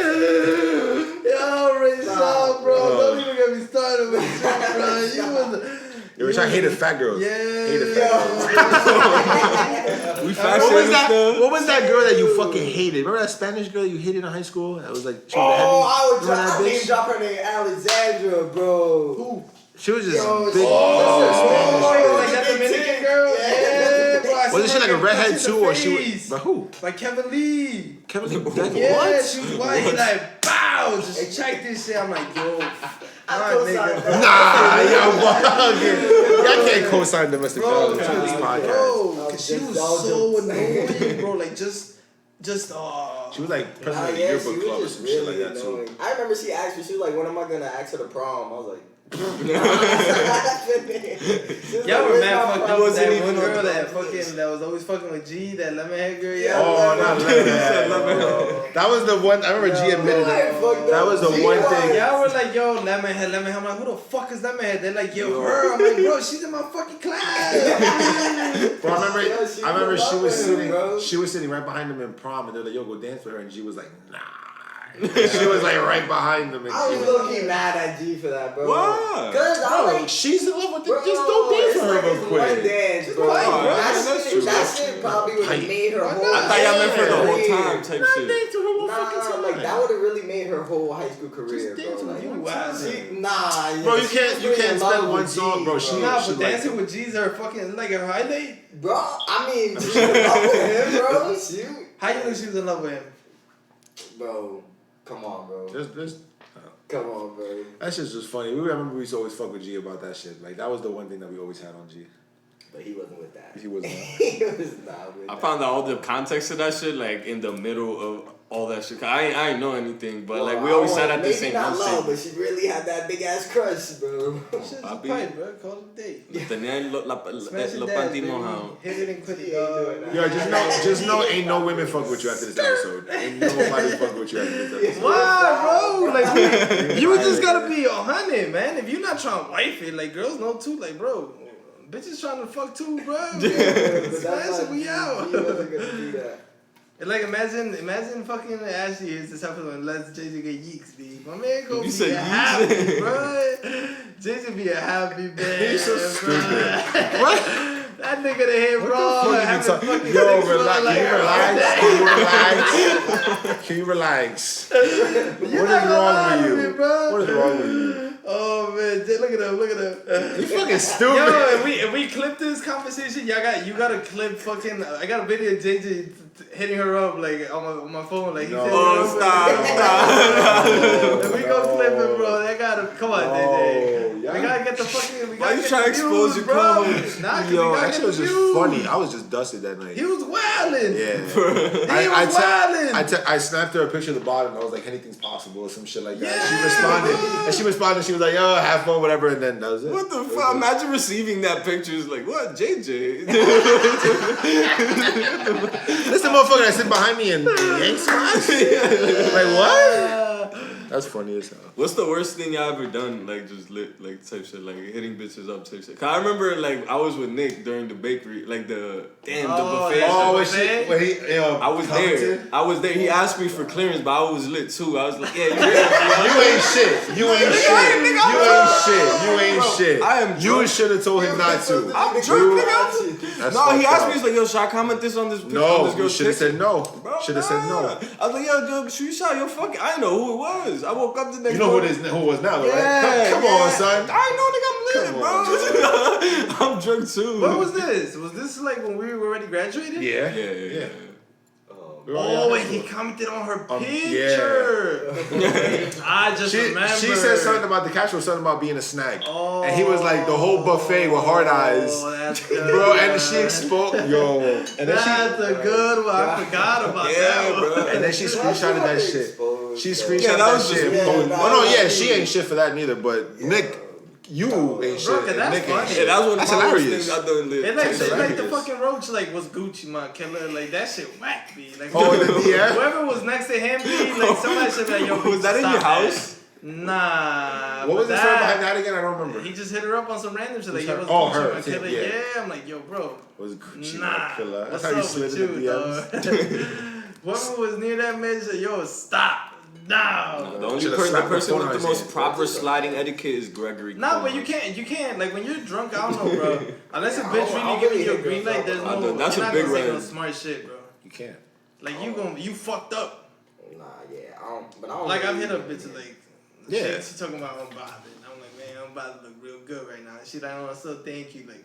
S4: Raysean, bro, don't even get me started with you, bro. You was.
S1: Yo, Rich, I hated fat girls.
S4: Yeah.
S1: Hated fat girls.
S3: We
S1: What
S3: fashion
S1: was
S3: and
S1: that?
S3: stuff.
S1: What was that girl that you fucking hated? Remember that Spanish girl you hated in high school? That was like she was
S2: Oh,
S1: heavy. Remember
S2: I
S1: that
S2: would
S1: bitch?
S2: drop her name Alexandra, bro.
S4: Who?
S1: She was just
S2: Yo,
S1: big.
S4: Oh, like
S1: Spanish
S4: that
S1: bitch.
S4: Dominican girl? Yeah, bro. I
S1: Wasn't
S4: seen
S1: she like
S4: her
S1: a
S4: get
S1: redhead
S4: punched in
S1: too,
S4: the
S1: or she was?
S4: face.
S1: But who?
S4: Like Kevin Lee.
S1: Kevin Lee?
S4: Yeah,
S1: What?
S4: she was white. He like, bow, just check this shit. I'm like, yo,
S2: I
S4: my
S2: co-sign
S4: nigga.
S2: that.
S1: Nah, yo, bugging. Y'all can't co-sign domestic
S4: Bro,
S1: violence on this podcast.
S4: bro, cause she was
S2: All
S4: so
S2: jokes.
S4: annoying, bro. Like just
S1: She was like president
S2: Nah,
S1: of the
S2: yeah,
S1: yearbook
S2: she
S1: club or
S2: was just
S1: some shit like
S2: really
S1: that too.
S2: annoying. I remember she asked me, she was like, when am I gonna ask her to prom? I was like,
S4: y'all were mad fucked up with
S3: wasn't
S4: that
S3: even
S4: one
S3: on
S4: girl
S3: the
S4: that was always fucking with G, that lemon head girl. Yeah.
S1: Oh, not Lemonhead. That was the one. I remember G admitted it. That was the one thing.
S4: Y'all were like, yo, Lemonhead. I'm like, who the fuck is Lemonhead? They're like, yo, her. I'm like, bro, she's in my fucking class.
S1: Bro, I remember.
S2: Yeah, she
S1: I remember
S2: was
S1: she was
S2: loving him,
S1: sitting.
S2: bro.
S1: She was sitting right behind him in prom, and they're like, "Yo, go dance with her," and G was like, "Nah." She was like right behind them. And
S2: I was
S1: she
S2: low key mad at G for that, bro.
S3: Why?
S2: Cause I
S1: Bro,
S2: like,
S1: she's in love with
S2: bro,
S1: it. Just don't dance
S2: it's
S1: with her
S2: like
S1: real
S2: it's one
S1: quick.
S2: dance, bro.
S4: white, bro.
S3: That's true.
S2: That shit probably would have
S1: White.
S2: made her whole.
S3: I thought y'all meant for the whole
S2: career.
S3: time type shit.
S1: Dance with her one fucking
S2: Nah,
S1: time.
S2: like that would have really made her whole high school career,
S1: Just dance
S2: bro.
S1: with
S2: Like,
S1: you,
S4: wow.
S2: nah,
S1: Bro, you
S2: she
S1: can't-
S2: was
S1: you
S2: really
S1: can't
S2: in love
S1: spend one
S2: with
S1: song,
S2: G,
S1: bro. She-
S4: Nah,
S1: she
S4: but
S1: like
S4: dancing
S1: it.
S4: with G's are fucking like her highlight.
S2: bro. I mean, she's in love with him, bro. Shoot,
S4: How you know she was in love with him?
S2: bro. Come on, bro.
S1: Just
S2: Come on, bro.
S1: that shit's just funny. We remember we used to always fuck with G about that shit. Like that was the one thing that we always had on G.
S2: But he wasn't with that.
S1: He wasn't.
S2: He was not with
S3: I
S2: that.
S3: found out all the context of that shit like in the middle of all that shit. I ain't know anything, but like we always sat at the
S2: maybe
S3: same
S2: not love,
S3: table.
S2: but she really had that big ass crush, bro.
S4: Shit's a
S3: Papi.
S4: pipe, bro. Call it a date.
S3: Tenía los
S4: Smash it,
S3: panty
S4: baby.
S3: mojados.
S4: Hit it and quit
S2: He
S4: it,
S2: ain't
S4: dog.
S2: doing that.
S1: Yo, just know, ain't no women fuck with you after this episode. Ain't nobody fuck with you after this episode.
S4: Why, bro? Like, you just gotta be 100, man. If you're not trying to wife it, like, girls know too. Like, bro, Bitches trying to fuck too, bro.
S2: But
S4: Smash it, we out.
S2: He wasn't gonna do that.
S4: And like imagine fucking Ashley is this episode and lets Jay-Z get yeeks, B. My man gonna be happy, bro. Jay-Z be a happy man. He's so stupid. What? That nigga that hit raw.
S1: Yo, relax. Can you relax? What is wrong with you? What is wrong with you?
S4: Oh man, look at him.
S1: You fucking stupid.
S4: Yo, if we clip this conversation, you gotta clip fucking. I got a video of JJ hitting her up like on my phone, like he's hitting her up. Stop. If we go clip it, bro, that gotta come on, JJ.
S1: Yeah.
S4: We gotta get the fucking. We
S3: Why
S4: gotta
S3: you
S4: get
S3: trying to
S4: the
S3: expose
S4: views,
S3: your
S4: bro.
S3: colors?
S4: Nah, 'cause
S1: Yo,
S4: we gotta
S1: that
S4: get
S1: shit
S4: the
S1: was just
S4: views.
S1: funny. I was just dusted that night.
S4: He was wildin'.
S1: Yeah.
S4: He was wildin'.
S1: I snapped her a picture of the bottom. I was like, anything's possible or some shit like that.
S4: Yeah.
S1: She responded. She was like, yo, have fun, whatever. And then that was it.
S3: What the fuck? Imagine receiving that picture. It's like, what? JJ?
S1: This the motherfucker that sit behind me and yanks my Like, what? That's funny as hell.
S3: What's the worst thing y'all ever done? Like, just lit, like, type shit, like, hitting bitches up, type shit. Cause I remember, like, I was with Nick during the bakery, like, the buffet. I was there. He asked me for clearance, but I was lit, too. I was like, yeah,
S1: you ain't shit. You ain't shit.
S3: I am drunk.
S1: You should have told him not to.
S3: I'm drunk, nigga. No, he asked me, he's like, yo, should I comment this on this picture?
S1: No, you should have said no. Should have said no.
S3: I was like, yo, shoot shot, yo, fuck it. I didn't know who it was. I woke up the next
S1: You know who it was now, though, right? Come on, son.
S3: I know, nigga, I'm lit, bro. I'm drunk too.
S4: What was this? Was this like when we were already graduated?
S3: Yeah.
S4: Oh, wait, he commented on her picture. I just remember.
S1: She said something about the catch was something about being a snack. Oh, and he was like the whole buffet with hard eyes.
S4: That's good.
S1: Bro, and she exposed and then
S4: that's a good one. I forgot about that one.
S3: Bro.
S1: And then she screenshotted that shit. She screenshotted
S3: that
S1: that shit. She ain't shit for that neither, but Nick, you ain't shit.
S4: Bro, that's
S1: Nick
S4: funny.
S3: Yeah, that was one of
S1: That's
S3: my
S1: hilarious.
S3: things I done lit.
S4: It's like the fucking roach like was Gucci man killer, like that shit whack me. Like whoever was next to him, like somebody should be like, yo,
S3: was that in your house?
S4: Nah.
S1: What was the story behind that again? I don't remember.
S4: He just hit her up on some random shit. Like, yo, was
S1: her.
S4: Gucci man killer? Yeah. I'm like, yo, bro.
S1: Was Gucci
S4: nah.
S1: killer? That's
S4: What's
S1: how you
S4: up
S1: slid
S4: with
S1: in the
S4: you,
S1: DMs.
S4: Whoever was near that man said, yo, stop. No.
S3: The only person with the most proper sliding etiquette is Gregory.
S4: Nah, but you can't. Like when you're drunk, I don't know, bro. Unless a bitch really giving you a green light, there's no.
S3: That's
S4: you're
S3: a
S4: not
S3: big
S4: gonna say no
S3: red.
S4: smart shit, bro.
S1: You can't.
S4: Like you fucked up.
S2: Nah, yeah, I don't.
S4: Like I've hit up bitches like.
S1: Yeah.
S4: She talking about I'm bothered. I'm like, man, I'm about to look real good right now. She like, oh, so thank you. Like,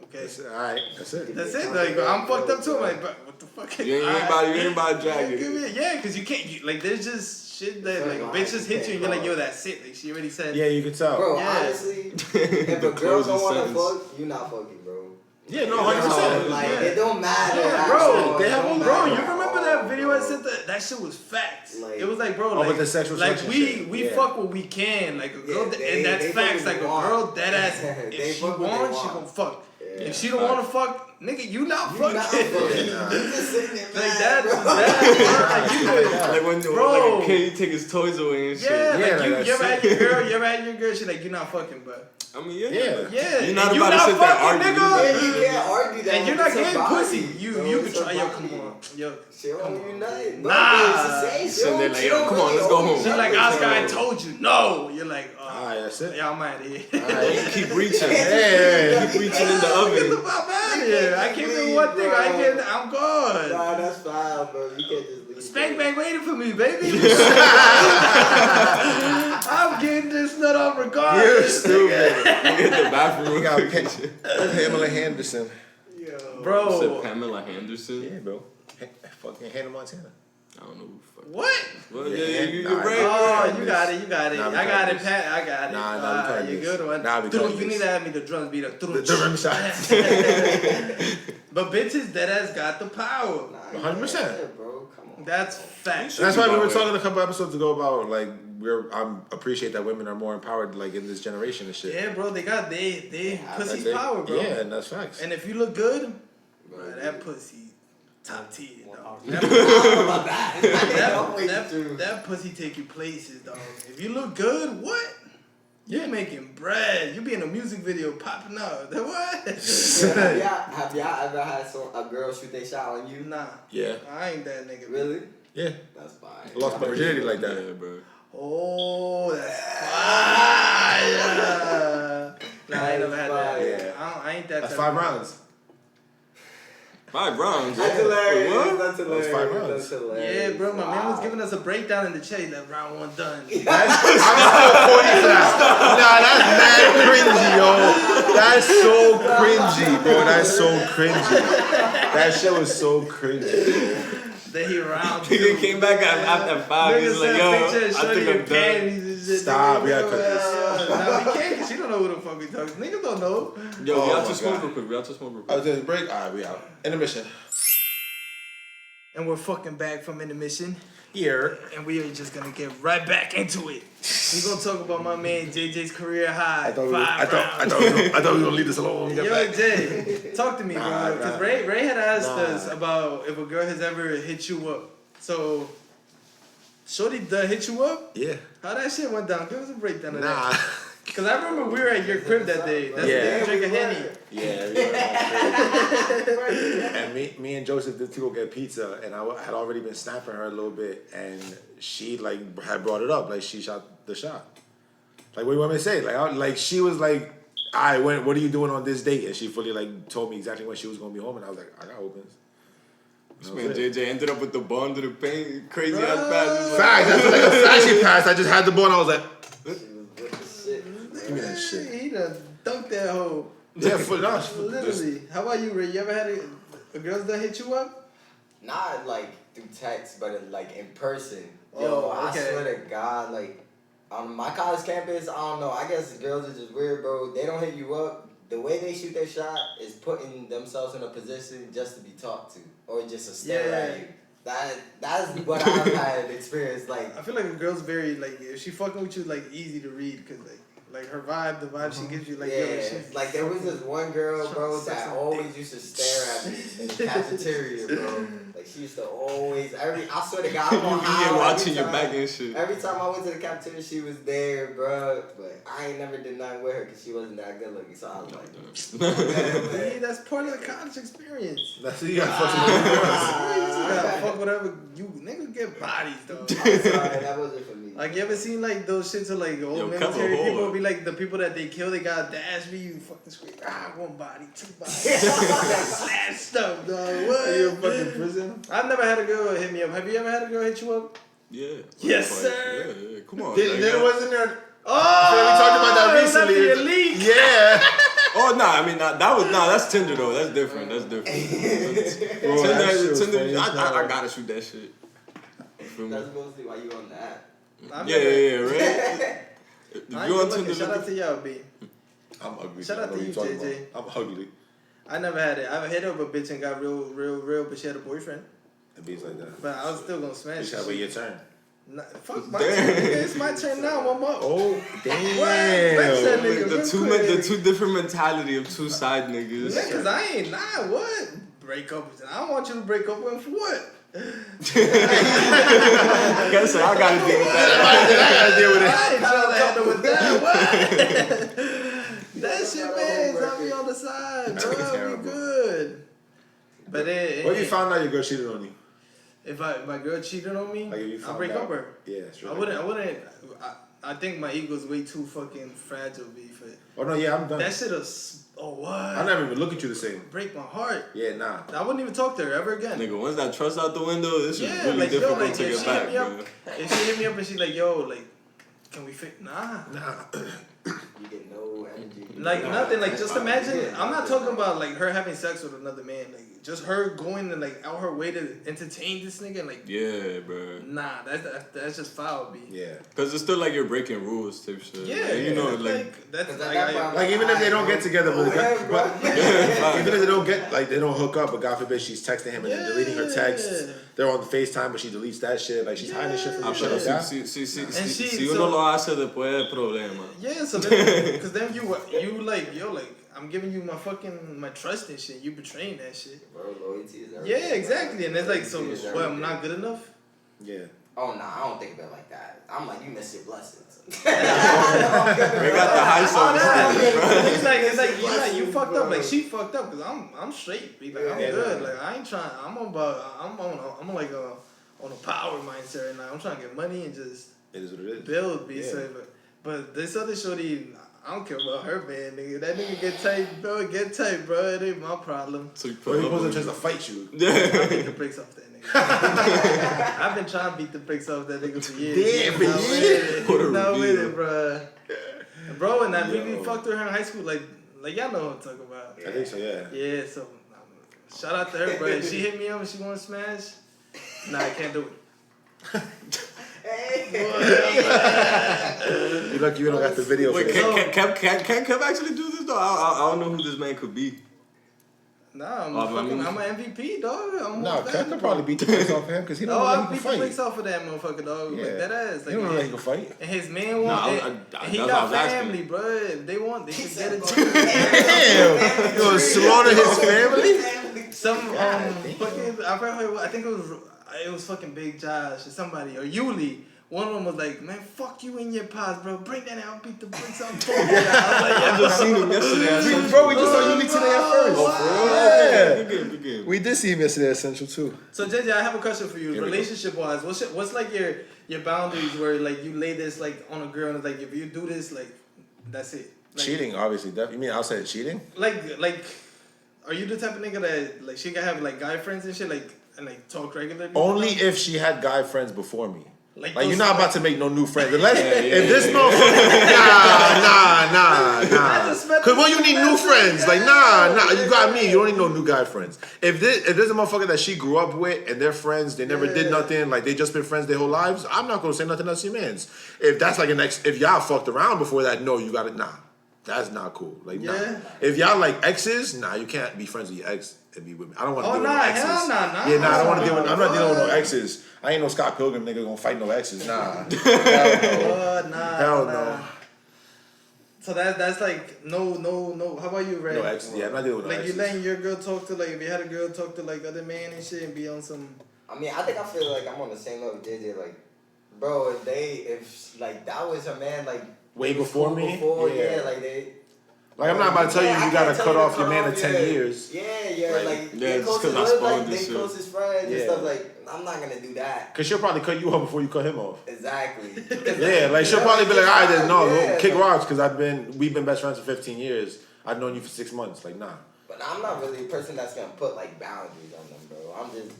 S4: okay.
S1: All right. That's it.
S4: That's it. Like, I'm fucked up too. I'm like, but what the fuck?
S3: You ain't about to drag it.
S4: Yeah, because you can't. Like, there's just shit that like bitches hit you and you're like, yo, that's it. Like she already said.
S1: Yeah, you can tell.
S2: Bro,
S4: Yeah.
S2: honestly, if a girl don't want to fuck, you not fucking, bro.
S1: Yeah, no, 100%.
S2: Like, it don't matter.
S4: Yeah, bro,
S1: they have
S4: bro, you remember that video I sent? That shit was facts. Like, it was like, bro, like,
S1: with the sexual
S4: like
S1: selection
S4: we fuck what we can. Like a girl, and that's facts. Like a girl, dead ass. If she wants, she gon' fuck. Yeah. If she don't wanna fuck, nigga, you not fucking.
S2: You just sitting there,
S4: like that's
S3: like when like a kid take his toys away and shit.
S4: Yeah, like you ever had your girl, she like, you not fucking, but.
S3: I mean, yeah.
S4: You're
S3: not about to sit there arguing.
S2: Yeah, you can't argue that.
S4: And you're not getting pussy. You can try. Yo, come on. Yo,
S2: she don't owe you nothing.
S4: Nah.
S3: So then like, yo, come on, let's go home.
S4: She's like, Oscar, I told you. No. You're like,
S1: alright, that's it.
S4: Yeah, I'm out of here.
S3: Alright, keep reaching. Keep reaching in the oven.
S4: Get the fuck out of here. I can't do one thing. I'm gone.
S2: Nah, that's fine, bro. You can't just leave.
S4: Spank bang waiting for me, baby. I'm getting this nut off regardless.
S1: You're stupid.
S3: You get the bathroom.
S1: We got Pamela Henderson.
S4: Yo. Bro.
S3: You said Pamela Henderson?
S1: Yeah, bro. Fucking Hannah Montana.
S3: I don't know who the fuck.
S4: What?
S3: Well, you're right.
S4: Oh, you got it.
S1: Nah,
S4: I got it, Pat. I got it.
S1: Nah,
S4: you're good one.
S1: Nah,
S4: you need to have me the drums beat up.
S1: The drum shots.
S4: But bitches dead ass got the power.
S1: 100%.
S2: Bro, come on.
S4: That's fact.
S1: That's why we were talking a couple episodes ago about like I appreciate that women are more empowered like in this generation and shit.
S4: Yeah, bro, they pussy's power, bro.
S1: Yeah, and that's facts.
S4: And if you look good, bro, that pussy top tier, dog. That pussy take you places, dog. If you look good, what? You making bread. You be in a music video popping out. What?
S2: Have y'all ever had a girl shoot their shot on you?
S4: Nah.
S1: Yeah.
S4: I ain't that nigga.
S2: Really?
S1: Yeah.
S2: That's fine.
S1: I lost my virginity like that.
S3: Yeah, bro.
S4: Oh, that's fire. Nah, I ain't never had that.
S1: Yeah.
S4: I ain't that.
S1: That's 5 rounds.
S3: 5 rounds.
S2: That's hilarious.
S3: What?
S2: That's hilarious.
S1: That's 5 rounds.
S2: That's hilarious.
S4: Yeah, bro, my man was giving us a breakdown in the chat. That round 1 done.
S1: I'm still 40 for that. Nah, that's mad cringy, yo. That's so cringy, bro. That's so cringy. That shit was so cringy.
S4: Then he round 2.
S3: Nigga came back after 5. He's like, yo, I think I'm done.
S1: Stop, we gotta cut this.
S4: Nah, we can't, because she don't know who the fuck we talking. Niggas don't know.
S3: Yo, we
S1: Oh
S3: have to
S1: my
S3: smoke
S1: God.
S3: real quick. We have to smoke real
S1: I
S3: quick.
S1: was taking a break. Alright, we out. Intermission.
S4: And we're fucking back from intermission.
S1: Here.
S4: And we are just gonna get right back into it. We're gonna talk about my man JJ's career high.
S1: I thought we
S4: 5 rounds.
S1: were gonna leave this alone when we
S4: Yo,
S1: got back.
S4: Jay, talk to me, bro. Because
S1: nah.
S4: Ray had asked
S1: Nah.
S4: us about if a girl has ever hit you up. So, Shorty done hit you up?
S1: Yeah.
S4: How that shit went down? Give us a breakdown of
S1: Nah.
S4: that. Because I remember we were at your crib that day. That's
S1: Yeah.
S4: when you drinking Henny.
S1: Yeah. And me and Joseph did to go get pizza, and I had already been snapping her a little bit, and she like had brought it up, like she shot the shot. Like, what do you want me to say? Like she was like, "I went. What are you doing on this date?" And she fully like told me exactly when she was gonna be home, and I was like, "I got opens."
S3: This man JJ ended up with the ball under the paint. Crazy ass pass.
S1: Facts. That's like a flashy pass. I just had the ball, and I was like,
S2: Give
S1: me that shit.
S4: He done dunked that hoe.
S1: "Yeah, for no,
S4: Literally. How about you, Ray? You ever had a girl that hit you up?
S2: Not like through text, but like in person.
S4: Oh,
S2: Yo, I
S4: okay.
S2: swear to God, like on my college campus, I don't know. I guess girls are just weird, bro. They don't hit you up. The way they shoot their shot is putting themselves in a position just to be talked to, or just to stare at you. That's what I've had experience like.
S4: I feel like a girl's very, like, if she fucking with you, like, easy to read, because, like her vibe, the vibe she gives you, like, yo, she's...
S2: Like, there was this one girl, bro, that always used to stare at me in the cafeteria, bro. Like, she used to always, I swear to God, I'm on high.
S3: You watching your back and shit.
S2: Every time I went to the cafeteria, she was there, bro. But I ain't never did nothing with her because she wasn't that good looking. So I was like,
S4: Hey, that's part of the college experience.
S1: That's you gotta fuck some girls.
S4: You gotta fuck whatever you niggas get bodies though.
S2: I'm sorry, that wasn't for me.
S4: Like, you ever seen like those shits of like old
S3: Yo,
S4: military
S3: cover
S4: people
S3: whore.
S4: be like the people that they kill, they got dash me, you fucking scream, 1 body, 2 bodies, slash stuff, dog. What?
S1: Are you in fucking prison?
S4: I've never had a girl hit me up. Have you ever had a girl hit you up?
S3: Yeah.
S4: Yes,
S3: Like,
S4: sir.
S3: Yeah. Come on.
S1: There wasn't there.
S4: Oh,
S1: We talked about that recently.
S4: That's the elite.
S1: Yeah.
S3: Oh nah, I mean that's Tinder though. That's different. That's different.
S1: Bro, that shit was
S3: Tinder.
S1: funny as hell.
S3: I gotta shoot that shit. You feel me?
S2: That's mostly why you on the app.
S3: Yeah, right. If
S4: I
S3: you
S4: ain't
S3: on
S4: looking.
S3: Tinder,
S4: Shout out to y'all, B.
S1: I'm ugly.
S4: Shout out
S1: I know
S4: to
S1: what
S4: you,
S1: you're talking
S4: JJ.
S1: about. I'm ugly.
S4: I never had it. I've hit up a bitch and got real, but she had a boyfriend.
S1: It be like that.
S4: But I was still gonna smash
S1: You gotta wait your turn.
S4: Nah, fuck my turn, nigga. It's my turn now. One more.
S1: Oh
S4: What? Flex that
S1: damn.
S4: nigga real quick.
S3: the two different mentality of two side niggas.
S4: Niggas, I ain't what? Break up. I don't want you to break up with for what?
S3: I guess I gotta deal with that.
S1: I gotta deal with it.
S4: I ain't trying to handle with that. What? That shit, man. I'll be on the side,
S1: That'd be
S4: bro.
S1: terrible.
S4: We good. But
S1: What if you found out your girl cheated on you?
S4: if my girl cheated on me,
S1: Like if you
S4: I'll
S1: found
S4: break
S1: out.
S4: up her.
S1: Yeah, sure.
S4: I wouldn't. I think my ego's way too fucking fragile, B, for it.
S1: Oh no, yeah, I'm done.
S4: That shit'll. Oh what?
S1: I never even look at you the same.
S4: Break my heart.
S1: Yeah, nah.
S4: I wouldn't even talk to her ever again.
S3: Nigga, once that trust out the window, this is
S4: Yeah,
S3: really
S4: like, yo,
S3: difficult
S4: like,
S3: to
S4: if
S3: get
S4: she
S3: back,
S4: hit me up,
S3: bro.
S4: if she hit me up and she's like, yo, like, can we fit? Nah.
S2: You get no energy.
S4: Like, nothing. Like, just imagine,
S2: Yeah,
S4: I'm not talking about, like, her having sex with another man. Like, just her going and, like, out her way to entertain this nigga. Like,
S3: Yeah, bro.
S4: nah, that's just foul, B.
S1: Yeah.
S3: Cause it's still like you're breaking rules type shit.
S4: Yeah,
S3: Like, you know, like
S4: that's
S2: Cause
S4: like,
S2: at that point,
S1: Like even if they don't get together, but
S3: yeah,
S1: even if they don't get like they don't hook up, but God forbid she's texting him and then deleting her texts. They're on FaceTime, but she deletes that shit. Like she's hiding shit from you. Shit like that.
S3: Si uno lo hace después del problema.
S4: yeah, so then, because then you like, yo, like, I'm giving you my trust and shit. You betraying that shit.
S2: Bro, loyalty is everything.
S4: Yeah, exactly. And it's like, so
S2: Loyalty is
S4: what? I'm
S2: everything.
S4: not good enough.
S1: Yeah.
S2: Oh, nah, I don't think of it like that. I'm like, you miss your blessings.
S3: They got the high self-esteem, bro.
S4: It's like you fucked up. Like, she fucked up because I'm straight. Like, I'm good. Like, I ain't trying. I'm on like on a power mindset right now. I'm trying to get money and just
S1: it is what it is.
S4: Build, but this other shorty, I don't care about her, man, nigga. That nigga get tight, bro. Get tight, bro. It ain't my problem.
S3: So you
S1: he wasn't trying to fight you.
S4: I beat the brakes off that nigga. I've been trying to beat the brakes off that nigga for years.
S1: Damn, for years.
S4: He's not with it, bro. Bro, and I really fucked with her in high school. Like y'all know what I'm talking about.
S1: I think so, yeah.
S4: Yeah, so shout out to her, bro. If she hit me up and she want to smash, nah, I can't do it.
S1: You're lucky you don't got the video.
S3: Wait,
S1: for this.
S3: can Kev actually do this though? I don't know who this man could be.
S4: Nah, I'm an MVP, dog.
S1: No, Kev could probably beat the brakes off of him because he don't know
S4: I'll
S1: he can
S4: beat
S1: fight.
S4: the brakes off of that motherfucker, dog.
S1: Yeah.
S4: Like that ass. Like,
S1: He don't know he can fight.
S4: And his man want he got family, bro. If they want, they can get it.
S1: Damn, you gonna slaughter his family?
S4: Some fucking I think it was fucking Big Josh or somebody or Yuli. One of them was like, man, fuck you and your pops, bro. Bring that out, beat the brakes off.
S3: I just seen him yesterday.
S1: Bro, we just saw Yuli today at first.
S3: Oh, for real? Good game.
S1: We did see him yesterday at Central too.
S4: So JJ, I have a question for you. Relationship wise, what's like your boundaries where like you lay this like on a girl and it's like if you do this like that's it. Like,
S1: Cheating, obviously. You mean outside of cheating?
S4: Like, are you the type of nigga that like she can have like guy friends and shit like and like talk regularly?
S1: Only if she had guy friends before me.
S4: Like
S1: you're not about to make no new friends. Unless, if this motherfucker, nah. Cause when you need new friends, like nah, you got me. You don't need no new guy friends. If there's a motherfucker that she grew up with and they're friends, they never did nothing, like they just been friends their whole lives, I'm not gonna say nothing else to your mans. If that's like if y'all fucked around before that, no, you gotta that's not cool. Like nah. If y'all like exes, nah, you can't be friends with your ex and be with me. I don't want to deal with no exes.
S4: Hell nah.
S1: Yeah, nah, I don't want to deal with. I'm not dealing with no exes. I ain't no Scott Pilgrim nigga gonna fight no exes. Nah. Hell no.
S4: So that's like no. How about you, Ray?
S1: No exes. Yeah, I'm not dealing with no exes.
S4: Like you letting your girl talk to like if you had a girl talk to like other man and shit and be on some.
S2: I mean, I think I feel like I'm on the same level with JJ. Like, bro, if like that was her man, like
S1: way before me.
S2: Yeah, like they.
S1: Like I'm not about to tell you gotta cut off your man in 10 years.
S2: Yeah, like they closest friends and stuff. Like I'm not gonna do that.
S1: Cause she'll probably cut you off before you cut him off.
S2: Exactly.
S1: Yeah, like she'll probably be like, all right, then no, kick rocks, cause we've been best friends for 15 years. I've known you for 6 months. Like nah.
S2: But I'm not really a person that's gonna put like boundaries on them, bro. I'm just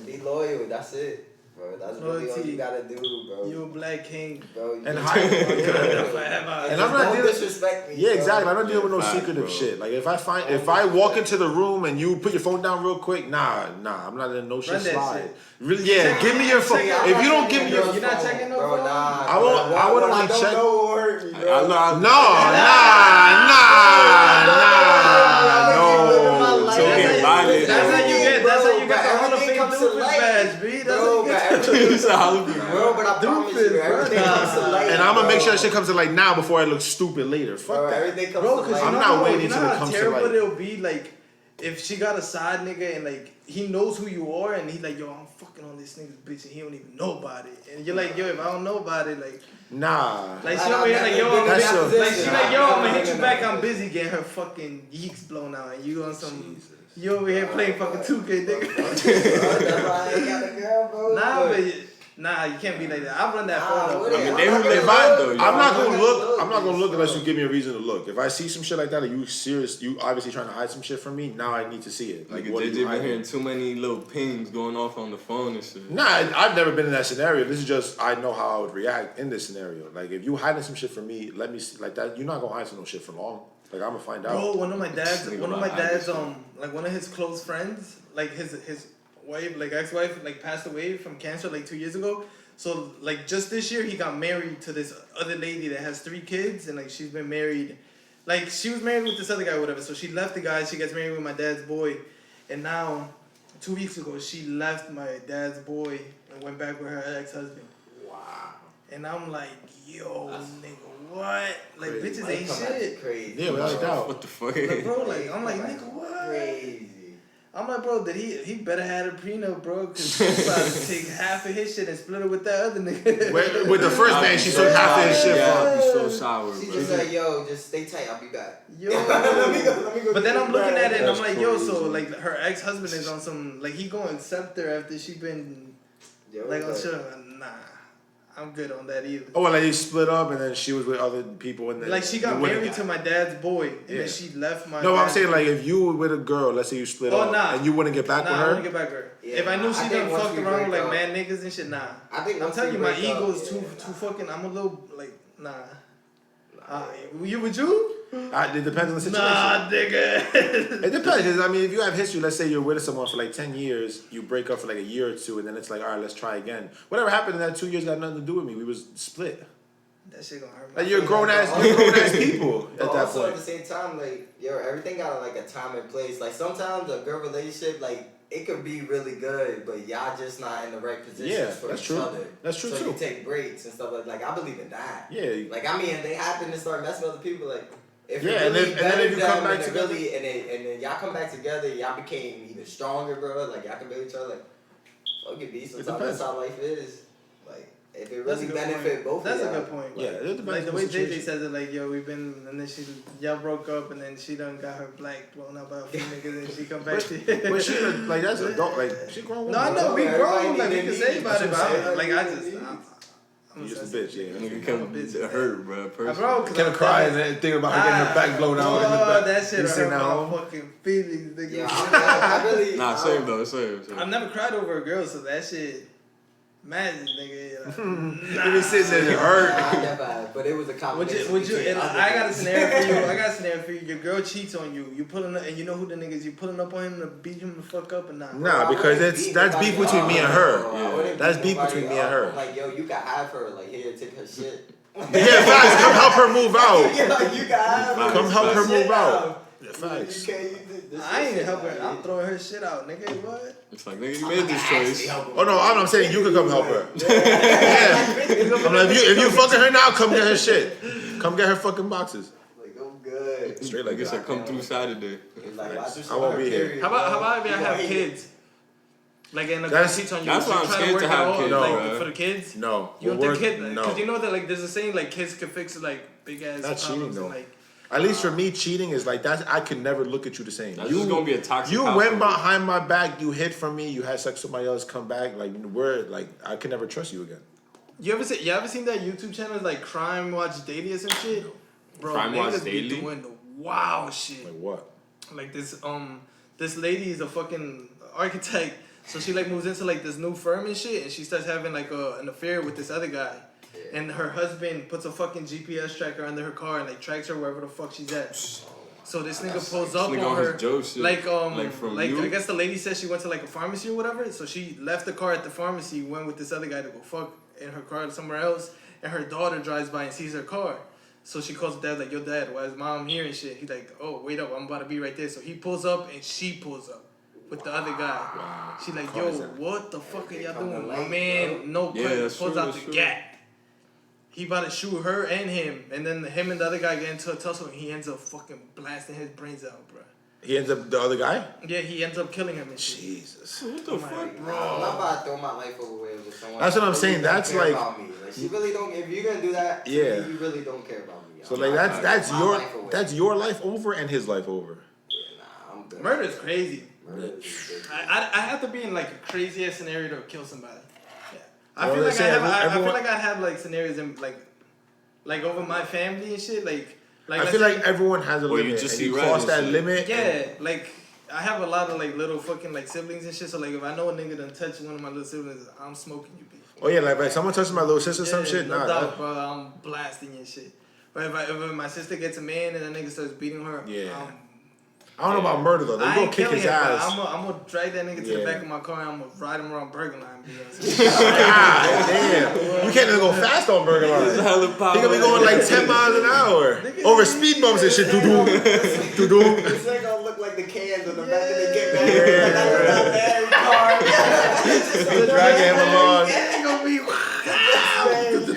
S2: be loyal. That's it. Bro, that's really all you gotta do, bro.
S4: You a black king,
S2: bro.
S1: And I'm not
S2: don't disrespect me.
S1: Yeah, exactly. I'm not dealing with no secretive shit. Like if I walk into the room and you put your phone down real quick, nah, I'm not in no shit slide. Really, yeah, give me your phone. If you don't give me your phone,
S4: you're not checking no phone.
S1: I wouldn't really check.
S3: No.
S1: No.
S3: So get violent.
S4: That's how you get the Hall of Fame doofus badge, B.
S2: Bro, but I promise you, everything comes to light.
S1: And I'm gonna make sure that shit comes to light now before it looks stupid later. Fuck that.
S2: Everything comes to light.
S1: I'm not waiting till it comes to light.
S4: Terrible it'll be like if she got a side nigga and like he knows who you are and he's like, yo, I'm fucking on this nigga's bitch and he don't even know about it. And you're like, yo, if I don't know about it, like
S1: nah.
S4: Like she over here like, yo, I'm gonna hit you back. I'm busy getting her fucking yeeks blown out and you on some.
S1: Jesus.
S4: You over here playing fucking 2K, nigga.
S2: That's why I ain't got a girl, bro.
S4: Nah, you can't be like that. I run that phone up.
S1: I'm not gonna look unless you give me a reason to look. If I see some shit like that, are you serious? You obviously trying to hide some shit from me. Now I need to see it.
S3: Like JJ been hearing too many little pings going off on the phone and shit.
S1: Nah, I've never been in that scenario. This is just I know how I would react in this scenario. Like if you hiding some shit from me, let me see like that. You're not gonna hide some no shit for long. Like I'm gonna find out.
S4: Bro, one of my dad's like one of his close friends, like his wife, like ex-wife, like passed away from cancer like 2 years ago. So like just this year he got married to this other lady that has 3 kids and like she's been married, like she was married with this other guy or whatever. So she left the guy, she gets married with my dad's boy, and now 2 weeks ago she left my dad's boy and went back with her ex-husband.
S2: Wow.
S4: And I'm like, yo, nigga, what? Like
S1: crazy.
S4: bitches ain't shit.
S2: Crazy.
S1: Yeah, without a doubt.
S3: What the fuck?
S4: Like, bro, like I'm like, nigga, what?
S2: Crazy.
S4: I'm like, bro, he better had a prenup, bro, because he's about to take half of his shit and split it with that other nigga.
S1: With the first man, she took half of his shit from.
S3: He's so sour,
S2: She
S3: bro.
S2: just like, yo, just stay tight, I'll be back.
S4: Yo.
S2: let me go.
S4: But then I'm looking at it and I'm
S3: That's
S4: like, yo,
S3: crazy.
S4: so like her ex-husband is on some, like he gonna accept her after she been, like on shit. Nah, I'm good on that either.
S1: Oh, well, like they split up and then she was with other people and then
S4: Like she got married to my dad's boy and then she left my.
S1: No, I'm saying like if you were with a girl, let's say you split up and you wouldn't get back with her.
S4: I wouldn't get back with her.
S2: Yeah,
S4: if I knew she done fucked around with like
S2: up,
S4: mad niggas and shit, nah.
S2: I think
S4: I'm telling you, my
S2: break up,
S4: ego is too fucking. I'm a little like nah. You would you?
S1: It depends on the situation.
S4: Nah, nigga.
S1: It depends. 'Cause, I mean, if you have history, let's say you're with someone for like 10 years, you break up for like a year or two, and then it's like, all right, let's try again. Whatever happened in that 2 years got nothing to do with me. We was split.
S4: That shit gonna hurt me.
S1: Like you're grown ass people at that
S2: also
S1: point.
S2: at the same time, like, yo, everything got like a time and place. Like sometimes a good relationship, like, it could be really good, but y'all just not in the right positions for each other.
S1: That's true
S2: so
S1: too.
S2: You take breaks and stuff like I believe in that.
S1: Yeah.
S2: Like I mean, if they happen to start messing with other people, like if
S1: Yeah,
S2: it
S1: and
S2: really
S1: then if you come back together,
S2: really, and then y'all come back together, y'all became even stronger, bro. Like y'all can build each other. Like fuck it, be sometimes that's how life is. Like if it really benefit both.
S4: That's
S2: of
S4: a
S2: y'all.
S4: good point.
S1: Yeah, it depends
S4: like the
S1: on
S4: way
S1: the
S4: JJ
S1: situation.
S4: says it, like yo, we've been, and then y'all broke up, and then she done got her black blown up by a few niggas, and she come back to you.
S1: But she like that's adult. Like she grown.
S4: No, I
S1: woman.
S4: know we
S2: Everybody
S4: grown, like we
S2: need
S4: can
S2: their
S4: say
S2: needs.
S4: about it, but
S2: That's
S4: I'm, like I
S2: what
S4: just, I'm
S1: You
S4: a
S1: just a
S4: sensitive
S1: bitch, yeah.
S3: Nigga come hurt, bro.
S4: Bro, cause
S1: Can't cry and then think about her getting her back blown out in the back.
S4: That shit
S1: You sitting
S4: hurt
S1: at
S4: my
S1: home.
S4: fucking feelings, nigga.
S2: Yeah, I really.
S3: Nah, same though, same.
S4: I've never cried over a girl, so that shit, magic, nigga. Like,
S1: You be sitting there and hurt.
S2: I never have, but it was a combination.
S4: Would you?
S2: between
S4: And
S2: other
S4: I got a
S2: things.
S4: scenario for you. I got a scenario for you. Your girl cheats on you. You pulling up, and you know who the niggas. You pulling up on him to beat him the fuck up, and not.
S1: Nah, because that's beef between me and her. That's beef between me and her.
S2: I'm like, yo, you can have her. Like, here, take her shit.
S1: Yeah, facts. Come help her move out.
S2: Yeah, like, you can have her.
S1: Come help her
S2: Shit
S1: move out.
S2: now.
S1: Yeah, facts.
S2: You can't.
S4: I ain't helping her. I'm throwing her shit out, nigga. What?
S3: It's like, nigga, you made this choice.
S1: Oh no, I'm saying you could come help her. Yeah. I'm like, if you fucking her now, come get her shit. Come get her fucking boxes.
S2: Like, I'm good.
S1: Straight like
S3: I guess I
S1: that.
S3: come through Saturday.
S2: Like,
S1: I won't be here.
S4: How about if y'all have kids? Like, and the girl
S1: That's-
S4: cheats on you.
S3: that's why I'm
S4: try
S3: scared
S4: work
S3: to
S4: it
S3: have
S4: out,
S3: kids,
S4: like,
S3: bro.
S4: for the kids.
S1: No.
S4: You don't
S1: We're-
S4: think kids?
S1: No.
S4: Because you know that like there's a saying like kids can fix like big ass
S1: That's
S4: problems
S1: cheating,
S4: and
S1: though.
S4: like.
S1: At least for me, cheating is like that's. I can never look at you the same.
S3: That's just gonna be a toxic
S1: You
S3: household.
S1: went behind my back. You hid from me. You had sex with somebody else. Come back. Like we're like I can never trust you again.
S4: You ever seen that YouTube channel like Crime Watch Daily or some shit? Bro,
S3: Crime Watch
S4: niggas be
S3: Daily?
S4: doing the wow shit.
S1: Like what?
S4: Like this lady is a fucking architect, so she like moves into like this new firm and shit, and she starts having like an affair with this other guy. And her husband puts a fucking GPS tracker under her car and like tracks her wherever the fuck she's at. So this nigga pulls up
S3: nigga
S4: on
S3: on
S4: her,
S3: his Joe shit.
S4: like
S3: from you?
S4: I guess the lady said she went to like a pharmacy or whatever. So she left the car at the pharmacy, went with this other guy to go fuck in her car somewhere else, and her daughter drives by and sees her car. So she calls dad like, yo dad, why is mom here and shit? He's like, oh wait up, I'm about to be right there. So he pulls up and she pulls up with the other guy.
S1: Wow.
S4: She like, yo, what the fuck are y'all doing? My
S2: late,
S4: man, no
S3: Yeah,
S4: cut,
S3: that's
S4: pulls
S3: true,
S4: out
S3: that's
S4: the
S3: true.
S4: gat. He about to shoot her and him, and then him and the other guy get into a tussle, and he ends up fucking blasting his brains out, bro.
S1: He ends up the other guy.
S4: Yeah, he ends up killing him and shit.
S1: Jesus.
S3: What the fuck?
S2: I'm not about to throw my life away with someone.
S1: That's what I'm
S2: that
S1: saying,
S2: really don't
S1: that's
S2: care
S1: like-
S2: about me. Like she really don't. If you're gonna do that, to
S1: Yeah.
S2: me, you really don't care about me.
S1: So
S2: I'm
S1: like
S2: not
S1: that's
S2: gonna throw my
S1: your
S2: life away.
S1: that's your life over and his life over.
S2: Yeah, nah, I'm good.
S4: Murder is crazy.
S2: Murder is ridiculous.
S4: I have to be in like a crazy ass scenario to kill somebody. Yeah. I
S1: Well,
S4: feel
S1: they
S4: like
S1: say
S4: I feel
S1: everyone-
S4: like I'd have like scenarios in like over my family and shit. Like
S1: I
S4: let's
S1: feel
S4: say-
S1: like everyone has a
S3: Well, you
S1: limit.
S3: just
S1: and
S3: see
S1: you
S3: red
S1: cross
S3: and
S1: that
S3: shit.
S1: limit.
S4: Yeah, like I have a lot of like little fucking like siblings and shit. So like if I know a nigga done touch one of my little siblings, I'm smoking you, bitch.
S1: Oh yeah, like if someone touches my little sister, some shit.
S4: No
S1: Nah,
S4: doubt,
S1: that-
S4: bro. I'm blasting your shit. But if my sister gets a man and that nigga starts beating her,
S1: Yeah. I don't know about murder though. They
S4: I
S1: go
S4: ain't
S1: kick
S4: killing
S1: his
S4: him, but
S1: ass.
S4: I'm gonna drag that nigga to the
S1: Yeah.
S4: back of my car and I'm gonna ride him around Burger Line.
S1: God damn. You can't even go fast on Burger
S3: It's
S1: Line.
S3: hella power.
S1: He gonna be going like 10 miles an hour. Over speed bumps and shit. Doo-doo. Doo-doo.
S2: This ain't gonna look like the cans on the back of the get back.
S1: Yeah,
S2: Like that car.
S1: Just dragging him along.
S4: It's gonna be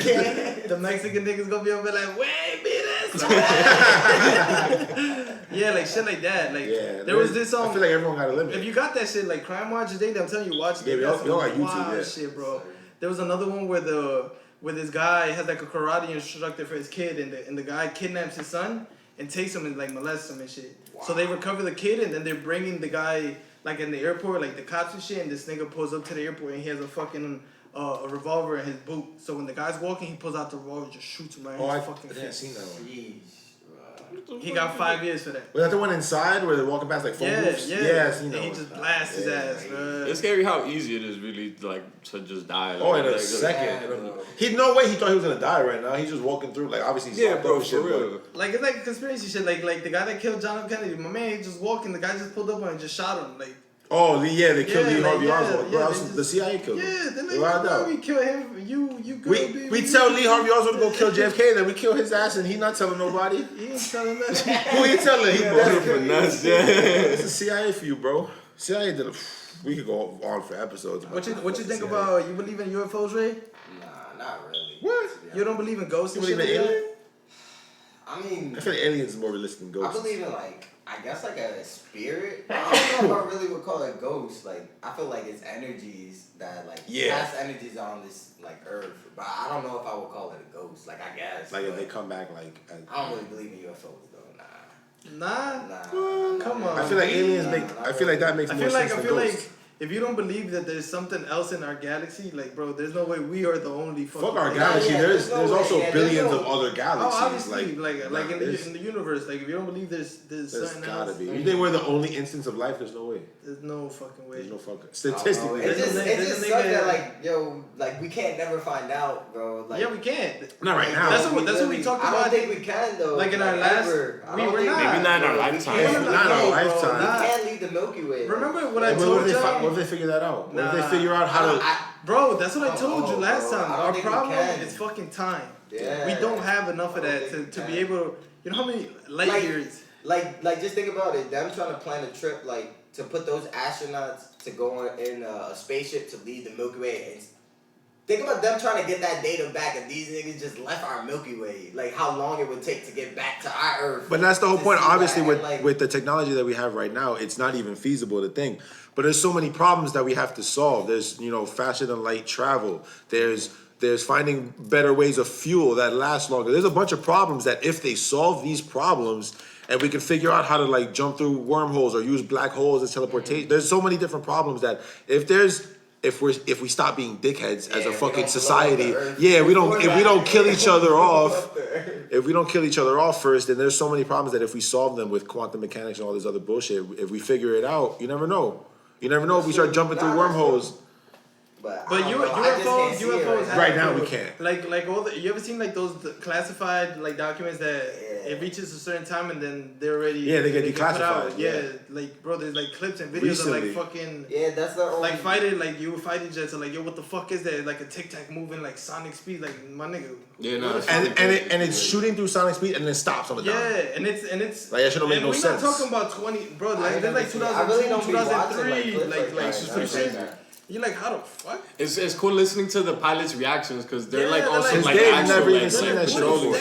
S2: Can.
S4: the Mexican niggas gonna be over there like, wait, bitch. Yeah, like shit like that. Like
S1: Yeah,
S4: there was this
S1: I feel like everyone got a limit.
S4: If you got that shit, like Crime Watch today, I'm telling you, watch it.
S1: Yeah, we all got YouTube, yeah.
S4: Shit, bro. There was another one where this guy has like a karate instructor for his kid, and the guy kidnaps his son and takes him and like molests him and shit. Wow. So they recover the kid, and then they're bringing the guy like in the airport, like the cops and shit, and this nigga pulls up to the airport and he has a fucking a revolver in his boot. So when the guy's walking, he pulls out the revolver and just shoots him right in his fucking face.
S1: I seen that one.
S4: He got 5 years for that.
S1: Was that the one inside where they're walking past like phone booths? Yeah, I seen that
S4: one. He just blasts his ass, bro.
S3: It's scary how easy it is really like to just die.
S1: Like, in a second. He no way he thought he was gonna die right now. He's just walking through like obviously he's
S3: bro, for real.
S4: Like it's like a conspiracy shit. Like the guy that killed John F. Kennedy, my man, he just walking. The guy just pulled up on him and just shot him. Like.
S1: Oh, they killed Lee Harvey Oswald. Bro, the CIA killed him.
S4: Yeah, then we kill him. You good,
S1: we tell Lee Harvey Oswald to go kill JFK, then we kill his ass, and he not telling nobody.
S4: He ain't telling nothing.
S1: Who he telling? He
S3: for nuts.
S1: It's the CIA for you, bro. CIA did. We could go on for episodes.
S4: What you think about? You believe in UFOs, Ray?
S2: Nah, not really.
S1: What?
S4: You don't believe in ghosts?
S1: You believe in aliens?
S2: I mean,
S1: I feel like aliens is more realistic than ghosts.
S2: I believe in I guess like a spirit. I don't know if I really would call it ghosts. Like I feel like it's energies that past energies on this like earth. But I don't know if I would call it a ghost. Like I guess.
S1: Like if they come back
S2: I don't really believe in UFOs though.
S4: Nah. Come on.
S1: I feel like aliens make. I feel like that makes more sense than ghosts.
S4: Like if you don't believe that there's something else in our galaxy, like bro, there's no way we are the only fucking.
S1: Fuck our galaxy. There's also billions of other galaxies.
S4: Oh, obviously, like in the universe. Like if you don't believe there's something
S1: gotta
S4: else.
S1: be. You think we're the only instance of life? There's no way.
S4: There's no fucking way.
S1: There's no fucking statistically.
S2: It just sucks that we can't never find out, bro.
S4: Yeah, we can't.
S1: Not right now.
S4: That's what we talked about.
S2: I don't think we can though.
S4: Like in our last,
S2: we were not.
S3: Maybe not in our lifetime.
S1: Not in our lifetime.
S2: We can't leave the Milky Way.
S4: Remember what I told you?
S1: What if they figure that out? What if they figure out how to?
S4: Bro, that's what I told you last time. Our problem is fucking time.
S2: Yeah.
S4: We don't have enough of that to be able to. You know how many light years?
S2: Like just think about it. Them trying to plan a trip to put those astronauts to go in a spaceship to leave the Milky Way. And think about them trying to get that data back, and these niggas just left our Milky Way. Like how long it would take to get back to our Earth.
S1: But that's the whole point. Obviously, with the technology that we have right now, it's not even feasible to think. But there's so many problems that we have to solve. There's faster than light travel. There's finding better ways of fuel that last longer. There's a bunch of problems that if they solve these problems and we can figure out how to jump through wormholes or use black holes as teleportation. There's so many different problems that if we stop being dickheads as a fucking society, if we don't kill each other off, if we don't kill each other off first, then there's so many problems that if we solve them with quantum mechanics and all this other bullshit, if we figure it out, you never know. You never know if we start jumping through wormholes.
S2: But
S4: UFOs
S1: right now we can't.
S4: Like all the, you ever seen those classified documents that it reaches a certain time and then they're already
S1: they get declassified.
S4: Bro, there's clips and videos of fucking
S2: that's the only
S4: fighting jets are yo, what the fuck is that? Like a tic tac moving sonic speed, my nigga.
S3: Yeah, no.
S1: And it's shooting through sonic speed and then stops on the dime.
S4: Yeah, and it's
S1: that should make no sense.
S4: We're not talking about 20, bro. There's 2002, 2003, You're like, how the fuck?
S3: It's cool listening to the pilots' reactions because they're also
S1: they've never even seen that shit before.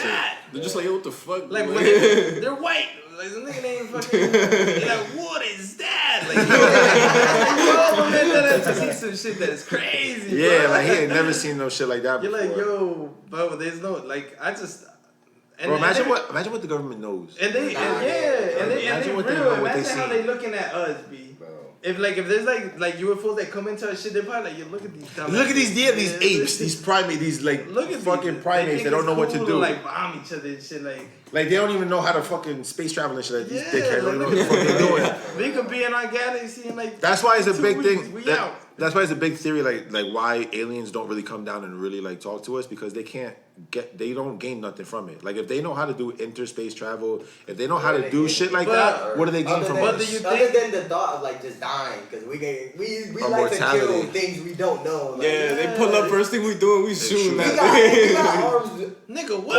S3: They're just yo, what the fuck?
S4: Like when they're white. Like the nigga ain't fucking. They're like, what is that? To see some shit that is crazy.
S1: Yeah,
S4: bro.
S1: he ain't never seen no shit like that before.
S4: You're like, yo, bro, there's no I just.
S1: Bro, imagine what the government knows.
S4: And they imagine how they looking at us, B. If there's UFOs that come into our shit, they're probably look at these dumb.
S1: Look at these apes, these primates, these fucking primates that don't know what to do.
S4: Bomb each other and shit
S1: they don't even know how to fucking space travel and shit. Like these dickheads don't know what the fuck they're doing.
S4: We could be in our galaxy and
S1: That's why it's a big thing.
S4: Out.
S1: That's why it's a big theory. Why aliens don't really come down and really talk to us because they don't gain nothing from it. If they know how to do interspace travel, if they know how to do shit like that, what do they gain from us?
S2: Other than the thought of just dying, because we like to kill things we don't know.
S3: They pull up first thing we do and we shoot.
S2: We got arms,
S4: nigga. What?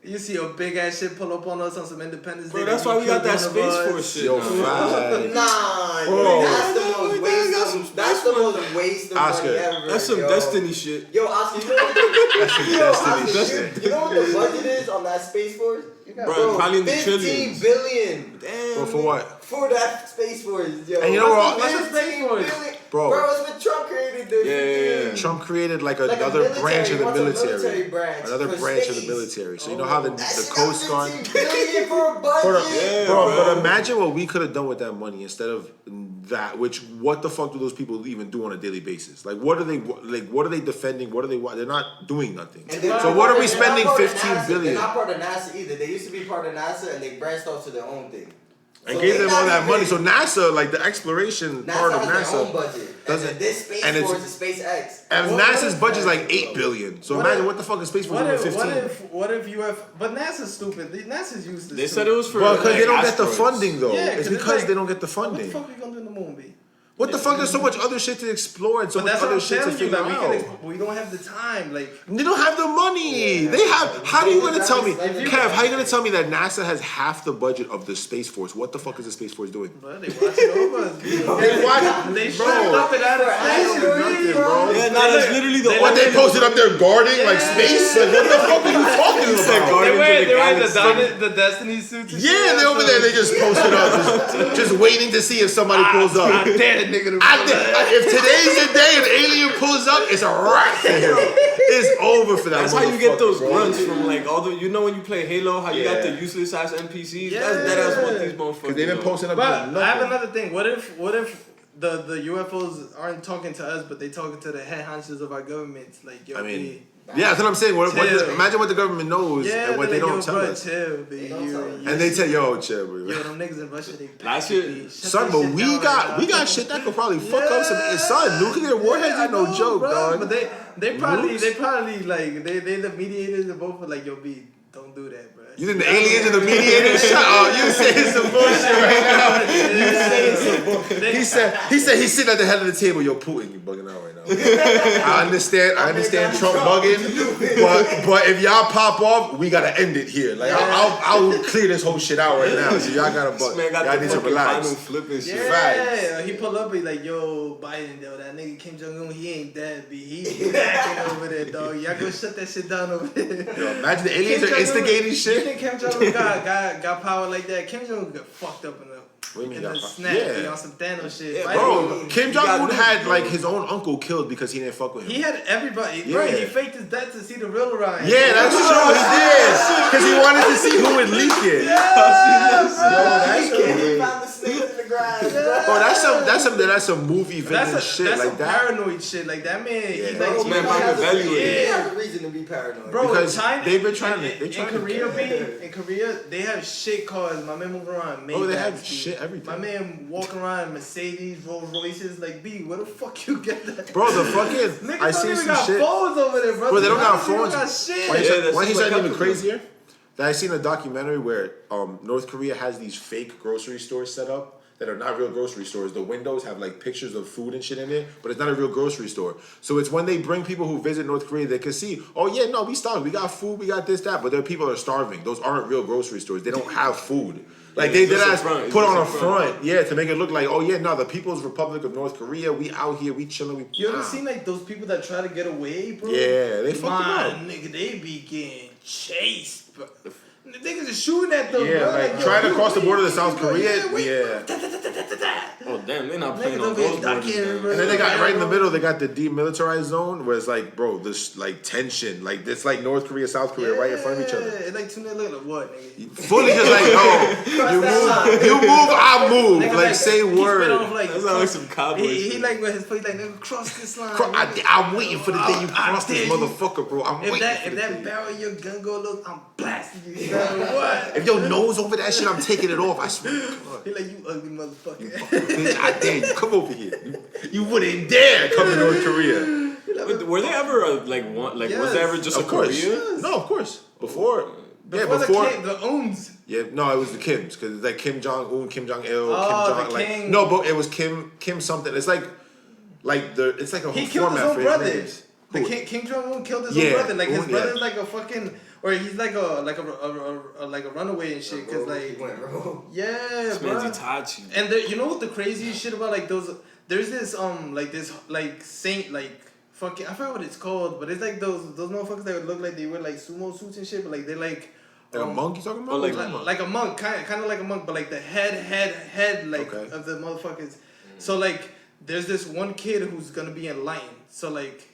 S4: You see a big ass shit pull up on us on some Independence Day.
S3: Bro, that's why we got that Space Force shit.
S1: Yo,
S2: nah, bro. That's That's the most waste of money ever.
S3: That's some Destiny shit.
S2: Yo, Oscar, you know what you know what the budget is on that Space Force?
S3: Bro, probably in the
S2: 15
S3: trillions.
S2: billion.
S3: Damn.
S1: Bro, for what?
S2: For that Space Force, yo.
S1: And you know what?
S4: What's the Space Force?
S1: Bro,
S2: it's what Trump created.
S3: Yeah.
S1: Trump created like another branch of the military. Another branch of the
S2: space.
S1: military. So you know how the
S2: That
S1: Coast Guard.
S2: $15 billion for a budget.
S1: Bro, but imagine what we could have done with that money instead of that. Which what the fuck do those people even do on a daily basis? Like what are they defending? What are they? They're not doing nothing. So what are we spending 15 billion?
S2: They're not part of NASA either. They used to be part of NASA and they branched off to their own thing.
S1: And gave them all that money. So NASA, like the exploration part of
S2: has their own
S1: NASA,
S2: budget.
S1: doesn't.
S2: And this Space
S1: and
S2: Force is SpaceX.
S1: And NASA's budget is like 8 billion. So imagine what the fuck is Space Force doing 15?
S4: What if UFO? But NASA's stupid. NASA's useless.
S3: They said it was for.
S1: Well, because they don't get the
S3: asteroids.
S1: funding though.
S4: Yeah,
S1: it's
S4: 'cause
S1: because
S4: like,
S1: they don't get the
S4: What
S1: funding.
S4: the fuck are we gonna do in the moon, B?
S1: What the fuck? There's so much other shit to explore and so
S4: But
S1: much
S4: that's what
S1: other
S4: I'm
S1: shit to
S4: telling you.
S1: figure
S4: Like,
S1: out.
S4: we don't have the time. Like,
S1: They don't have the money. They have. How are you gonna tell me,
S2: If you-
S1: Kev? How are you gonna tell me that NASA has half the budget of the Space Force? What the fuck is the Space Force doing?
S4: bro, they watching over us.
S1: They watch,
S4: They
S1: bro.
S4: showed up and out of
S1: Nothing, bro.
S3: Yeah, no, that's literally the
S1: What they posted up there guarding like space? Like what the fuck are you talking about?
S4: They wear the Destiny suits. And
S1: Yeah,
S4: shit.
S1: they over there. They just posted up, just waiting to see if somebody pulls up.
S4: I dare the nigga to
S1: If today's the day an alien pulls up, it's a wrap for him. It's over for that.
S3: That's how you get those
S1: bro.
S3: grunts from like all the. You know when you play Halo, how you got the useless ass NPCs. That's what these motherfuckers.
S1: Because they've been
S3: do.
S1: posting up.
S4: But I have another thing. What if the UFOs aren't talking to us, but they talking to the head honchos of our governments? Like, yo,
S1: I mean, yeah, that's what I'm saying. Imagine what the government knows and what they don't tell us.
S4: Chill,
S1: And they tell yo, chill, bro.
S4: Yo, them niggas in Russia, they
S3: Last year,
S1: Son, but we got shit that could probably fuck up some. Son, nuclear warheads ain't no joke,
S4: bro,
S1: dog.
S4: But they probably like they the mediators and both were like, yo, B, don't do that, bro.
S1: You think the aliens are the mediators? Shut up! You saying some bullshit right now. You saying some bullshit. He said he's sitting at the head of the table. Yo, Putin, you bugging out right now. I understand Trump bugging, but if y'all pop off, we gotta end it here. Like I'll clear this whole shit out right now. So y'all gotta bug. Y'all need to relax.
S3: Flipping shit.
S4: Yeah, he pull up, he like, yo, Biden, yo, that nigga Kim Jong Un, he ain't dead, B. He acting over there, dog. Y'all go shut that shit down over there.
S1: Yo, imagine the aliens are instigating shit.
S4: You think Kim Jong Un got power like that? Kim Jong Un got fucked up in the snap,
S1: Yeah.
S4: on some Thanos shit.
S3: Yeah,
S1: Bro, Kim Jong Un had like his own uncle killed because he didn't fuck with him.
S4: He had everybody.
S1: Yeah.
S4: Bro, he faked his death to see the real Orion.
S1: Yeah, that's true. He did because he wanted to see who would leak it.
S2: He found the snake in the grass.
S1: Bro, that's some movie villain shit
S4: that's
S1: like
S4: some
S1: that.
S4: paranoid shit. Like that man, he
S1: Yeah.
S4: like
S3: Man,
S2: He has a reason to be paranoid.
S4: Bro,
S1: Because
S4: China,
S1: they've been trying to.
S4: in Korea, they have shit cars. My man move around.
S1: Oh, they
S4: Maybachs,
S1: have
S4: B.
S1: shit everything.
S4: My man walking around Mercedes, Rolls Royces. Like, B, where the fuck you get that?
S1: Bro, the fucking
S4: Niggas
S1: I
S4: don't
S1: see
S4: even
S1: some
S4: got
S1: shit.
S4: phones over there, bro.
S1: Bro, they don't got
S4: They
S1: phones.
S4: got shit.
S1: Why
S3: that's
S1: you
S3: what
S1: said even
S3: happened.
S1: crazier? That I seen a documentary where North Korea has these fake grocery stores set up that are not real grocery stores. The windows have like pictures of food and shit in it, but it's not a real grocery store. So it's when they bring people who visit North Korea, they can see, oh yeah, no, we starving. We got food, we got this, that, but their people are starving. Those aren't real grocery stores. They don't have food. Like they did put on a front, yeah, to make it look like, oh yeah, no, the People's Republic of North Korea, we out here, we chilling, we.
S4: You ever seen like those people that try to get away, bro?
S1: Yeah, they fucked them up.
S4: Nigga, they be getting chased, bro. Niggas is shooting at them,
S1: Yeah,
S4: bro.
S1: like
S4: yo,
S1: trying to
S4: you
S1: cross the
S4: wait,
S1: border to
S4: wait,
S1: South
S4: bro.
S1: Korea,
S4: wait,
S1: yeah.
S3: Oh damn, they're not playing
S4: Niggas
S3: on
S4: over here
S3: those
S4: ducking,
S3: borders.
S4: bro.
S1: And then they got right in the middle, they got the demilitarized zone where it's like, bro, this like tension, like it's like North Korea, South Korea, right in front of each other.
S4: It's like two niggas like what, nigga?
S1: Fully just like, yo, you move, I move,
S4: Nigga,
S1: like say
S4: he spit
S1: word.
S4: off, like,
S3: That sounds like some cowboy
S4: he
S3: shit.
S4: like with his foot, like nigga cross this line.
S1: I'm waiting for the day you cross this
S4: dare you.
S1: motherfucker, bro. I'm
S4: If
S1: waiting
S4: that
S1: for
S4: if
S1: the
S4: that
S1: day.
S4: barrel of your gun go look, I'm blasting you. What?
S1: If your nose over that shit, I'm taking it off. I swear to God.
S4: He like you ugly motherfucker.
S1: Bitch, I dare you. Come over here. You wouldn't dare come to North Korea.
S3: Were they ever like one? Like was there ever just a
S1: Of course.
S3: Korea?
S1: No, of course. Before. Yeah,
S4: Before
S1: before.
S4: the Uns.
S1: Yeah, no, it was the Kims because it's like Kim Jong Un, Kim Jong Il,
S4: Oh,
S1: Kim Jong
S4: the
S1: like
S4: king.
S1: no, but it was Kim something. It's like it's like a
S4: He
S1: whole
S4: killed his
S1: format
S4: own
S1: for his
S4: brother.
S1: names. Who?
S4: Kim Jong Un killed his
S1: Yeah,
S4: own brother. Like his
S1: Un,
S4: brother's
S1: yeah.
S4: like a fucking, or he's like a runaway and shit. Cause like,
S2: He went rogue.
S4: yeah,
S3: This
S4: bro.
S3: man's Itachi.
S4: And you know what the craziest shit about like those there's this saint fucking I forgot what it's called, but it's like those motherfuckers that would look like they wear like sumo suits and shit, but like they're like.
S1: Like a monk you talking about?
S4: Like a monk, kind of like a monk, but like the head of the motherfuckers. So like, there's this one kid who's gonna be enlightened. So like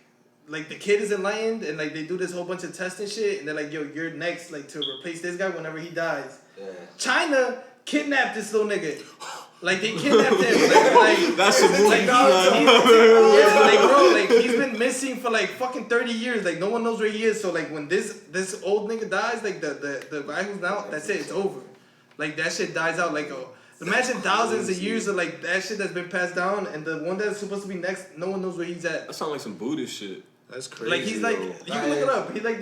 S4: the kid is enlightened, and like they do this whole bunch of tests and shit, and they're like, yo, you're next, like to replace this guy whenever he dies. Yeah. China kidnapped this little nigga. Like they kidnapped him. Like
S3: that's a movie.
S4: Like, bro, like he's been missing for like fucking 30 years. Like no one knows where he is. So like when this old nigga dies, like the guy who's now, that's it. It's over. Like that shit dies out. Like imagine thousands of years of like that shit that's been passed down, and the one that's supposed to be next, no one knows where he's at.
S3: That sounds like some Buddhist shit.
S1: That's crazy.
S4: Like he's like, you can look it up. He's like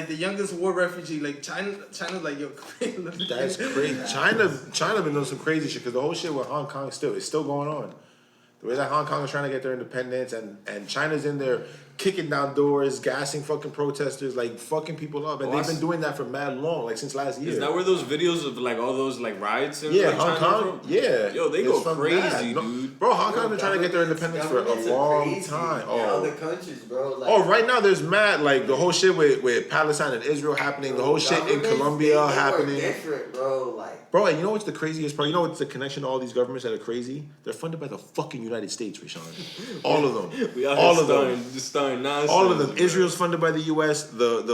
S4: the youngest war refugee. Like China's like, yo,
S1: that's crazy. China been doing some crazy shit because the whole shit with Hong Kong it's still going on. The way that Hong Kong is trying to get their independence and China's in there kicking down doors, gassing fucking protesters, like fucking people up, and they've been doing that for mad long, like since last year.
S3: Is that where those videos of like all those like riots and
S1: like,
S3: Hong
S1: Kong? Yeah,
S3: yo, they go crazy, dude.
S1: Bro, Hong Kong's been trying to get their independence for a long time.
S2: Other countries, bro.
S1: Like, right now there's mad like the whole shit with Palestine and Israel happening, the whole shit in Colombia happening.
S2: Different, bro. Like.
S1: Bro, and you know what's the craziest part? You know what's the connection to all these governments that are crazy? They're funded by the fucking United States, Raysean. All of them. All of them.
S3: Just starting nonsense.
S1: All of them. Israel's funded by the U.S. And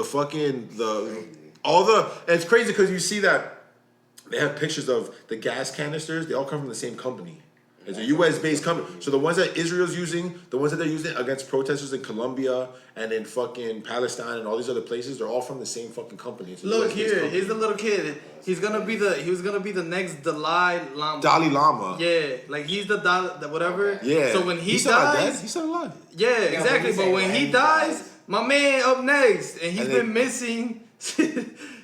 S1: it's crazy because you see that they have pictures of the gas canisters. They all come from the same company. It's a U.S.-based company. So the ones that Israel's using, the ones that they're using against protesters in Colombia and in fucking Palestine and all these other places, they're all from the same fucking company.
S4: Look here, here's the little kid. He was gonna be the next Dalai Lama.
S1: Dalai Lama.
S4: Yeah, like he's the whatever.
S1: Yeah.
S4: So when he's
S1: dies, he's still alive.
S4: Yeah, exactly. But when he dies, my man up next, and he's been missing.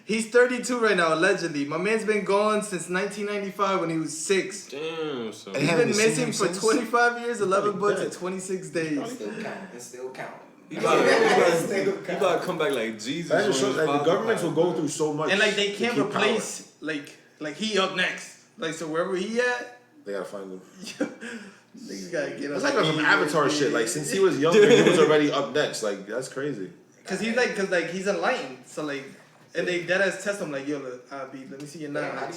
S4: He's 32 right now, allegedly. My man's been gone since 1995 when he was 6.
S3: Damn, so
S4: he's been missing for 25 years, 11 months, and 26 days.
S2: Still count.
S3: You gotta come back like Jesus.
S1: That just shows like the governments will go through so much.
S4: And like they can't replace like he up next. Like so wherever he at,
S1: they gotta find him.
S4: Niggas gotta get up.
S1: That's like some Avatar shit. Like since he was younger, he was already up next. Like that's crazy.
S4: Cause he's he's enlightened. So like, and they deadass test him like, yo, let me see your knowledge.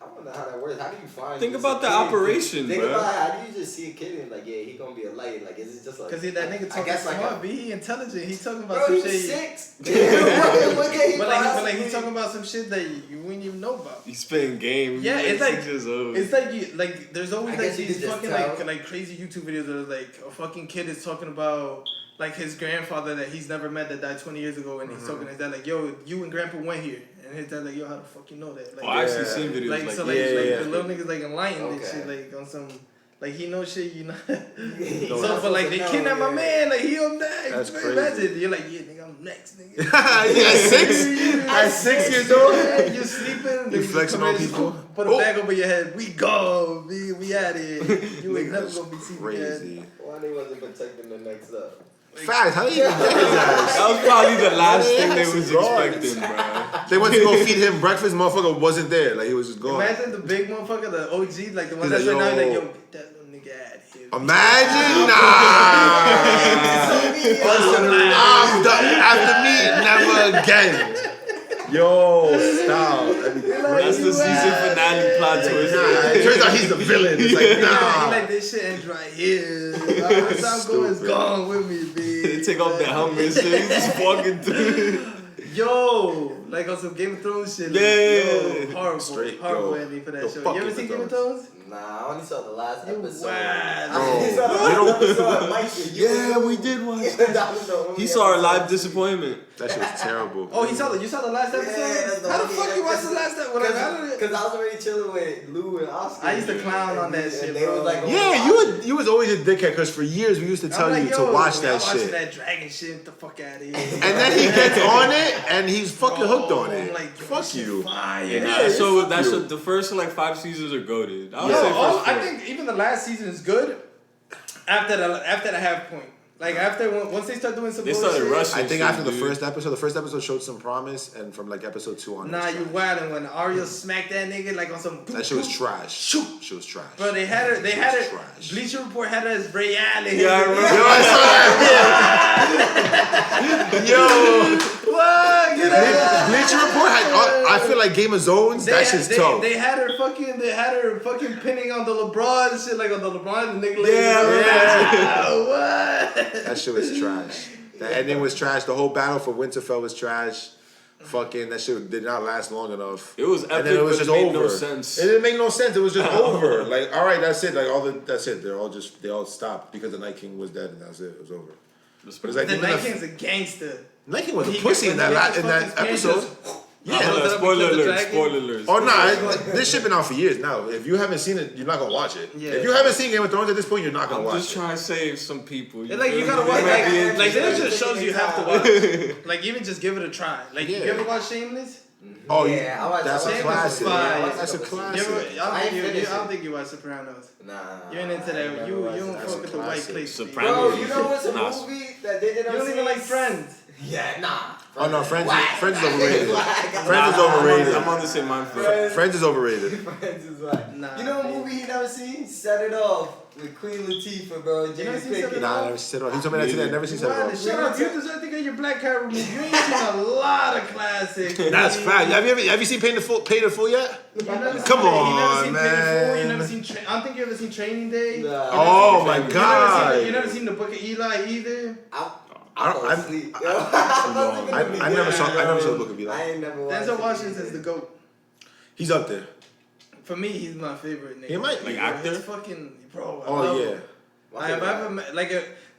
S2: I don't know how that works. How do you find?
S3: Think about the operation,
S2: Think
S3: bro.
S2: about how do you just see a kid and like, yeah, he gonna be a light. Like, is it just like?
S4: Cause that nigga talking smart, he intelligent. He talking about
S2: bro,
S4: some
S2: he's
S4: shit.
S2: 6.
S4: But like he talking about some shit that you wouldn't even know about.
S3: He's spitting game.
S4: Yeah, it's like
S3: 6 years old.
S4: It's like you like. There's always like these fucking
S2: tell.
S4: like crazy YouTube videos that are like a fucking kid is talking about like his grandfather that he's never met that died 20 years ago, and he's talking to his dad like, yo, you and grandpa went here. And his dad's like, yo, how the fuck you know that? Like,
S3: I actually seen videos
S4: like
S3: like
S4: so,
S3: that.
S4: The little niggas like enlightened and shit, like on some, like he knows shit, you know.
S2: So,
S4: but like they kidnapped my man, like he up next.
S1: That's crazy.
S4: Imagine you're like, yeah, nigga, I'm next, nigga.
S1: At 6 years old,
S4: you're sleeping.
S1: you flexing on people.
S4: Put a bag over your head. We go, we out here. You ain't never gonna be seen
S1: crazy.
S2: Why they wasn't protecting the next up?
S1: Facts, how do you even get his ass?
S3: That was probably the last thing they was expecting, bro.
S1: They went to go feed him breakfast, motherfucker wasn't there. Like, he was just gone.
S4: Imagine the big motherfucker, the OG, like the one that's right now, like, yo, get that little nigga out of here.
S1: Imagine? I'm done. After me, never again. Yo, stop.
S3: That's the season finale plot twist.
S1: It turns out he's the villain. It's like, nah.
S4: He like, this shit ends right here. This I'm going is gone with me, bitch.
S3: They take off the helmet and shit. He's just walking through.
S4: Yo, like on some Game of Thrones shit. Like,
S3: Yeah.
S4: yo, horrible.
S1: Straight,
S4: horrible
S1: yo.
S4: ending for that
S1: Yo,
S4: show.
S1: fuck
S4: You ever
S1: Game
S4: seen
S1: of
S4: Game of
S1: Thrones?
S4: Thrones?
S2: Nah, I only saw the last episode.
S4: Wow.
S2: I only saw the last episode. Mike,
S3: Yeah, we did watch that. He saw our live disappointment.
S1: That shit was terrible.
S4: Oh, you saw the last episode?
S2: that's the
S4: How the
S2: only
S4: fuck you watched the last episode?
S2: Because I was already chilling with Lou and Oscar.
S4: I used to clown on that shit,
S2: they
S4: bro.
S2: was like,
S1: Yeah, you was always a dickhead because for years we used to tell you to watch that
S4: watching
S1: shit.
S4: that dragon shit. Get the fuck out of here.
S1: And then he gets on it and he's fucking hooked on it.
S4: I'm like,
S1: fuck you.
S4: Fire.
S3: Yeah, so that's the first like 5 seasons are goated. I would say first
S4: I
S3: 4.
S4: think even the last season is good. After the half point, Like after once they start doing some
S3: They
S4: bullshit.
S3: started rushing.
S1: I think
S3: shit,
S1: after the
S3: dude.
S1: first episode showed some promise, and from like episode 2 on.
S4: Nah, you wildin' when Arya smacked that nigga like on some.
S1: That shit was trash. She was trash.
S4: Bro, they had her.
S1: Trash.
S4: Bleacher Report had her as Ray Allen.
S3: Yeah, I remember.
S1: Yo, I saw that. Yo,
S4: What? Get out.
S1: Bleacher Report had. I feel like Game of Zones. That shit's tough.
S4: They had her fucking pinning on the LeBron shit, like on the LeBron, the nigga.
S1: Yeah.
S4: What?
S1: That shit was trash. The ending was trash. The whole battle for Winterfell was trash. Fucking that shit did not last long enough.
S3: It was epic,
S1: and then it was
S3: but
S1: just
S3: it made
S1: over.
S3: no sense.
S1: It didn't make no sense. It was just over. Like, all right, that's it. Like that's it. They all stopped because the Night King was dead, and that's it. It was over. But it's like
S4: The Night King's a gangster.
S1: Night King was a pussy in that episode.
S3: Yeah, spoiler alerts.
S1: Oh nah, this shit been out for years now. If you haven't seen it, you're not gonna watch it.
S4: Yeah.
S1: If you haven't seen Game of Thrones at this point, you're not gonna watch it.
S3: I'm just trying to save some people.
S4: It's like you gotta watch like there's just shows you have to watch. Like even just give it a try. Like you ever watch Shameless?
S1: Oh
S2: yeah, I watched
S1: that's a
S2: Shameless.
S1: classic. That's a
S4: You
S1: classic.
S4: ever, I don't think you watch Sopranos.
S2: Nah.
S4: You ain't into that. You don't fuck with the white clique.
S3: Sopranos.
S2: Bro, you know what's a movie that they did
S4: You don't even like Friends.
S2: Yeah, nah.
S1: Oh no, Friends is overrated. Friends is overrated.
S3: I'm on the same mind for
S1: Friends is overrated.
S2: Friends is like.
S4: Nah,
S2: you know a movie you never seen? Set It Off with Queen Latifah, bro.
S4: You never
S2: James
S4: seen Set It
S2: Pickett.
S1: Nah, I never seen it. He told me that today. I never seen
S4: Wow,
S1: it.
S4: shut up. You deserve to get your black card removed. You ain't seen a lot of classics.
S1: That's fact. Have you seen Paid in Full yet? Come on, man.
S4: You never seen I don't think you ever seen Training Day.
S2: Nah.
S1: Oh my god.
S4: You never seen The Book of Eli either.
S2: I
S1: never saw the Book of Eli.
S2: I ain't never watched
S4: Denzel Washington's the GOAT.
S1: He's up there.
S4: For me, he's my favorite nigga.
S1: He might
S3: like
S1: be.
S3: actor.
S4: He's fucking bro.
S1: Oh yeah.
S4: If I ever met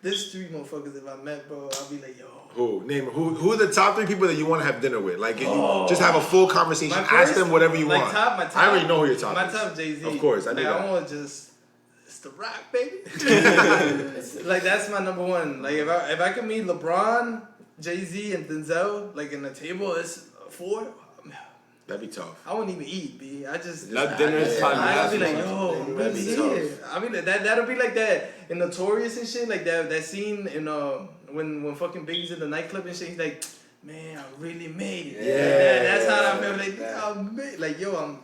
S4: there's 3 motherfuckers if I met, bro, I'll be like, yo.
S1: Who are the top 3 people that you want to have dinner with? Like, if you just have a full conversation. Ask them whatever you want.
S4: My top,
S1: I already know who your top
S4: my
S1: is.
S4: top Jay-Z.
S1: Of course, I know that.
S4: I want just it's the Rock, baby. Like that's my number one. Like if I could meet LeBron, Jay-Z, and Denzel like in the table, it's 4.
S1: That'd be tough.
S4: I wouldn't even eat, B. I just
S3: That dinner time.
S4: I'd be like, yo, let me
S1: tough.
S4: here. I mean that'll be like that in Notorious and shit, like that scene in when fucking Biggie's in the nightclub and shit. He's like, man, I really made it.
S1: Yeah.
S4: That's how I feel. Like yo, I'm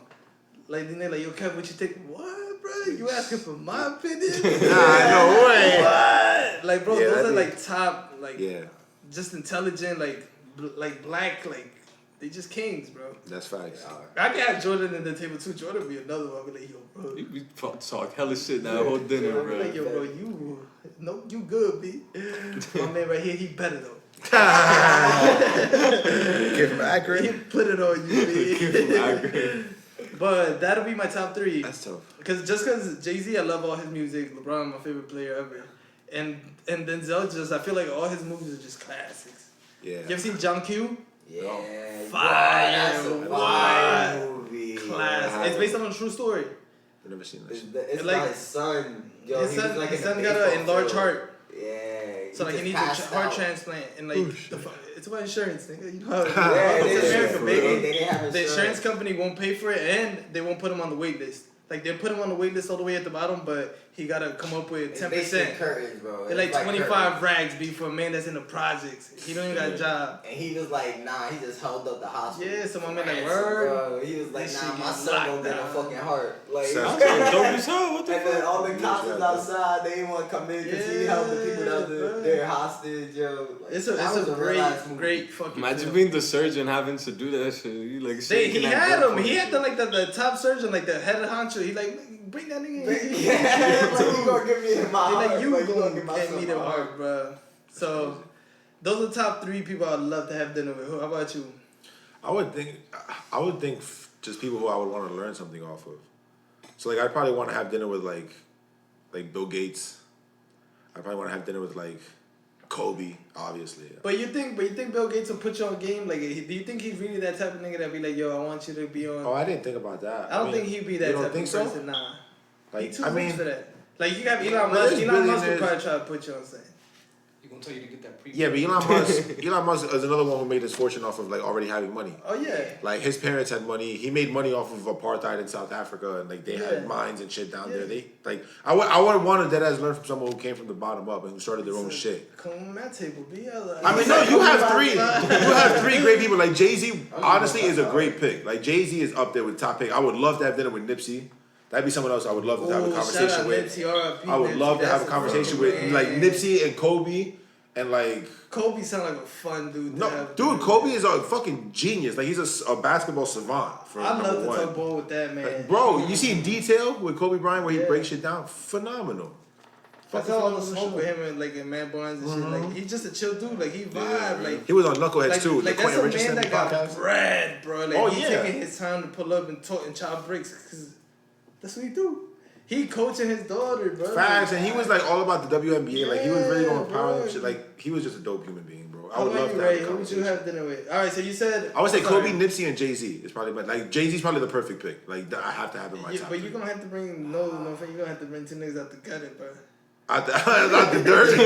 S4: like then they're like, yo, Kev, what you think? What, bro? You asking for my opinion?
S1: Nah, no way.
S4: What? Like, bro,
S1: Yeah,
S4: those are like top, like just intelligent, like black, like. They just kings, bro.
S1: That's facts.
S4: I can have Jordan in the table too. Jordan would be another one. I'll be like, yo, bro.
S3: We talk hella shit that whole dinner,
S4: I'll be
S3: bro.
S4: like, yo, bro, you good, B. My man right here, he better though.
S1: Give him accurate.
S4: He put it on you, B. But that'll be my top 3.
S1: That's tough.
S4: Cause Jay-Z, I love all his music. LeBron, my favorite player ever. And Denzel, I feel like all his movies are just classics.
S1: Yeah.
S4: You ever seen John Q?
S2: Yeah.
S4: Fire.
S2: That's a fire movie.
S4: Class. It's based on a true story.
S1: I've never seen
S2: It's
S1: this.
S2: it's
S4: like-
S2: like his son. Yo,
S4: His
S2: he was
S4: son,
S2: like
S4: his
S2: in a
S4: son got an
S2: baseball
S4: enlarged
S2: field.
S4: heart.
S2: Yeah.
S4: So like he needs
S2: just
S4: a heart
S2: passed out.
S4: transplant and like it's about insurance, nigga. You know
S2: Yeah,
S4: how
S2: it
S4: it's
S2: is.
S4: America,
S2: They
S4: baby.
S2: didn't have
S4: The
S2: insurance.
S4: insurance company won't pay for it and they won't put him on the wait list. Like they'll put him on the wait list all the way at the bottom, but he gotta come up with
S2: It's
S4: 10%.
S2: basically curtains, bro.
S4: They're like
S2: It's
S4: 25
S2: curtains.
S4: rags be for a man that's in the projects. He don't even got a job.
S2: And he was like, nah, he just held up the hospital.
S4: Yeah, so my man like,
S2: Ransom,
S4: word.
S2: bro. He was like,
S4: This
S2: nah,
S4: shit
S2: my
S4: gets
S2: son
S4: locked
S2: don't get a
S4: down.
S2: fucking heart. Like,
S1: Sounds
S3: That's dope as hell. What the
S2: and then
S3: fuck?
S2: all the cops was outside. They didn't want to come in because he held the people that
S4: Yeah,
S2: was there hostage, yo. Like,
S4: It's
S2: that was
S4: a
S2: real-ass movie.
S4: great fucking
S3: Imagine
S4: film.
S3: being the surgeon having to do that shit. You like
S4: He had him. He had the top surgeon, like the head of honcho. He like, bring that nigga in.
S2: Yeah, like, you gonna give me my
S4: They
S2: heart.
S4: like, you
S2: but
S4: gonna
S2: give my
S4: get
S2: son
S4: me
S2: my
S4: the heart, bro. So, those are the top 3 people I'd love to have dinner with. How about you?
S1: I would think just people who I would want to learn something off of. So like I'd probably want to have dinner with like Bill Gates. I'd probably want to have dinner with like Kobe, obviously.
S4: But you think Bill Gates will put you on game? Like, do you think he's really that type of nigga that be like, yo, I want you to be on?
S1: Oh, I didn't think about that.
S4: I don't think he'd be that
S1: you
S4: type
S1: don't think
S4: of
S1: so?
S4: person. Nah. He
S1: Like
S4: too
S1: I
S4: rich
S1: mean,
S4: for that. Like you got Elon
S1: But
S4: Musk.
S1: there's
S4: Elon Musk will
S1: billionaires-
S4: probably try to put you on something.
S6: He gonna tell you to get that pre.
S1: Yeah, but Elon Musk is another one who made his fortune off of like already having money.
S4: Oh yeah.
S1: Like his parents had money. He made money off of apartheid in South Africa, and like they had mines and shit down there. They like I would want to deadass learn from someone who came from the bottom up and who started their own shit.
S4: Come on that table, be like,
S1: I mean, no, you have three. You have three great people. Like Jay-Z, honestly, is a great pick. Like Jay-Z is up there with top pick. I would love to have dinner with Nipsey. That'd be someone else I would love to have a conversation with.
S4: Nipsey,
S1: I would love to have a conversation with like Nipsey and Kobe. And like
S4: Kobe sound like a fun dude.
S1: Dude, Kobe is a fucking genius. Like he's a basketball savant.
S4: I love to talk ball with that man.
S1: Like, bro, you see in detail with Kobe Bryant where he breaks shit down, phenomenal.
S4: I saw all the smoke with him and like in Man Barnes and shit. Like he's just a chill dude. Like he vibe. Like
S1: he was on Knuckleheads too.
S4: Like that's a man that got bread, bro. Like he's taking his time to pull up and talk and chop bricks because that's what he do. He coaching his daughter, bro.
S1: Facts, and he was like all about the WNBA. Like he was really going power and shit. Like he was just a dope human being, bro. I would love to have a
S4: Who would you have dinner with? All right, so you said
S1: I would say Kobe, Nipsey, and Jay-Z is probably like Jay-Z's probably the perfect pick. Like I have to have in my top.
S4: But you're gonna have to bring you're gonna have to bring two niggas out the gutter, bro.
S1: Out the dirt.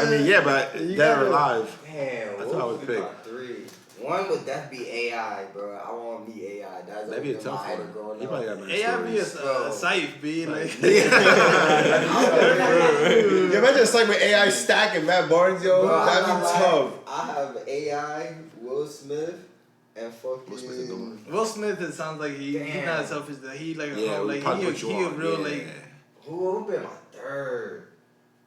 S1: I mean, yeah, but dead or alive.
S2: Damn,
S1: that's what I would pick.
S2: Three. One would definitely be AI, bro. I want to be AI. That's
S1: that'd be a tough one. He probably got many
S4: AI be a
S1: stories.
S4: scythe, be like.
S7: You imagine a site with AI Stack and Matt Barnes, yo.
S2: Bro,
S7: that'd be tough.
S2: I have AI, Will Smith, and fucking.
S4: Will Smith. It sounds like he's not selfish. That he like he a real like.
S2: Who would be my third?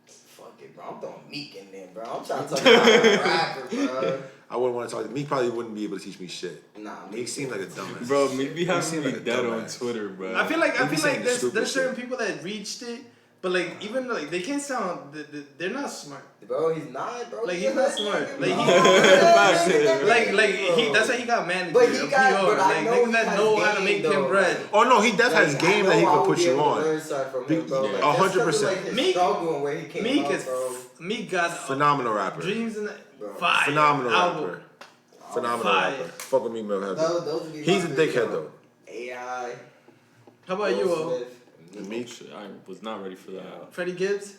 S2: Fuck it, bro. I'm throwing Meek in there, bro. I'm trying to talk about a rapper, bro.
S1: I wouldn't want to talk to Meek. Probably wouldn't be able to teach me shit.
S2: Nah,
S1: Meek seemed like a dumbass.
S3: Bro, Meek be having me
S1: like
S3: dead on Twitter, bro.
S4: I feel like there's certain
S1: shit.
S4: people that reached it, but like even like they can't sound they're not smart.
S2: Bro, he's not, bro.
S4: Like he's not smart. Like
S2: he
S4: that's why he got managed.
S2: But he got,
S4: PR. Like niggas that know how to make them bread.
S1: Oh no, he definitely has game that he could put you on.
S2: 100%.
S4: Meek got
S1: phenomenal rapper.
S4: Dreams in the fire.
S1: Phenomenal
S4: album.
S1: rapper. Phenomenal rapper. Fuck with me, Mill Heavy. He's a dickhead though.
S2: AI.
S4: How about you,
S1: Meek?
S3: I was not ready for that.
S4: Freddie Gibbs?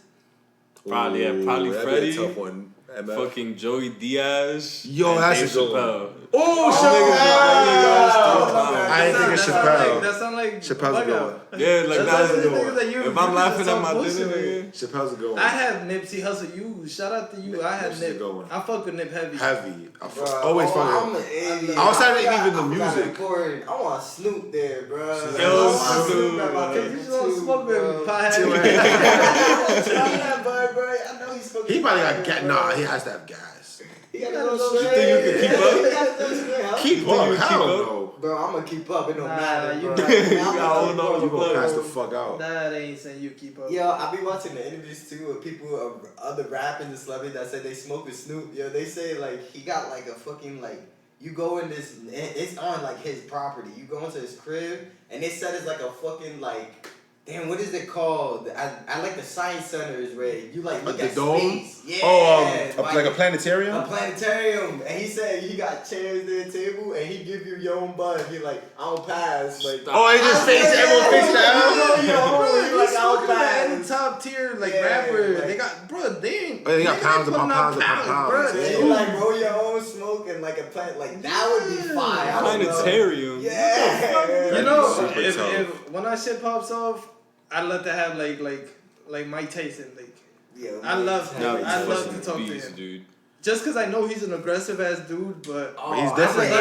S3: Probably
S1: that'd
S3: Freddie.
S1: be a tough one.
S3: Fucking Joey Diaz.
S1: Yo,
S3: and
S1: that's
S3: Dave
S1: a good
S3: Chappelle.
S1: one. Oh, Chappelle! I ain't thinking Chappelle.
S4: That sound like
S1: Chappelle's a good one.
S3: Yeah, like
S4: that's
S3: that's a
S4: the
S3: good
S4: niggas that
S3: one. If I'm laughing at my dinner, nigga.
S1: Chappelle's a good one.
S4: I have Nipsey Hussle. You shout out to you. I have
S1: Nipsey's a
S4: Nip.
S1: good one.
S4: I fuck with Nip heavy.
S1: Heavy. Always fucking.
S2: Outside
S1: of even the music.
S2: I want Snoop there, bro.
S3: Yo, Snoop.
S4: You just smoke with pothead.
S1: He probably got gas. Nah, he has to have gas.
S2: He got a little
S3: You think you can keep up?
S1: Keep up? Hell no.
S2: Bro, I'm gonna keep up. It don't matter, bro.
S1: You gonna pass the fuck out.
S4: That ain't saying you keep up.
S2: Yo, I be watching the interviews too with people, other rappers and celebrities that say they smoke with Snoop. Yo, they say like he got like a fucking like. You go in this, it's on like his property. You go into his crib and they said it's like a fucking like. Damn, what is it called? I like the science centers where you like look at
S1: dome?
S2: space. Yeah.
S7: Oh, like a planetarium?
S2: A planetarium. And he said he got chairs there, table, and he give you your own bud. He like, I'll pass. Like,
S1: oh, he just face everyone face down.
S2: Like, I'll pass.
S4: Any top tier like rapper, like, they got they ain't.
S1: They got pounds upon pounds upon pounds.
S2: You like roll your own smoke and like a plant. Like that would be fire.
S3: Planetarium.
S2: Yeah.
S4: You know, if when that shit pops off. I love to have like Mike Tyson, like I love to talk to him,
S3: dude.
S4: Just cause I know he's an aggressive ass dude, but
S1: he's definitely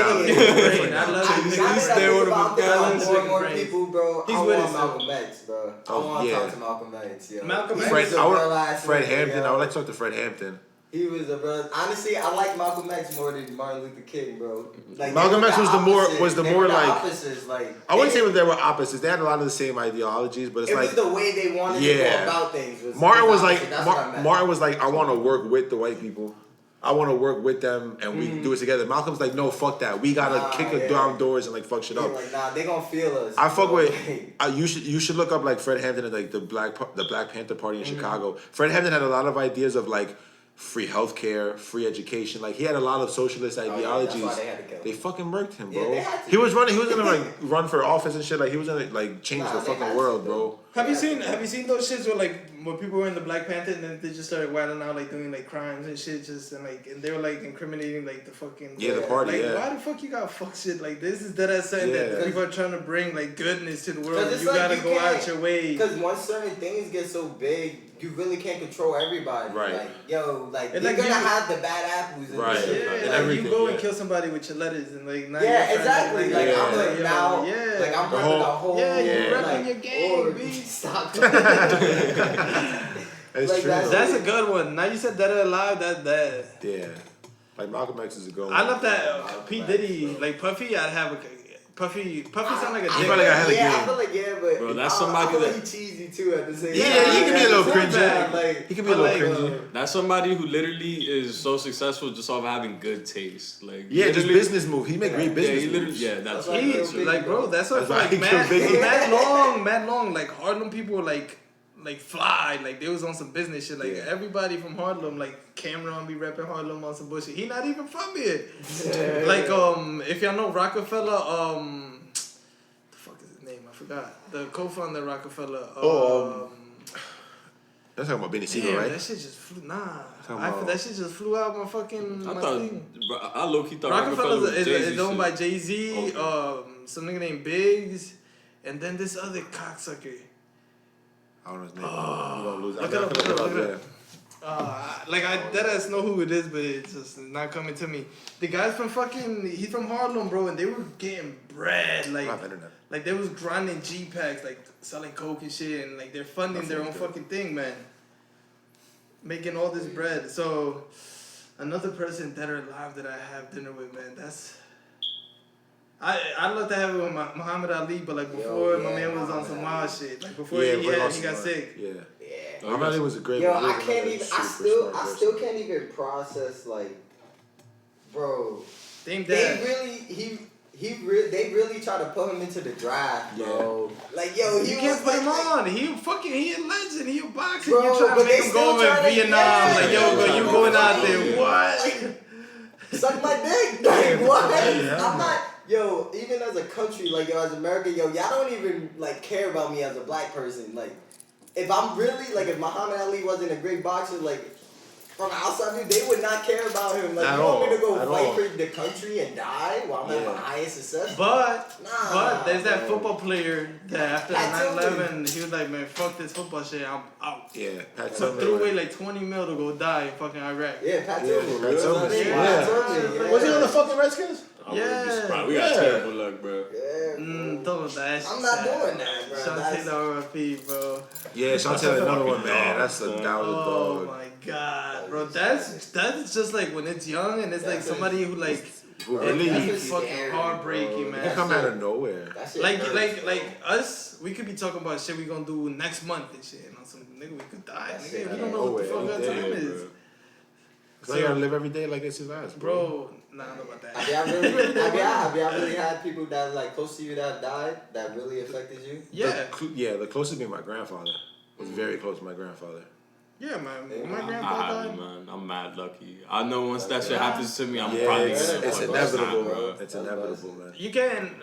S4: I love him.
S2: He's there with him. More people, bro.
S4: He's
S2: I
S4: with
S2: want
S4: us,
S2: Malcolm X, bro. I want to talk to Malcolm X, yo.
S4: Malcolm X.
S1: Fred Hampton. I would like to talk to Fred Hampton.
S2: He was a brother. Honestly, I like Malcolm X more than Martin Luther King, bro. Like
S1: Malcolm X was the more like
S2: opposites. Like
S1: I wouldn't say that they were opposites. They had a lot of the same ideologies, but it's like
S2: it was the way they wanted to go about things.
S1: Martin was like Martin was like, I want to work with the white people. I want to work with them and we can do it together. Malcolm's like, no, fuck that. We gotta kick down doors and like fuck shit up.
S2: Like, nah, they gonna feel us.
S1: I fuck with. You should look up like Fred Hampton and like the Black Panther Party in Chicago. Fred Hampton had a lot of ideas of like free healthcare, free education. Like he had a lot of socialist ideologies.
S2: That's why they had to kill him.
S1: They fucking murked him, bro.
S2: Yeah, they had to.
S1: He was running. He was gonna like run for office and shit. Like he was gonna like change the
S2: they
S1: fucking
S2: had to,
S1: world,
S2: though.
S1: bro.
S4: Have you seen those shits where like when people were in the Black Panther and then they just started wilding out like doing like crimes and shit and they were like incriminating like the fucking
S1: The party.
S4: like
S1: Yeah.
S4: why the fuck you got fuck shit like this is that something that people are trying to bring like goodness to the world.
S2: it's
S4: You
S2: like
S4: gotta
S2: you
S4: go out
S2: can't-
S4: your way.
S2: Because once certain things get so big, you really can't control everybody.
S1: Right.
S2: Like, yo, like
S4: And
S2: they're
S4: like
S2: gonna
S4: you-
S2: have the bad apples. And
S1: Right.
S2: shit.
S4: Yeah,
S1: And
S4: like
S1: everything,
S4: you go and
S1: yeah.
S4: kill somebody with your letters and like now
S2: Yeah,
S4: you're trying
S2: exactly.
S4: To,
S2: Like
S1: Yeah.
S2: I'm like now,
S4: yeah.
S2: like I'm
S1: The
S2: repping
S1: whole-
S2: the whole.
S4: Yeah, you
S1: Yeah.
S4: repping your gang,
S2: or-
S4: bitch.
S2: Stop.
S1: It's
S2: Like,
S1: true.
S2: that's-
S1: though.
S4: That's a good one. Now you said Dead or Alive. That.
S1: Yeah. Like Malcolm X is a good one.
S4: I love that P Diddy like Puffy. I'd have a Puffy sound like a
S1: I
S4: dick.
S1: feel like I had a
S2: yeah,
S1: game.
S2: I feel like but
S3: Bro, that's
S2: I
S3: somebody
S2: feel
S3: that-
S2: like he cheesy too at the same
S1: Yeah,
S2: time.
S1: he can be a little
S2: It's not
S1: cringy.
S2: bad, Like
S1: He can be a little
S4: like,
S1: cringy.
S3: That's somebody who literally is so successful just off of having good taste. Like
S1: Yeah, just
S3: literally-
S1: business move. He make great
S3: Yeah,
S1: business
S3: he literally.
S1: moves.
S3: Yeah, that's
S2: That's
S3: right.
S2: why
S3: That's
S2: he-
S3: right.
S4: Like bro, that's what
S1: That's why
S4: like
S1: he killed Biggie.
S4: Mad Long, like Harlem people like fly, like they was on some business shit. Like
S1: Yeah.
S4: everybody from Harlem, like Cameron be rapping Harlem on some bullshit. He not even from here. Like if y'all know Rockefeller, the fuck is his name? I forgot. The co-founder of Rockefeller.
S1: That's talking about Benny Siegel,
S4: Damn,
S1: right?
S4: that shit just flew. Nah,
S1: Talking about-
S4: that shit just flew out my fucking.
S3: I
S4: my
S3: thought.
S4: thing.
S3: Bro, I low key thought Rockefeller
S4: Rockefeller
S3: was
S4: is
S3: Jay-Z
S4: owned by
S3: shit.
S4: Jay-Z,
S3: Okay.
S4: some nigga named Biggs, and then this other cocksucker.
S1: I don't know his name. I'm gonna lose.
S4: Look it up, look it up, look it up.
S1: Yeah.
S4: Like I deadass know who it is, but it's just not coming to me. The guy's from he's from Harlem, bro, and they were getting bread,
S1: I
S4: like
S1: have internet.
S4: like they was grinding G-Packs, like selling coke and shit, and like they're funding their own fucking thing, man. Making all this bread. So another person dead or alive that I have dinner with, man. I'd love to have it with Muhammad Ali, but like before my man was on some wild shit. Like before he got sick.
S1: Yeah.
S2: Yeah.
S1: Muhammad Ali was a great.
S2: Yo,
S1: he was
S2: I can't
S1: another
S2: even.
S1: super
S2: I
S1: smart
S2: still
S1: person.
S2: can't even process like, bro.
S4: Dame
S2: They
S4: Dad.
S2: really they really try to put him into the draft, bro. Like yo, he
S4: You can't
S2: was
S4: put
S2: like,
S4: him on. He a legend. He a boxer.
S2: Bro,
S4: You trying to
S2: but
S4: make
S2: they
S4: him
S2: still
S4: go over in
S2: trying to-
S4: Vietnam.
S2: yeah,
S4: Like, yo,
S3: yeah,
S4: bro, you
S3: yeah.
S4: going out
S3: Yeah.
S4: there. What?
S2: Like, suck my dick. Like what? I'm not. Yo, even as a country, like yo, as America, yo, y'all don't even like care about me as a black person. Like, if I'm really like, if Muhammad Ali wasn't a great boxer, like. From outside view, they would not care about him. Like,
S1: At
S2: you want me to
S1: all,
S2: go
S1: at
S2: fight
S1: all.
S2: for the country and die while I'm at my
S1: Yeah.
S2: highest success?
S4: But there's that
S2: bro.
S4: football player that after
S2: Pat
S4: 9/11, he was like, man, fuck this football shit. I'm out.
S1: Yeah, Pat
S4: So
S1: Tillman.
S4: threw away like 20 mil to go die in fucking Iraq.
S2: Yeah, Pat
S1: Yeah,
S2: Tillman.
S1: Pat
S2: You know what I'm
S1: Tillman.
S2: saying?
S1: Yeah.
S2: Pat Tillman, yeah.
S7: Was he on the fucking Redskins?
S3: I wouldn't be
S4: Yeah.
S3: surprised. We got
S1: Yeah.
S3: terrible luck, bro.
S2: Yeah, bro.
S4: Don't know that.
S2: I'm not doing that, bro.
S4: Sean
S2: That's-
S4: Taylor R.I.P., bro.
S1: Yeah, Chantel, another one, man.
S3: dog,
S1: That's a
S3: son.
S1: down
S4: Oh
S1: dog.
S4: my god, bro. That's just like when it's young and it's like somebody who like
S1: Who
S2: That's
S1: really
S2: just
S4: fucking
S2: scary,
S4: heartbreaking,
S2: bro.
S4: man.
S1: come out of nowhere.
S2: That shit
S4: Like
S2: hurts.
S4: us, we could be talking about shit we gonna do next month and shit. And on some nigga, we could die.
S2: That
S4: Nigga,
S2: shit
S4: we don't know what the fuck
S1: ain't
S4: our
S1: no way.
S4: time
S3: Yeah,
S4: is.
S3: bro.
S1: So you gotta live every day like it's your last,
S4: Bro, nah, I don't know about that.
S2: Have y'all really had people that like close to you that died that really affected you?
S4: Yeah,
S1: The closest being my grandfather. Was very close to my grandfather.
S4: yeah, man. When my
S3: I
S4: grandpa
S3: haven't,
S4: died.
S3: man. I'm mad lucky. I know once that shit happens to me, I'm
S1: Yeah,
S3: probably
S1: it's
S3: gonna fuck
S1: inevitable,
S3: up,
S1: bro. It's inevitable, man.
S4: You can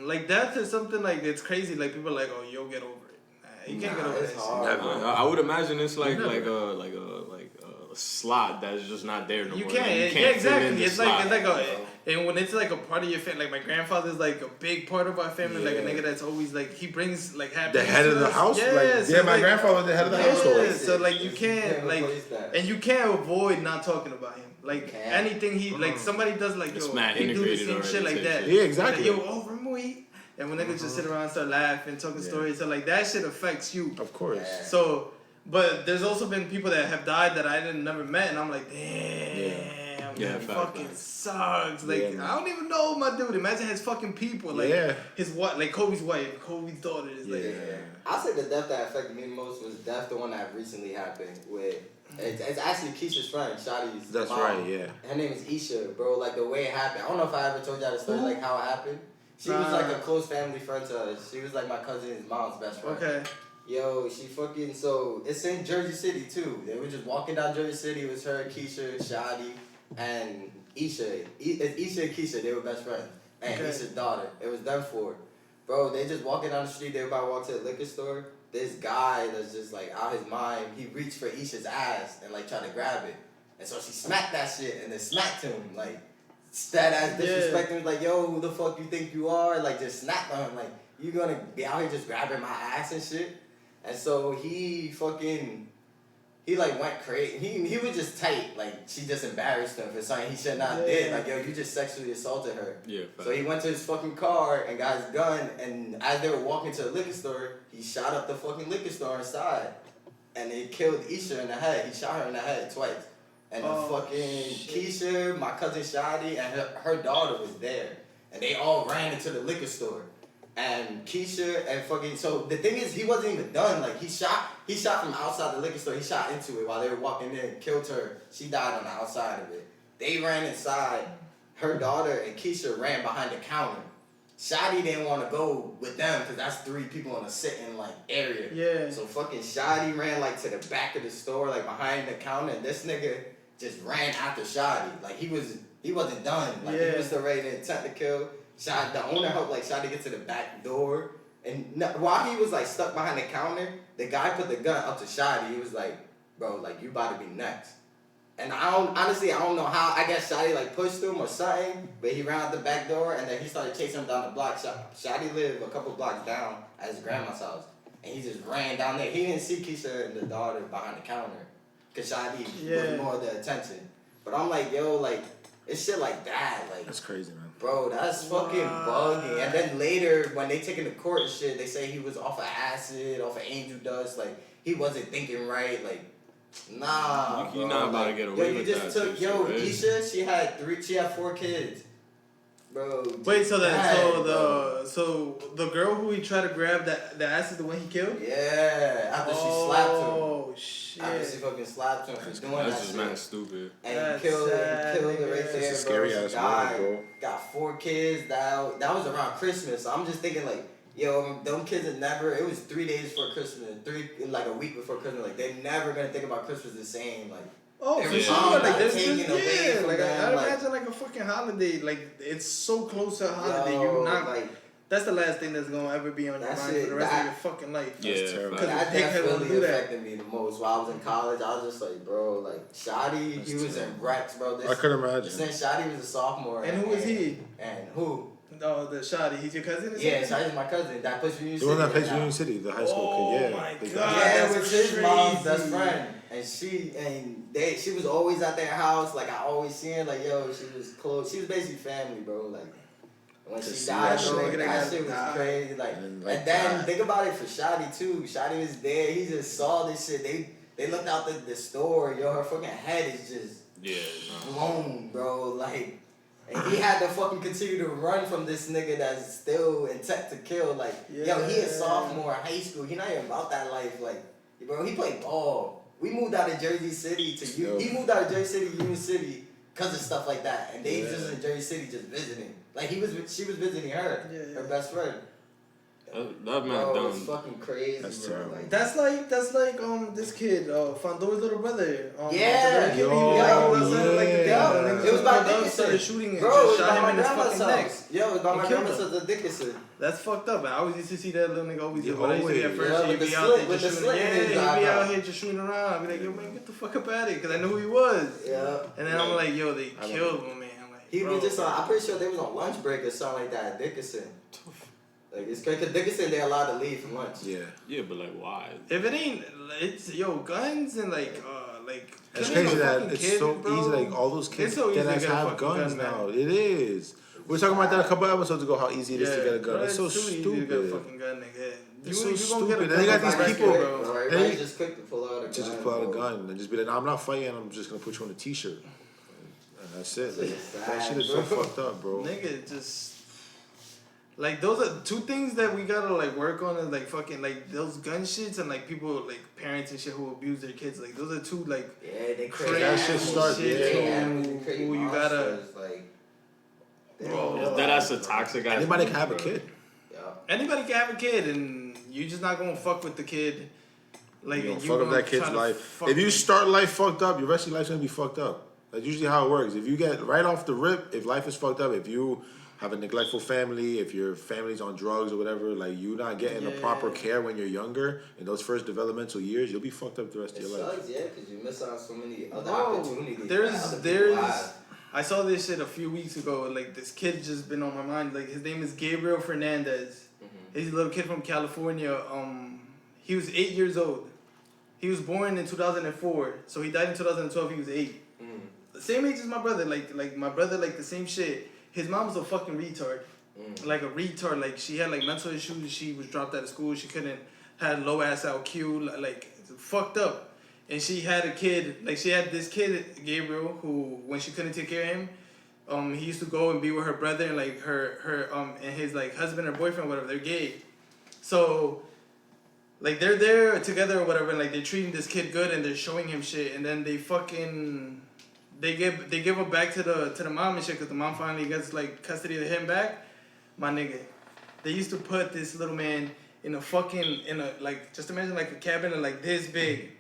S4: like death is something like it's crazy. Like people are like, oh, you'll get over it. Nah, you can't get over
S2: it's
S4: that
S2: hard.
S4: shit.
S1: Never.
S3: I would imagine it's like a slot that's just not there no
S4: You
S3: more.
S4: can't.
S3: Like, you
S4: Yeah,
S3: fit in
S4: exactly.
S3: the
S4: It's
S3: slot.
S4: like and when it's like a part of your family, like my grandfather's like a big part of our family, like a
S1: Yeah.
S4: nigga that's always like he brings like happiness.
S1: The head of
S4: to
S1: the
S4: us.
S1: house?
S4: Yeah,
S1: Like,
S4: so
S1: yeah, my
S4: like,
S1: grandfather was the head of the
S4: Yeah,
S1: household.
S4: so like you
S2: You
S4: can't
S2: can't
S4: like,
S2: replace that.
S4: and you can't avoid not talking about him. Like
S2: can't.
S4: anything he like somebody does like
S3: It's
S4: yo,
S3: mad
S4: he do the
S3: integrated
S4: same
S3: already
S4: shit like
S3: type
S4: that.
S3: shit.
S1: Yeah, exactly.
S4: Like, yo, oh Ramui. And when niggas just sit around and start laughing, talking stories, so like that shit affects you.
S1: Of course.
S2: Yeah.
S4: So, but there's also been people that have died that I didn't never met, and I'm like, damn,
S3: Yeah,
S4: man,
S3: fact,
S4: fucking
S3: fact.
S4: sucks. Like,
S1: Yeah, man.
S4: I don't even know my dude. Imagine his fucking people, like
S1: Yeah.
S4: his what, like Kobe's wife, Kobe's daughter is like,
S2: I'll say the death that affected me most was death, the one that recently happened with. It's actually Keisha's friend, Shadi's
S1: That's
S2: mom.
S1: right, yeah.
S2: Her name is Isha, bro. Like the way it happened. I don't know if I ever told y'all the story, like how it happened. She was like a close family friend to us. She was like my cousin's mom's best friend.
S4: okay,
S2: Yo, she fucking, so it's in Jersey City too. They were just walking down Jersey City. It was her, Keisha, Shadi, and Isha. Isha and Keisha, they were best friends. And Isha's daughter. It was them four. Bro, they just walking down the street. They were about to walk to the liquor store. This guy that's just like out his mind, he reached for Isha's ass and like tried to grab it. And so she smacked that shit and then smacked him. Like, that ass disrespecting him. Like, yo, who the fuck you think you are? Like, just snapped on him. Like, you gonna be out here just grabbing my ass and shit? And so he like went crazy. He was just tight. Like, she just embarrassed him for something he should not did. Like, yo, you just sexually assaulted her. Yeah. So he went to his fucking car and got his gun. And as they were walking to the liquor store, he shot up the fucking liquor store inside. And it killed Isha in the head. He shot her in the head twice. And the fucking Keisha, my cousin Shadi, and her daughter was there. And they all ran into the liquor store. And Keisha and fucking, so the thing is, he wasn't even done. Like, he shot from outside the liquor store. He shot into it while they were walking in, killed her. She died on the outside of it. They ran inside. Her daughter and Keisha ran behind the counter. Shadi didn't want to go with them because that's 3 people in a sitting like area. Yeah. So fucking Shadi ran like to the back of the store, like behind the counter, and this nigga just ran after Shadi. Like, he wasn't done. Like, he was still ready to intent to kill. The owner helped like Shadi get to the back door, and while he was like stuck behind the counter, the guy put the gun up to Shadi. He was like, "Bro, like, you about to be next." And I don't know how. I guess Shadi like pushed him or something, but he ran out the back door, and then he started chasing him down the block. Shadi lived a couple blocks down at his grandma's house, and he just ran down there. He didn't see Keisha and the daughter behind the counter, cause Shadi was more of the attention. But I'm like, yo, like, it's shit like that, like.
S1: That's crazy, man.
S2: Bro, that's fucking buggy. And then later, when they take him to court and shit, they say he was off of acid, off of angel dust. Like, he wasn't thinking right. Like, nah,
S3: you're not about to get away with that.
S2: You just took, Isha, she had 4 kids. Bro.
S4: Wait, so the girl who he tried to grab, the acid, the one he killed?
S2: Yeah, after she slapped him.
S4: Oh, shit.
S2: After she fucking slapped him for doing that shit.
S3: That's just mad stupid.
S2: And killed her right there, bro.
S1: That's a scary ass man, bro.
S2: Got 4 kids. That was around Christmas. So I'm just thinking, like, yo, them kids are never, it was 3 days before Christmas, like a week before Christmas. Like, they're never going to think about Christmas the same. Like,
S4: oh, for sure. Like, there's like, I'd imagine like a fucking holiday. Like, it's so close to a holiday. You're not like, that's the last thing that's gonna ever be on your mind for the rest of your fucking life.
S2: Yeah, that definitely affected me the most. While I was in college, I was just like, bro, like, Shadi, he was in Rex, bro.
S1: I could imagine.
S2: Since Shadi was a sophomore.
S4: And who was he?
S2: And who?
S4: No, the Shadi. He's your cousin?
S2: Yeah, Shadi's my cousin. That plays Union City.
S1: The one that plays Union City, the high school kid. Yeah.
S4: Oh my god.
S2: Yeah, it was his mom's best friend. And she was always at their house. Like, I always seen her. Like, yo, she was close. She was basically family, bro. Like, when she died, bro, that shit was crazy. Like, and then think about it for Shadi too. Shadi was there. He just saw this shit. They looked out the store. Yo, her fucking head is just blown, bro. Like, and he had to fucking continue to run from this nigga that's still intent to kill. Like, yo, he a sophomore in high school. He not even about that life. Like, bro, he played ball. We moved out of Jersey City he moved out of Jersey City, Union City, because of stuff like that. And they just in Jersey City just visiting. Like, she was visiting her, her best friend.
S3: That man dumb.
S2: It's fucking crazy, bro. Like,
S4: that's like this kid, Fandor's little brother.
S2: It was by Dickinson.
S4: Started shooting and
S2: bro,
S4: just shot him in his fucking neck.
S2: Yo, it was by my grandma's house at Dickinson.
S4: That's fucked up. I always used to see that little nigga always do. But I used to be at
S2: Yeah,
S4: first, he'd
S2: with
S4: be
S2: the
S4: out
S2: slit-
S4: there
S2: with
S4: just
S2: the
S4: shooting.
S2: slit in
S4: Yeah,
S2: his
S4: he'd
S2: eye,
S4: be
S2: bro.
S4: out here just shooting around. I'd be like, yo, man, get the fuck up at it, because I knew who he was.
S2: Yeah.
S4: And then I'm like, yo, they killed him, man. Like,
S2: He was just I'm pretty sure they was on lunch break or something like that at Dickinson. Like, it's crazy, because Dickinson, they're allowed to leave for lunch.
S3: Yeah, but like, why?
S4: If it ain't, it's, guns and
S1: it's crazy that it's so easy. Like, all those kids
S4: so
S1: that have guns now. It is. We were talking about that a couple episodes ago, how easy it is to get a gun. It's so stupid.
S4: Get a fucking gun, nigga.
S1: It's so stupid. And they got these people,
S2: bro. Everybody's just quick to pull out a gun.
S1: Just pull out a gun and just be like, nah, I'm not fighting. I'm just gonna put you on a t-shirt. And that's it. Like, that shit is so fucked up, bro.
S4: Nigga, just. Like, those are 2 things that we gotta, like, work on is, like, fucking, like, those gun shits and, like, people, like, parents and shit who abuse their kids. Like, those are 2, like,
S2: they
S4: crazy
S1: that shit starts,
S4: who you gotta...
S2: Bro,
S3: that's a toxic ass.
S1: Anybody can have a kid.
S2: Yeah.
S4: Anybody can have a kid, and you just not gonna fuck with the kid. Like,
S1: you don't fuck up that kid's life. If you start life fucked up, your rest of your life's gonna be fucked up. That's usually how it works. If you get right off the rip, if life is fucked up, if you have a neglectful family, if your family's on drugs or whatever, like you not getting the proper care when you're younger, in those first developmental years, you'll be fucked up the rest of your life.
S2: Sucks, yeah, because you miss out so many other opportunities.
S4: There's I saw this shit a few weeks ago. Like, this kid just been on my mind. Like, his name is Gabriel Fernandez. He's a little kid from California. He was 8 years old. He was born in 2004, so he died in 2012. He was 8. The same age as my brother. Like my brother, like the same shit. His mom was a fucking retard. Like a retard. Like, she had like mental issues. She was dropped out of school. She had low ass IQ. Like, fucked up. And she had a kid, like she had this kid, Gabriel, who, when she couldn't take care of him, he used to go and be with her brother and like her and his like husband or boyfriend, whatever, they're gay. So, like, they're there together or whatever, and like they're treating this kid good and they're showing him shit, and then they give him back to the mom and shit, because the mom finally gets like custody of him back. My nigga, they used to put this little man in a like, just imagine like a cabinet like this big.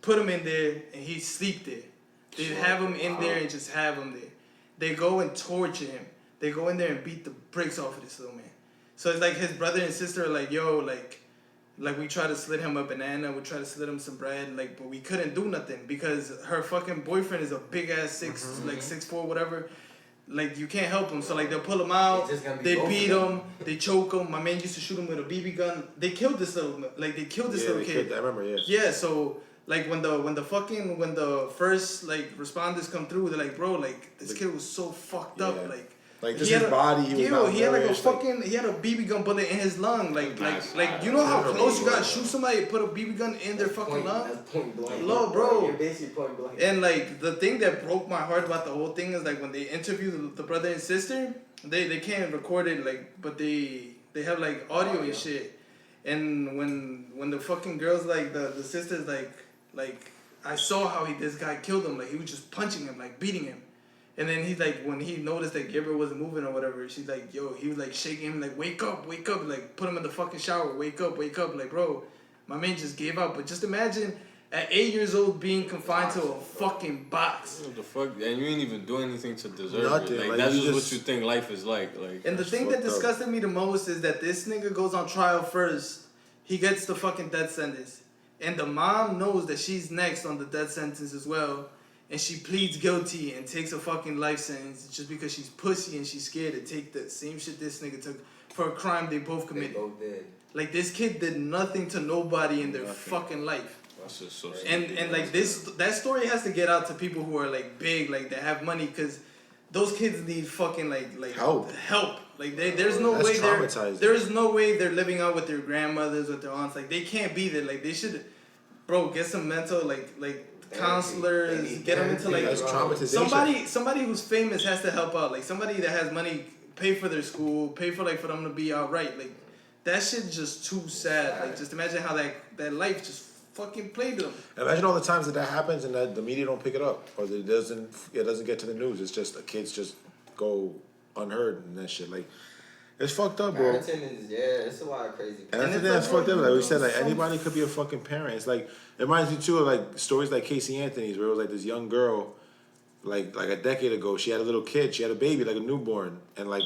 S4: Put him in there and he'd sleep there. They'd have him in there and just have him there. They go and torture him. They go in there and beat the bricks off of this little man. So it's like his brother and sister are like, yo, like we tried to slit him a banana, we tried to slit him some bread, like, but we couldn't do nothing because her fucking boyfriend is a big ass 6'4", whatever. Like, you can't help him. So like, they'll pull him out, they beat him, they choke him. My man used to shoot him with a BB gun. They killed this little kid.
S1: I remember, yeah.
S4: Yeah, so like when the first like responders come through, they're like, bro, like this kid was so fucked up,
S1: like just his body. He
S4: had like a fucking he had a BB gun bullet in his lung, like you know how close you gotta shoot somebody, put a BB gun in their fucking lung.
S2: That's point blank.
S4: Hello, bro.
S2: You're basically point blank.
S4: And like the thing that broke my heart about the whole thing is like when they interview the brother and sister, they can't record it, like, but they have like audio and shit. And when the fucking girls, like the sisters, like I saw how this guy killed him. Like, he was just punching him, like beating him. And then he's like, when he noticed that Gabriel wasn't moving or whatever, she's like, yo, he was like shaking him, like, wake up, like put him in the fucking shower, wake up. Like, bro, my man just gave up. But just imagine at 8 years old being confined to a fucking box.
S3: What the fuck? And you ain't even do anything to deserve
S1: Nothing.
S3: it. Like, that's just what you think life is like.
S4: And the thing that disgusted me the most is that this nigga goes on trial first. He gets the fucking death sentence. And the mom knows that she's next on the death sentence as well. And she pleads guilty and takes a fucking life sentence just because she's pussy and she's scared to take the same shit this nigga took for a crime they both committed.
S2: They both did.
S4: Like, this kid did nothing to nobody in their fucking life.
S3: That's just so
S4: and like that story has to get out to people who are like big, like that have money, because those kids need fucking like help. Like, there's no way there's no way they're living out with their grandmothers, with their aunts. Like, they can't be there. Like, they should, bro, get some mental like counselors, get them into like somebody who's famous has to help out. Like, somebody that has money, pay for their school, pay for like for them to be alright. Like, that shit's just too sad. Like, just imagine how that life just fucking played them.
S1: Imagine all the times that happens and that the media don't pick it up, or that it doesn't get to the news. It's just the kids just go unheard and that shit. Like, it's fucked up, bro.
S2: It's a lot of crazy.
S1: And that's fucked up. Like we said, like anybody could be a fucking parent. It's like, it reminds me too of like stories like Casey Anthony's, where it was like this young girl, like a decade ago, she had a little kid, she had a baby, like a newborn, and like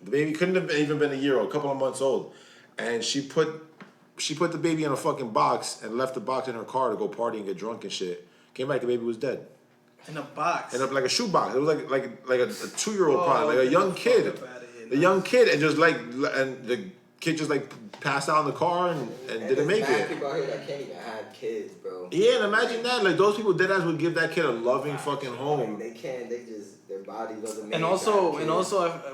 S1: the baby couldn't have even been a year old, a couple of months old, and she put the baby in a fucking box and left the box in her car to go party and get drunk and shit. Came back, the baby was dead.
S4: In a box.
S1: In like a shoebox. It was like a 2-year-old probably, like a young kid. The young kid, and just like, and the kid just like passed out in the car and didn't make it.
S2: People out here that can't even have kids, bro.
S1: Yeah, and imagine that. Like, those people deadass would give that kid a loving fucking home.
S2: They can't. They just, their body doesn't make.
S4: And also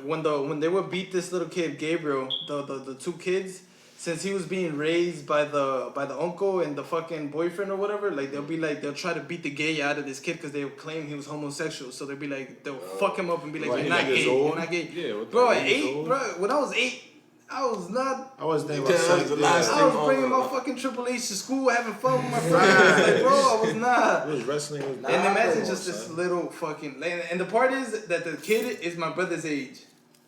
S4: when they would beat this little kid Gabriel, the two kids, since he was being raised by the uncle and the fucking boyfriend or whatever, like they'll try to beat the gay out of this kid because they claim he was homosexual. So they'll be like, they'll fuck him up and be like, you're not gay, you're not gay.
S3: Yeah,
S4: bro, at 8, bro, when I was 8, I was not.
S1: I was thinking about
S4: I was bringing my fucking Triple H to school, having fun with my friends. Like, bro, I was not.
S1: It was wrestling.
S4: And imagine just this little fucking. And the part is that the kid is my brother's age.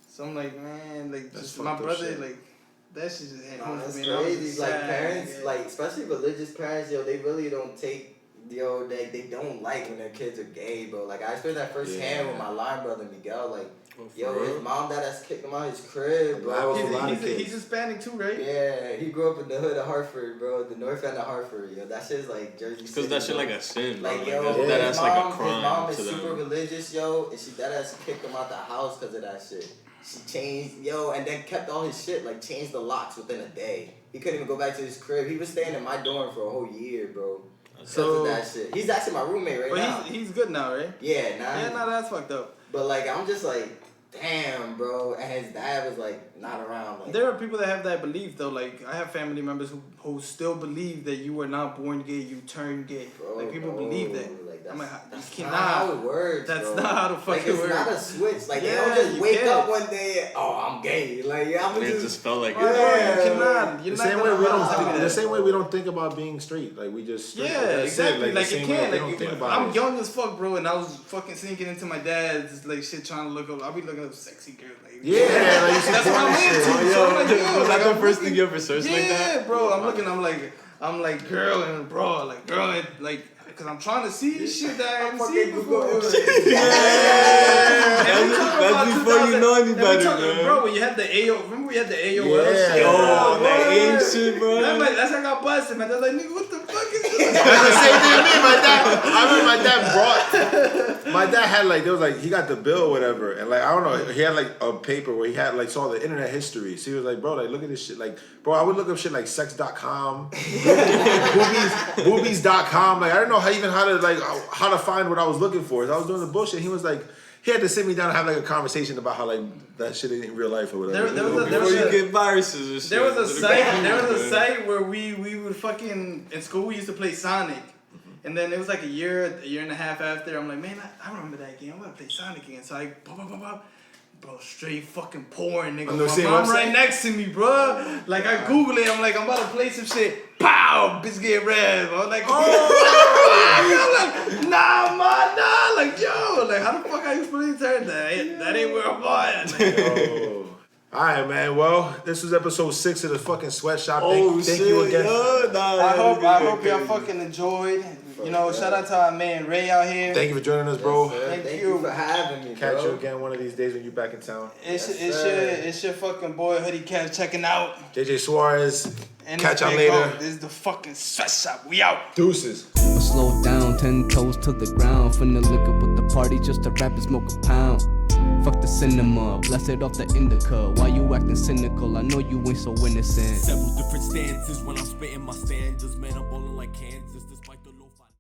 S4: So I'm like, man, like, just my brother, like. That shit just hit
S2: Nah,
S4: home
S2: it's
S4: for me. And I was
S2: crazy.
S4: just
S2: Like
S4: sad,
S2: parents,
S4: yeah.
S2: like especially religious parents, yo, they really don't take, yo, they don't like when their kids are gay, bro. Like I experienced that firsthand with my line brother Miguel. Like, yo, his mom dad has kicked him out his crib, bro.
S4: He's Hispanic too, right?
S2: Yeah, he grew up in the hood of Hartford, bro. The north end of Hartford, yo. That shit's like Jersey City.
S3: Because that shit like a sin, bro.
S2: Like, yo,
S3: that's like a crime.
S2: His mom is
S3: to
S2: super
S3: them.
S2: religious, yo, and that ass kicked him out the house because of that shit. She changed, yo, and then kept all his shit, like changed the locks within a day. He couldn't even go back to his crib. He was staying in my dorm for a whole year, bro. Because of that shit. He's actually my roommate right now.
S4: But he's good now, right?
S2: Yeah,
S4: that's fucked up.
S2: But like, I'm just like, damn, bro. And his dad was like not around. Like,
S4: there are people that have that belief though. Like I have family members who still believe that you were not born gay, you turned gay.
S2: bro,
S4: like people believe that.
S2: Like,
S4: I'm like,
S2: that's
S4: you
S2: not
S4: cannot.
S2: how it works.
S4: That's
S2: bro.
S4: not how the fuck it works.
S2: It's not a switch. Like
S4: Yeah,
S2: they don't just
S4: you
S2: wake
S4: can't.
S2: up one day. Oh, I'm gay. Like I'm
S3: It just felt like
S4: You cannot. You're
S1: The
S4: not
S1: same way
S4: gonna
S1: we
S4: allow
S1: don't.
S4: that.
S1: The same way we don't think about being straight. Like we just. Straight,
S4: Yeah,
S1: that's
S4: exactly.
S1: it.
S4: Like
S1: the
S4: you
S1: same way
S4: can't.
S1: they
S4: Like
S1: don't think about
S4: I'm
S1: it.
S4: young as fuck, bro, and I was fucking sinking into my dad's like shit, trying to look up. I'll be looking up sexy girls. Like,
S1: Yeah, like you see
S4: that's what I'm
S1: porn and
S4: into.
S1: shit.
S4: So I'm like, yo,
S3: was
S4: like,
S3: that the
S4: I'm
S3: first
S4: looking-
S3: thing you ever searched like that?
S4: Yeah, bro. I'm looking. I'm like girl and bro, like girl and like. Cause I'm trying to see shit that I haven't seen before.
S3: That's before you know any better, man.
S4: Bro, when you had the AO, remember we had the AOL
S1: Yeah.
S4: shit?
S3: Oh, that
S4: word.
S3: ain't shit, bro.
S4: That's how I got busted, man. They're like, nigga, what the fuck is this?
S1: That's the same thing to me. My dad. I remember my dad brought. My dad had like there was like he got the bill or whatever, and like I don't know, he had like a paper where he had like saw the internet history. So he was like, bro, like look at this shit. Like, bro, I would look up shit like sex.com, boobies.com. Like I didn't know how to find what I was looking for. So I was doing the bullshit. He was like, he had to sit me down and have like a conversation about how like that shit ain't real life or whatever.
S3: Before you get viruses and shit.
S4: There was a site where we would fucking in school we used to play Sonic. And then it was like a year and a half after, I'm like, man, I remember that game. I'm gonna play Sonic again. So I bro, straight fucking porn, nigga.
S1: On the
S4: My
S1: same
S4: mom
S1: website?
S4: right next to me, bro. Like I Google it, I'm like, I'm about to play some shit. Pow! Bitch get red. I'm like, I'm like, nah, man, nah. Like, yo, like how the fuck I explain to her that ain't where I'm at. Like,
S1: Oh. All right, man. Well, this was episode 6 of the fucking sweatshop. Thank you again.
S4: I hope y'all fucking enjoyed. You know, shout out to our man Ray out here.
S1: Thank you for joining us, bro.
S2: Thank you for having me, bro.
S1: Catch you again one of these days when you're back in town.
S4: It's your fucking boy Hoodie Cat checking out.
S1: JJ Suarez.
S4: And
S1: Catch y'all
S4: it's
S1: later.
S4: Big O. This is the fucking sweatshop. We out.
S1: Deuces.
S6: Slow down, 10 toes to the ground. Finna lick up with the party just to rap and smoke a pound. Fuck the cinema, blast it off the indica. Why you acting cynical? I know you ain't so innocent.
S8: Several different stances when I'm spitting my stanzas. Man, I'm bowling like Kansas.